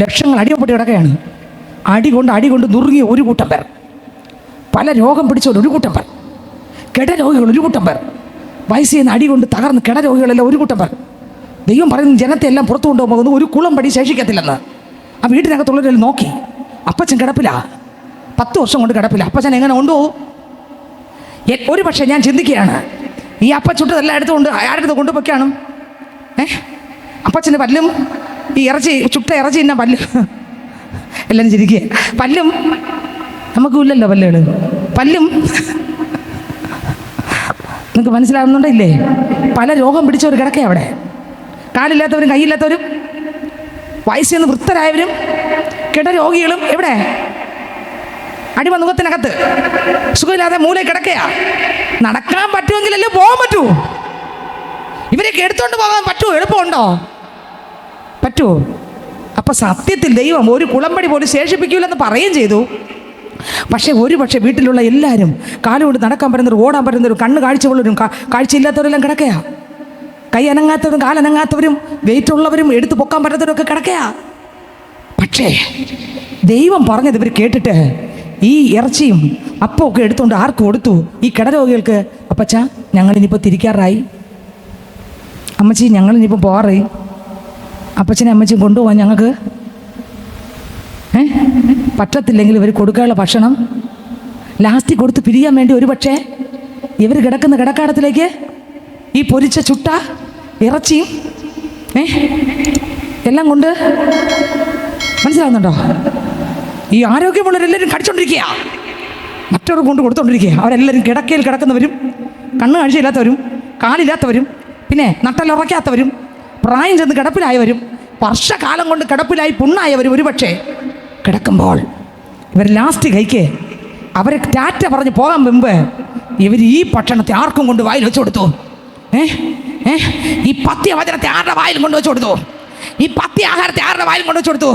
ലക്ഷങ്ങൾ അടിമപ്പെട്ട് കിടക്കുകയാണ്. അടി കൊണ്ട് നുറുങ്ങിയ ഒരു കൂട്ടം പേർ, പല രോഗം പിടിച്ചവർ ഒരു കൂട്ടം പേർ, കിടരോഗികൾ ഒരു കൂട്ടം പേർ, വയസ്സ് ചെയ്യുന്ന അടി കൊണ്ട് തകർന്ന് കിടരോഗികളെല്ലാം ഒരു കൂട്ടം പേർ. ദൈവം പറയുന്ന ജനത്തെ എല്ലാം പുറത്തു കൊണ്ടുപോകുന്നത് ഒരു കുളം പടി ശേഷിക്കത്തില്ലെന്ന്. ആ വീട്ടിനകത്തുള്ളവരെല്ലാം നോക്കി. അപ്പച്ചൻ കിടപ്പില്ല, 10 വർഷം കൊണ്ട് കിടപ്പില്ല. അപ്പച്ചൻ എങ്ങനെ കൊണ്ടുപോകും? ഒരു പക്ഷേ ഞാൻ ചിന്തിക്കുകയാണ്, ഈ അപ്പച്ചുട്ടതെല്ലാം എടുത്തുകൊണ്ട് ആരുടെ കൊണ്ടുപോയിക്കാണ്? അപ്പച്ചൻ്റെ പല്ലും ഈ ചുട്ട ഇറച്ചി തന്നെ പല്ലും എല്ലാവരും ചിരിക്കുക. പല്ലും നമുക്കും ഇല്ലല്ലോ പല്ലും നിങ്ങൾക്ക് മനസ്സിലാകുന്നുണ്ടോ ഇല്ലേ? പല രോഗം പിടിച്ചവർ കിടക്കുക അവിടെ. കാലില്ലാത്തവരും കൈയില്ലാത്തവരും വയസ്സിൽ വൃത്തരായവരും കിടരോഗികളും എവിടെ? അടിമനുഖത്തിനകത്ത് സുഖമില്ലാതെ മൂലയിൽ കിടക്കുക. നടക്കാൻ പറ്റുമെങ്കിലല്ലേ പോകാൻ പറ്റൂ. ഇവരൊക്കെ എടുത്തോണ്ട് പോകാൻ പറ്റുമോ? എളുപ്പമുണ്ടോ? പറ്റുമോ? അപ്പം സത്യത്തിൽ ദൈവം ഒരു കുളമ്പടി പോലും ശേഷിപ്പിക്കൂലെന്ന് പറയുകയും ചെയ്തു. പക്ഷേ വീട്ടിലുള്ള എല്ലാവരും കാലുകൊണ്ട് നടക്കാൻ പറ്റുന്നവരും, ഓടാൻ പറ്റുന്നവരും, കണ്ണ് കാഴ്ചയുള്ളവരും, കാഴ്ചയില്ലാത്തവരെല്ലാം കിടക്കുക. കൈ അനങ്ങാത്തവരും, കാലനങ്ങാത്തവരും, വെയിറ്റ് ഉള്ളവരും, എടുത്ത് പൊക്കാൻ പറ്റാത്തവരും ഒക്കെ കിടക്കുക. പക്ഷേ ദൈവം പറഞ്ഞത് ഇവർ കേട്ടിട്ട് ഈ ഇറച്ചിയും അപ്പമൊക്കെ എടുത്തുകൊണ്ട് ആർക്ക് കൊടുത്തു? ഈ കിടരോഗികൾക്ക്. അപ്പച്ച, ഞങ്ങളിനിപ്പോൾ തിരിക്കാറായി. അമ്മച്ചി, ഞങ്ങളിനിപ്പോൾ പോകാറായി. അപ്പച്ചനെ അമ്മച്ചിയും കൊണ്ടുപോകാൻ ഞങ്ങൾക്ക് പറ്റത്തില്ലെങ്കിൽ ഇവർ കൊടുക്കാനുള്ള ഭക്ഷണം ലാസ്റ്റിൽ കൊടുത്ത് പിരിയാൻ വേണ്ടി ഒരു പക്ഷേ ഇവർ കിടക്കുന്ന കിടക്കാടത്തിലേക്ക് ഈ പൊരിച്ച ചുട്ട ഇറച്ചിയും എല്ലാം കൊണ്ട്, മനസ്സിലാകുന്നുണ്ടോ? ഈ ആരോഗ്യമുള്ളവരെല്ലാവരും കടിച്ചോണ്ടിരിക്കുക, മറ്റവർ കൊണ്ട് കൊടുത്തോണ്ടിരിക്കുക. അവരെല്ലാവരും കിടക്കയിൽ കിടക്കുന്നവരും, കണ്ണ് കാഴ്ചയില്ലാത്തവരും, കാലില്ലാത്തവരും, പിന്നെ നട്ടലുറയ്ക്കാത്തവരും, പ്രായം ചെന്ന് കിടപ്പിലായവരും, വർഷകാലം കൊണ്ട് കിടപ്പിലായി പുണ്ണായവരും ഒരു പക്ഷേ കിടക്കുമ്പോൾ ഇവർ ലാസ്റ്റ് കൈക്ക് അവരെ ടാറ്റ പറഞ്ഞ് പോകാൻ മുമ്പ് ഇവർ ഈ ഭക്ഷണത്തെ ആർക്കും കൊണ്ട് വായിൽ വെച്ച് കൊടുത്തു? ഈ പഥ്യവചനത്തെ ആരുടെ വായിലും കൊണ്ടുവച്ച് കൊടുത്തു? ഈ പഥ്യാഹാരത്തെ ആരുടെ വായിലും കൊണ്ടുവച്ച് കൊടുത്തു?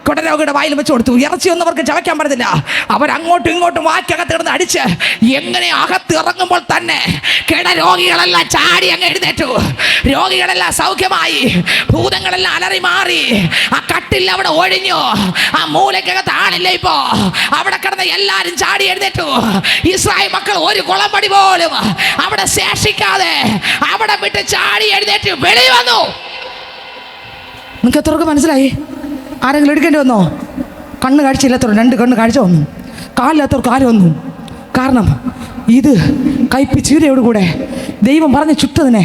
കിടരോഗിയുടെ വായിലും വെച്ച് കൊടുത്തു. ഇറച്ചിയൊന്നും അവർക്ക് ചവയ്ക്കാൻ പറ്റത്തില്ല. അവരങ്ങോട്ടും ഇങ്ങോട്ടും വാക്കകത്ത് കിടന്ന് അടിച്ച് എങ്ങനെ അകത്ത് ഇറങ്ങുമ്പോൾ തന്നെ കിടരോഗികളെല്ലാം ചാടി അങ്ങ് എഴുന്നേറ്റു. രോഗികളെല്ലാം സൗഖ്യമായി, ഭൂതങ്ങളെല്ലാം അലറി മാറി. ആ കട്ടിൽ അവിടെ ഒഴിഞ്ഞു. ആ മൂലക്കകത്ത് ആളില്ല. ഇപ്പോ അവിടെ കിടന്ന് എല്ലാവരും ചാടി എഴുന്നേറ്റു. ഇസ്രായേൽ മക്കൾ ഒരു കുളമ്പടി പോലും അവിടെ ശേഷിക്കാതെ അവിടെ വിട്ട് ചാടി എഴുന്നേറ്റ് വെളി വന്നു. നിങ്ങൾക്ക് എത്രയൊക്കെ മനസ്സിലായി? ആരെങ്കിലും എടുക്കേണ്ടി വന്നോ? കണ്ണ് കാഴ്ചയില്ലാത്തവർ 2 കണ്ണ് കാഴ്ച വന്നു, കാലില്ലാത്തവർ കാല് വന്നു. കാരണം ഇത് കയ്പ് ചീരയോടുകൂടെ ദൈവം പറഞ്ഞ് ചുട്ടതിനെ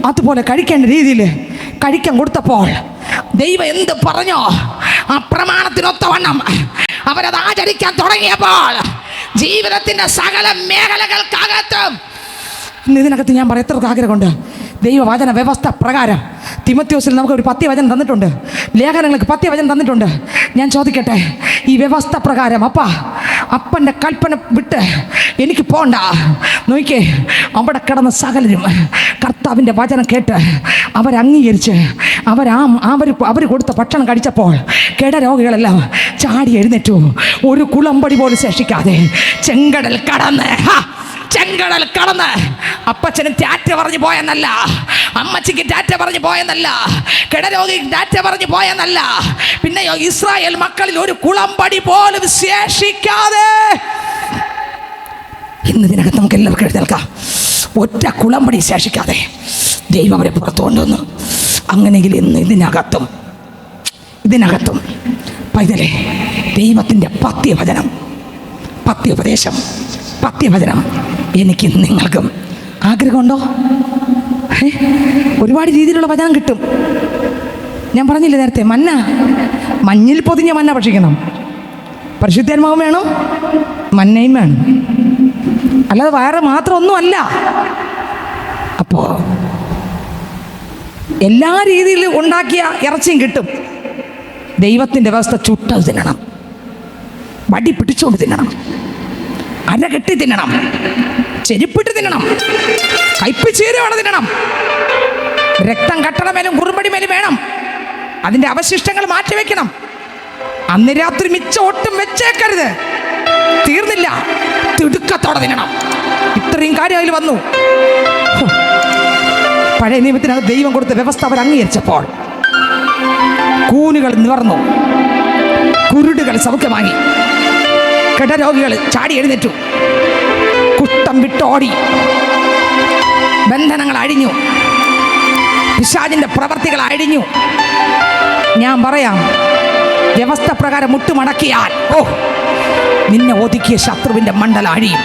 അതുപോലെ കഴിക്കേണ്ട രീതിയിൽ കഴിക്കാൻ കൊടുത്തപ്പോൾ ദൈവം എന്ത് പറഞ്ഞോ ആ പ്രമാണത്തിനൊത്തവണ്ണം അവരത് ആചരിക്കാൻ തുടങ്ങിയപ്പോൾ ജീവിതത്തിൻ്റെ സകല മേഖലകൾക്കകത്തും ഇതിനകത്ത് ഞാൻ പറയാം എത്ര ആഗ്രഹമുണ്ട്. ദൈവവചന വ്യവസ്ഥ പ്രകാരം തിമോത്തിയോസിൽ നമുക്ക് ഒരു പഥ്യവചനം തന്നിട്ടുണ്ട്, ലേഖനങ്ങൾക്ക് പഥ്യവചനം തന്നിട്ടുണ്ട്. ഞാൻ ചോദിക്കട്ടെ, ഈ വ്യവസ്ഥ പ്രകാരം അപ്പ അപ്പൻ്റെ കൽപ്പന വിട്ട് എനിക്ക് പോണ്ട. നോക്കിക്കേ, അവിടെ കിടന്ന സകലരും കർത്താവിൻ്റെ വചനം കേട്ട് അവരംഗീകരിച്ച് അവർ കൊടുത്ത ഭക്ഷണം കഴിച്ചപ്പോൾ കിടരോഗികളെല്ലാം ചാടി എഴുന്നേറ്റു. ഒരു കുളമ്പടി പോലും ശേഷിക്കാതെ ചെങ്കടൽ കടന്ന് അപ്പച്ചനും ടാറ്റ പറഞ്ഞു പോയെന്നല്ല, അമ്മച്ചിക്ക് ടാറ്റ പറഞ്ഞു പോയെന്നല്ല, കിടരോഗിക്ക് ടാറ്റ പറഞ്ഞു പോയെന്നല്ല, പിന്നെയോ ഇസ്രായേൽ മക്കളിൽ ഒരു കുളമ്പടി പോലും ശേഷിക്കാതെ ഇന്നതിനകത്ത് നമുക്ക് എല്ലാവർക്കും എഴുന്നേൽക്കാം. ഒറ്റ കുളമ്പടി ശേഷിക്കാതെ ദൈവം അവരെ പുറത്തു കൊണ്ടുവന്നു. അങ്ങനെയെങ്കിൽ ഇന്ന് ഇതിനകത്തും പൈതലേ ദൈവത്തിൻ്റെ പത്യവചനം എനിക്ക് നിങ്ങൾക്കും ആഗ്രഹമുണ്ടോ? ഒരുപാട് രീതിയിലുള്ള വചനം കിട്ടും. ഞാൻ പറഞ്ഞില്ലേ നേരത്തെ, മഞ്ഞിൽ പൊതിഞ്ഞ മന്ന ഭക്ഷിക്കണം. പരിശുദ്ധാത്മാവും വേണം, മന്നയും വേണം, അല്ലാതെ വയറ് മാത്രമൊന്നുമല്ല. അപ്പോൾ എല്ലാ രീതിയിലും ഉണ്ടാക്കിയ ഇറച്ചിയും കിട്ടും. ദൈവത്തിൻ്റെ വ്യവസ്ഥ ചുട്ടത് തിന്നണം, വടി പിടിച്ചുകൊണ്ട് തിന്നണം, അര കെട്ടി തിന്നണം, ചെരുപ്പിട്ട് തിന്നണം, കയ്പിച്ചീരയോടെ തിന്നണം. രക്തം കട്ടണമേലും കുറുമ്പടി മേലും വേണം. അതിൻ്റെ അവശിഷ്ടങ്ങൾ മാറ്റിവെക്കണം. അന്ന് രാത്രി മിച്ചം ഒട്ടും വെച്ചേക്കരുത്. തീർന്നില്ല, തിടുക്കത്തോടെ തിന്നണം. ഇത്രയും കാര്യം അതിൽ വന്നു. പഴയ നിയമത്തിനകത്ത് ദൈവം കൊടുത്ത വ്യവസ്ഥ അവർ അംഗീകരിച്ചപ്പോൾ കൂനുകൾ നിവർന്നു, കുരുടുകൾ സൗഖ്യമാങ്ങി, കിടരോഗികൾ ചാടി എഴുന്നേറ്റു, കുഷ്ഠം വിട്ടോടി, ബന്ധനങ്ങൾ അഴിഞ്ഞു, പിശാചിൻ്റെ പ്രവർത്തികൾ അഴിഞ്ഞു. ഞാൻ പറയാം, വ്യവസ്ഥ പ്രകാരം മുട്ടുമടക്കിയാൽ നിന്നെ ഒതുക്കിയ ശത്രുവിൻ്റെ മണ്ഡലം അഴിയും.